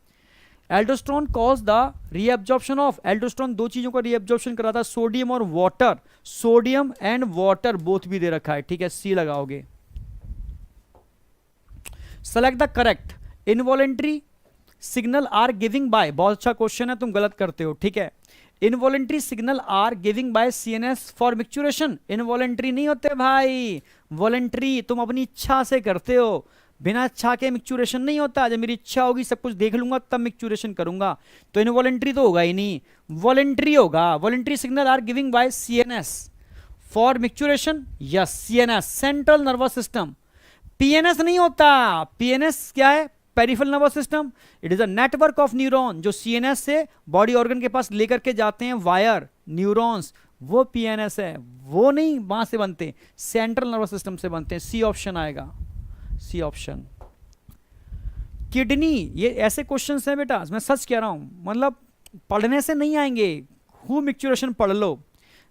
Aldosterone cause the reabsorption of, aldosterone दो चीजों का रीअब्जॉर्प्शन कराता है, सोडियम और water, sodium and water both भी दे रखा है, ठीक है, सी लगाओगे। Select the correct, involuntary signal are giving by, बहुत अच्छा क्वेश्चन है, तुम गलत करते हो, ठीक है। Involuntary signal are giving by CNS for micturition, involuntary नहीं होते भाई, वॉलेंट्री, तुम अपनी इच्छा से करते हो, बिना इच्छा के मिक्चुरेशन नहीं होता, जब मेरी इच्छा होगी सब कुछ देख लूंगा तब मिक्चुरेशन करूंगा, तो इनवॉलेंट्री तो होगा ही नहीं, वॉलेंट्री होगा। Voluntary signal are giving by CNS for micturition, yes, CNS central nervous system, PNS नहीं होता, पीएनएस क्या है, peripheral nervous system, it is a network of neuron जो सीएनएस से बॉडी ऑर्गन के पास लेकर के जाते हैं वायर, न्यूरॉन्स, वो पीएनएस है, वो नहीं वहां से बनते, सेंट्रल नर्वस सिस्टम से बनते हैं, सी ऑप्शन आएगा, सी ऑप्शन। किडनी, ये ऐसे क्वेश्चंस हैं बेटा, मैं सच कह रहा हूं, मतलब पढ़ने से नहीं आएंगे, हु मिक्चुरेशन पढ़ लो,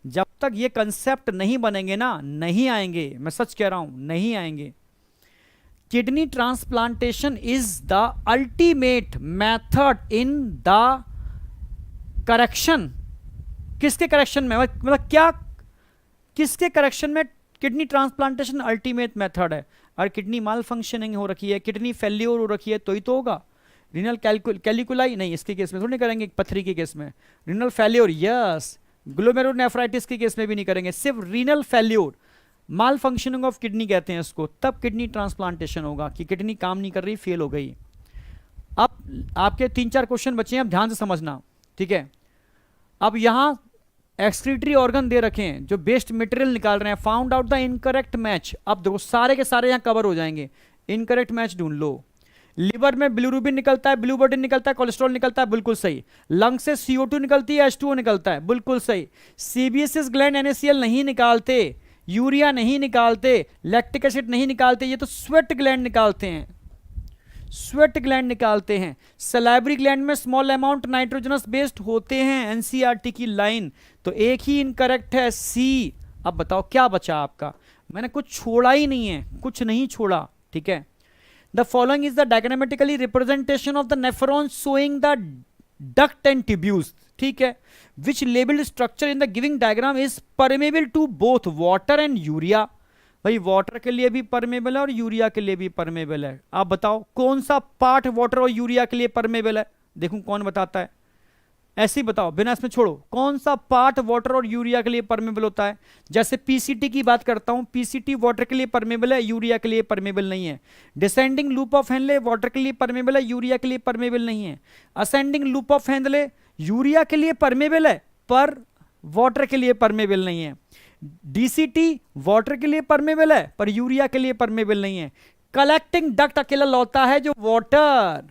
जब तक ये कंसेप्ट नहीं बनेंगे ना नहीं आएंगे, मैं सच कह रहा हूं नहीं आएंगे। Kidney transplantation is the ultimate method in the correction, किसके करेक्शन में, मतलब क्या, किसके करेक्शन में किडनी ट्रांसप्लांटेशन अल्टीमेट मेथड है। और किडनी माल फंक्शनिंग हो रखी है, किडनी फेल्योर हो रखी है, तो ही तो होगा। रीनल कैलिकुलाई नहीं, इसके केस में थोड़ी नहीं करेंगे, पथरी के केस में रीनल फेल्योर, यस, ग्लोमेरुलोनेफ्राइटिस के केस में भी नहीं करेंगे, सिर्फ renal failure, mall functioning of kidney कहते हैं इसको, तब किडनी ट्रांसप्लांटेशन होगा कि किडनी काम नहीं कर रही, फेल हो गई। अब आपके 3-4 क्वेश्चन बचे हैं, अब ध्यान से समझना, ठीक है। अब यहां एक्सक्रीटरी ऑर्गन दे रखे हैं जो बेस्ट मटेरियल निकाल रहे हैं, found out the incorrect match, अब देखो सारे के सारे यहां कवर हो जाएंगे, इनकरेक्ट मैच ढूंढ लो। लिवर में बिलिरुबिन निकलता है, बिलिरुबिन निकलता है, कोलेस्ट्रॉल निकलता है, बिल्कुल सही। लंग से CO2 निकलती है, H2O निकलता है, बिल्कुल सही। सीबीएसएस ग्लैंड NaCl नहीं निकालते, यूरिया नहीं निकालते, लैक्टिक एसिड नहीं निकालते, ये तो स्वेट ग्लैंड निकालते हैं, स्वेट ग्लैंड निकालते हैं। सलाइवरी ग्लैंड में स्मॉल अमाउंट नाइट्रोजनस बेस्ड होते हैं, एनसीईआरटी की लाइन। तो एक ही इनकरेक्ट है, सी। अब बताओ क्या बचा आपका, मैंने कुछ छोड़ा ही नहीं है, कुछ नहीं छोड़ा, ठीक है। The following is the diagrammatically representation of the nephron showing the duct and tubules, ठीक है। Which labelled structure in the giving diagram is permeable to both water and urea. भाई वाटर के लिए भी परमेबल है और यूरिया के लिए भी परमेबल है। आप बताओ कौन सा पार्ट वाटर और यूरिया के लिए परमेबल है, देखूं कौन बताता है, ऐसे ही बताओ बिना इसमें छोड़ो, कौन सा पार्ट वाटर और यूरिया के लिए परमेबल होता है। जैसे पीसीटी की बात करता हूं, पीसीटी वाटर के लिए परमेबल है, यूरिया के लिए परमेबल नहीं है। Descending loop of Henley water के लिए परमेबल है, यूरिया के लिए परमेबल नहीं है। Ascending loop of Henley urea के लिए परमेबल है पर वाटर के लिए परमेबल नहीं है। डीसीटी वाटर के लिए परमेबल है पर यूरिया के लिए परमेबल नहीं है। कलेक्टिंग डक्ट अकेला लौटा है जो वाटर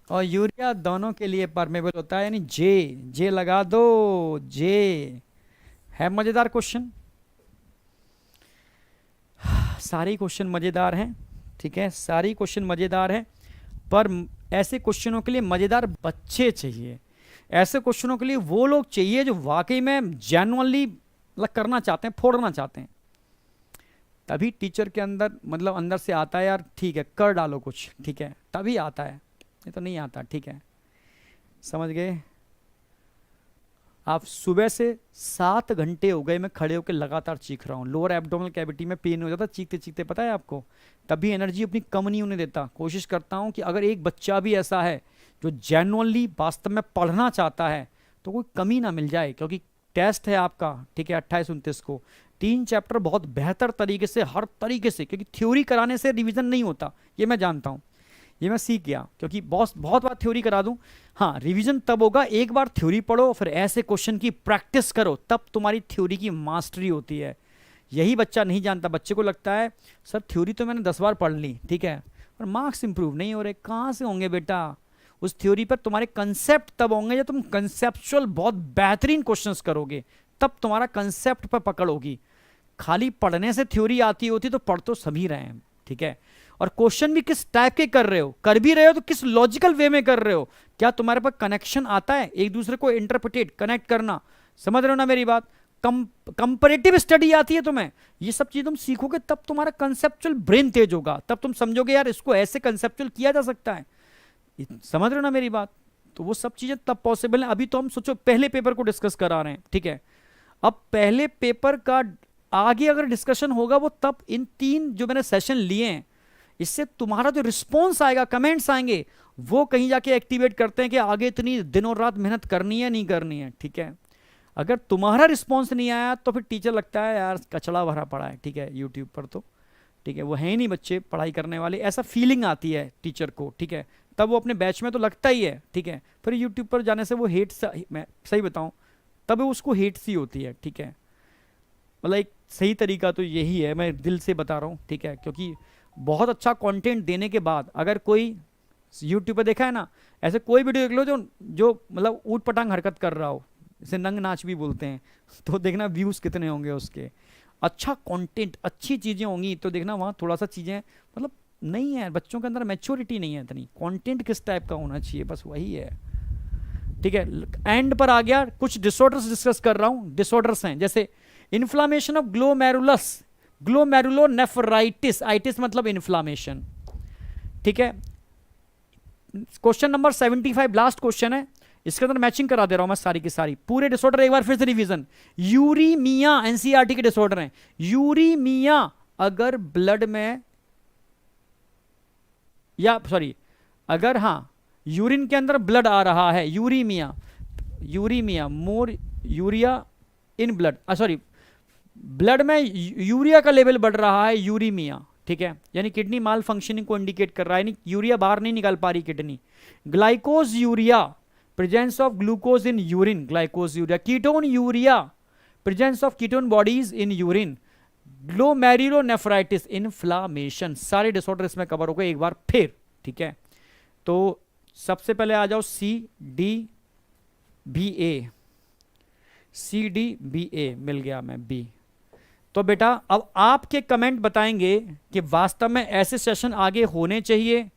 और यूरिया दोनों के लिए परमेबल होता है, यानी जे। जे लगा दो, जे है। मजेदार क्वेश्चन, सारे क्वेश्चन मजेदार हैं, ठीक है, सारी क्वेश्चन मजेदार हैं, पर ऐसे क्वेश्चनों के लिए मजेदार बच्चे चाहिए। ऐसे क्वेश्चनों के लिए वो लोग चाहिए जो वाकई में जेन्युइनली करना चाहते हैं, फोड़ना चाहते हैं। तभी टीचर के अंदर मतलब अंदर से आता है यार ठीक है कर डालो कुछ, ठीक है, तभी आता है, ये तो नहीं आता, ठीक है, समझ गए। आप सुबह से 7 घंटे हो गए मैं खड़े होकर लगातार चीख रहा हूँ, लोअर एब्डोमिनल कैविटी में पेन हो जाता चीखते चीखते, पता है आपको। तभी एनर्जी अपनी कम नहीं होने देता। कोशिश करता हूँ कि अगर एक बच्चा भी ऐसा है जो जेन्युइनली वास्तव में पढ़ना चाहता है तो कोई कमी ना मिल जाए, क्योंकि टेस्ट है आपका, ठीक है, 28-29 को 3 चैप्टर बहुत बेहतर तरीके से, हर तरीके से, क्योंकि थ्योरी कराने से रिवीजन नहीं होता, ये मैं जानता हूँ, ये मैं सीख गया, क्योंकि बहुत बार थ्योरी करा दूं। हाँ, रिवीजन तब होगा एक बार थ्योरी पढ़ो फिर ऐसे क्वेश्चन की प्रैक्टिस करो, तब तुम्हारी थ्योरी की मास्टरी होती है। यही बच्चा नहीं जानता, बच्चे को लगता है सर थ्योरी तो मैंने 10 बार पढ़ ली, ठीक है, पर मार्क्स इंप्रूव नहीं हो रहे। कहाँ से होंगे बेटा, उस थ्योरी पर तुम्हारे कंसेप्ट तब होंगे जब तुम कंसेप्चुअल बहुत बेहतरीन क्वेश्चंस करोगे, तब तुम्हारा कंसेप्ट पर पकड़ होगी। खाली पढ़ने से थ्योरी आती होती तो पढ़ तो सभी रहे हैं, ठीक है। और क्वेश्चन भी किस टाइप के कर रहे हो, कर भी रहे हो तो किस लॉजिकल वे में कर रहे हो, क्या तुम्हारे पास कनेक्शन आता है, एक दूसरे को इंटरप्रिटेट कनेक्ट करना, समझ रहे हो ना मेरी बात। कंपैरेटिव स्टडी आती है तुम्हें, ये सब चीज तुम सीखोगे तब तुम्हारा कंसेप्चुअल ब्रेन तेज होगा, तब तुम समझोगे यार इसको ऐसे कंसेप्चुअल किया जा सकता है, समझ रहे हो ना मेरी बात। तो वो सब चीजें तब पॉसिबल है। अभी तो हम सोचो पहले पेपर को डिस्कस करा रहे हैं, ठीक है, अब पहले पेपर का आगे अगर डिस्कशन होगा वो तब इन 3 जो मैंने सेशन लिए हैं, इससे तुम्हारा जो रिस्पॉन्स आएगा, कमेंट्स आएंगे, वो कहीं जाके एक्टिवेट करते हैं कि आगे इतनी दिनों रात मेहनत करनी है नहीं करनी है, ठीक है। अगर तुम्हारा रिस्पॉन्स नहीं आया तो फिर टीचर लगता है यार कचड़ा भरा पड़ा है, ठीक है, यूट्यूब पर तो, ठीक है, वो है ही नहीं बच्चे पढ़ाई करने वाले, ऐसा फीलिंग आती है टीचर को, ठीक है। तब वो अपने बैच में तो लगता ही है, ठीक है, फिर यूट्यूब पर जाने से वो हेट, मैं सही बताऊं तब उसको हेट सी होती है, ठीक है। मतलब एक सही तरीका तो यही है, मैं दिल से बता रहा हूँ, ठीक है, क्योंकि बहुत अच्छा कंटेंट देने के बाद अगर कोई यूट्यूब पे देखा है ना, ऐसे कोई वीडियो देख लो जो जो मतलब ऊट पटांग हरकत कर रहा हो, इसे नंग नाच भी बोलते हैं, तो देखना व्यूज़ कितने होंगे उसके। अच्छा कंटेंट, अच्छी चीज़ें होंगी तो देखना वहाँ थोड़ा सा चीज़ें मतलब नहीं है, बच्चों के अंदर मैच्योरिटी नहीं है इतनी, कंटेंट किस टाइप का होना चाहिए, बस वही है, ठीक है। एंड पर आ गया, कुछ डिसऑर्डर्स डिस्कस कर रहा हूँ। डिसऑर्डर्स हैं जैसे inflammation of glomerulus, glomerulonephritis, itis मतलब इन्फ्लामेशन, ठीक है। क्वेश्चन नंबर 75 लास्ट क्वेश्चन है, इसके अंदर मैचिंग करा दे रहा हूं मैं सारी की सारी, पूरे डिसऑर्डर एक बार फिर से रिवीजन। यूरीमिया एनसीईआरटी के डिसऑर्डर हैं। यूरीमिया अगर ब्लड में या सॉरी अगर हाँ यूरिन के अंदर ब्लड आ रहा है, uraemia, uraemia more urea in blood, sorry blood में यूरिया का लेवल बढ़ रहा है, यूरीमिया, ठीक है, यानी किडनी माल फंक्शनिंग को इंडिकेट कर रहा है, यानी यूरिया बाहर नहीं निकाल पा रही किडनी। Glycosuria, presence of glucose in urine, glycosuria. Ketonuria, presence of ketone bodies in urine. Glomerulonephritis, inflammation, सारे डिसऑर्डर इसमें कवर हो गए एक बार फिर, ठीक है। तो सबसे पहले आ जाओ CDBA, CDBA मिल गया, मैं बी। तो बेटा अब आपके कमेंट बताएंगे कि वास्तव में ऐसे सेशन आगे होने चाहिए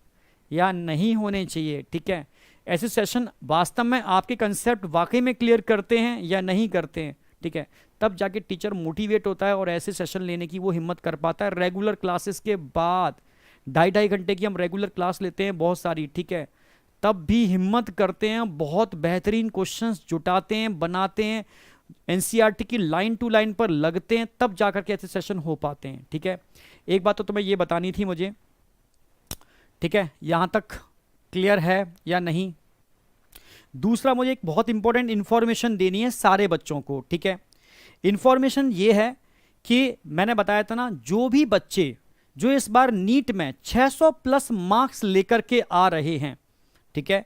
या नहीं होने चाहिए, ठीक है। ऐसे सेशन वास्तव में आपके कंसेप्ट वाकई में क्लियर करते हैं या नहीं करते हैं, ठीक है। तब जाके टीचर मोटिवेट होता है और ऐसे सेशन लेने की वो हिम्मत कर पाता है। रेगुलर क्लासेस के बाद 2.5 घंटे की हम रेगुलर क्लास लेते हैं बहुत सारी, ठीक है, तब भी हिम्मत करते हैं, बहुत बेहतरीन क्वेश्चंस जुटाते हैं, बनाते हैं, एनसीईआरटी की लाइन टू लाइन पर लगते हैं, तब जाकर के ऐसे सेशन हो पाते हैं, ठीक है। एक बात तो तुम्हें ये बतानी थी मुझे, ठीक है, यहां तक क्लियर है या नहीं। दूसरा मुझे एक बहुत इंपॉर्टेंट इंफॉर्मेशन देनी है सारे बच्चों को, ठीक है। इंफॉर्मेशन ये है कि मैंने बताया था ना, जो भी बच्चे जो इस बार नीट में 600 प्लस मार्क्स लेकर के आ रहे हैं, ठीक है,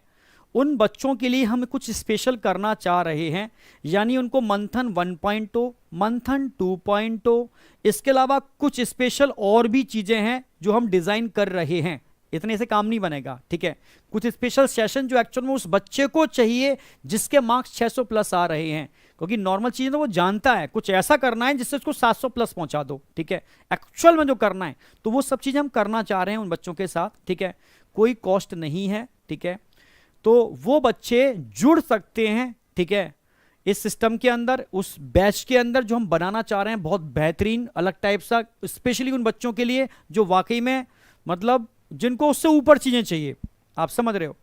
उन बच्चों के लिए हम कुछ स्पेशल करना चाह रहे हैं। यानी उनको मंथन 1.0, मंथन 2.0, इसके अलावा कुछ स्पेशल और भी चीजें हैं जो हम डिजाइन कर रहे हैं। इतने से काम नहीं बनेगा, ठीक है। कुछ स्पेशल सेशन जो एक्चुअल में उस बच्चे को चाहिए जिसके मार्क्स 600 प्लस आ रहे हैं, क्योंकि नॉर्मल चीजें तो वो जानता है, कुछ ऐसा करना है जिससे उसको 700 प्लस पहुंचा दो, ठीक है। एक्चुअल में जो करना है, तो वो सब चीजें हम करना चाह रहे हैं उन बच्चों के साथ, ठीक है। कोई कॉस्ट नहीं है, ठीक है। तो वो बच्चे जुड़ सकते हैं, ठीक है, इस सिस्टम के अंदर, उस बैच के अंदर जो हम बनाना चाह रहे हैं, बहुत बेहतरीन अलग टाइप सा, स्पेशली उन बच्चों के लिए जो वाकई में मतलब जिनको उससे ऊपर चीजें चाहिए, आप समझ रहे हो।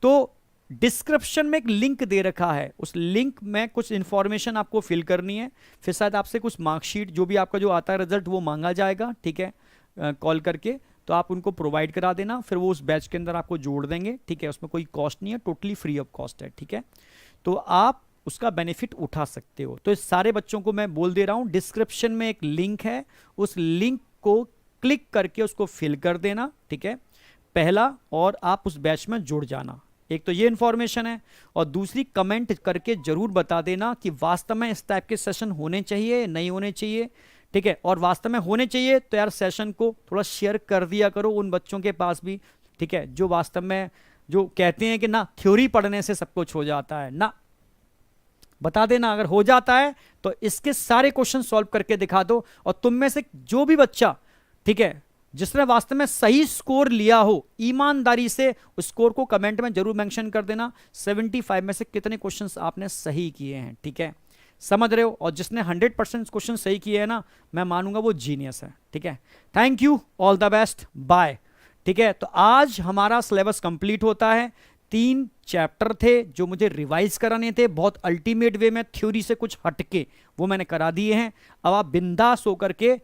तो डिस्क्रिप्शन में एक लिंक दे रखा है, उस लिंक में कुछ इंफॉर्मेशन आपको फिल करनी है, फिर शायद आपसे कुछ मार्कशीट जो भी आपका जो आता है रिजल्ट वो मांगा जाएगा, ठीक है, कॉल करके, तो आप उनको प्रोवाइड करा देना, फिर वो उस बैच के अंदर आपको जोड़ देंगे, ठीक है। उसमें कोई कॉस्ट नहीं है, टोटली फ्री ऑफ कॉस्ट है, ठीक है। तो आप उसका बेनिफिट उठा सकते हो। तो इस सारे बच्चों को मैं बोल दे रहा हूं, डिस्क्रिप्शन में एक लिंक है, उस लिंक को क्लिक करके उसको फिल कर देना, ठीक है, पहला, और आप उस बैच में जुड़ जाना। एक तो ये इंफॉर्मेशन है, और दूसरी कमेंट करके जरूर बता देना कि वास्तव में इस टाइप के सेशन होने चाहिए नहीं होने चाहिए, ठीक है। और वास्तव में होने चाहिए तो यार सेशन को थोड़ा शेयर कर दिया करो उन बच्चों के पास भी, ठीक है, जो वास्तव में जो कहते हैं कि ना थ्योरी पढ़ने से सब कुछ हो जाता है, ना, बता देना अगर हो जाता है तो इसके सारे क्वेश्चन सॉल्व करके दिखा दो। और तुम में से जो भी बच्चा, ठीक है, जिसने वास्तव में सही स्कोर लिया हो, ईमानदारी से उस स्कोर को कमेंट में जरूर मेंशन कर देना, 75 में से कितने क्वेश्चंस आपने सही किए हैं, ठीक है, समझ रहे हो। और जिसने 100% क्वेश्चन सही किए हैं ना, मैं मानूंगा वो जीनियस है, ठीक है। Thank you, all the best, bye, ठीक है। तो आज हमारा सिलेबस कंप्लीट होता है। 3 चैप्टर थे जो मुझे रिवाइज कराने थे, बहुत अल्टीमेट वे में, थ्योरी से कुछ हटके, वो मैंने करा दिए हैं। अब आप बिंदास होकर के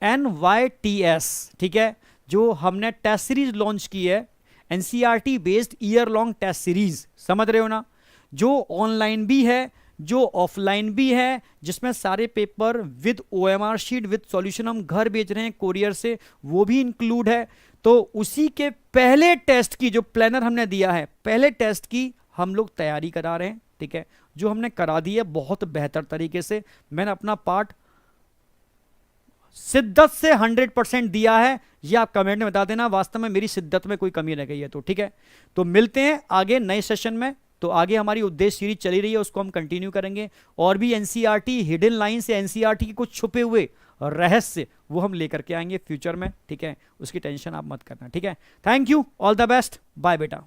NYTS, ठीक है, जो हमने टेस्ट सीरीज लॉन्च की है, NCERT based year long test series, समझ रहे हो ना, जो ऑनलाइन भी है, जो ऑफलाइन भी है, जिसमें सारे paper with OMR sheet with solution हम घर भेज रहे हैं कोरियर से, वो भी इंक्लूड है। तो उसी के पहले टेस्ट की जो प्लानर हमने दिया है, पहले टेस्ट की हम लोग तैयारी करा रहे हैं, ठीक है, जो हमने करा दी है बहुत बेहतर तरीके से। मैंने अपना पार्ट शिद्दत से 100% दिया है, ये आप कमेंट में बता देना वास्तव में मेरी शिद्दत में कोई कमी रह गई है तो, ठीक है। तो मिलते हैं आगे नए सेशन में। तो आगे हमारी उद्देश्य सीरीज चली रही है, उसको हम कंटिन्यू करेंगे, और भी एनसीईआरटी हिडन लाइन से एनसीईआरटी के कुछ छुपे हुए रहस्य वो हम लेकर के आएंगे फ्यूचर में, ठीक है, उसकी टेंशन आप मत करना, ठीक है। Thank you, all the best, bye बेटा।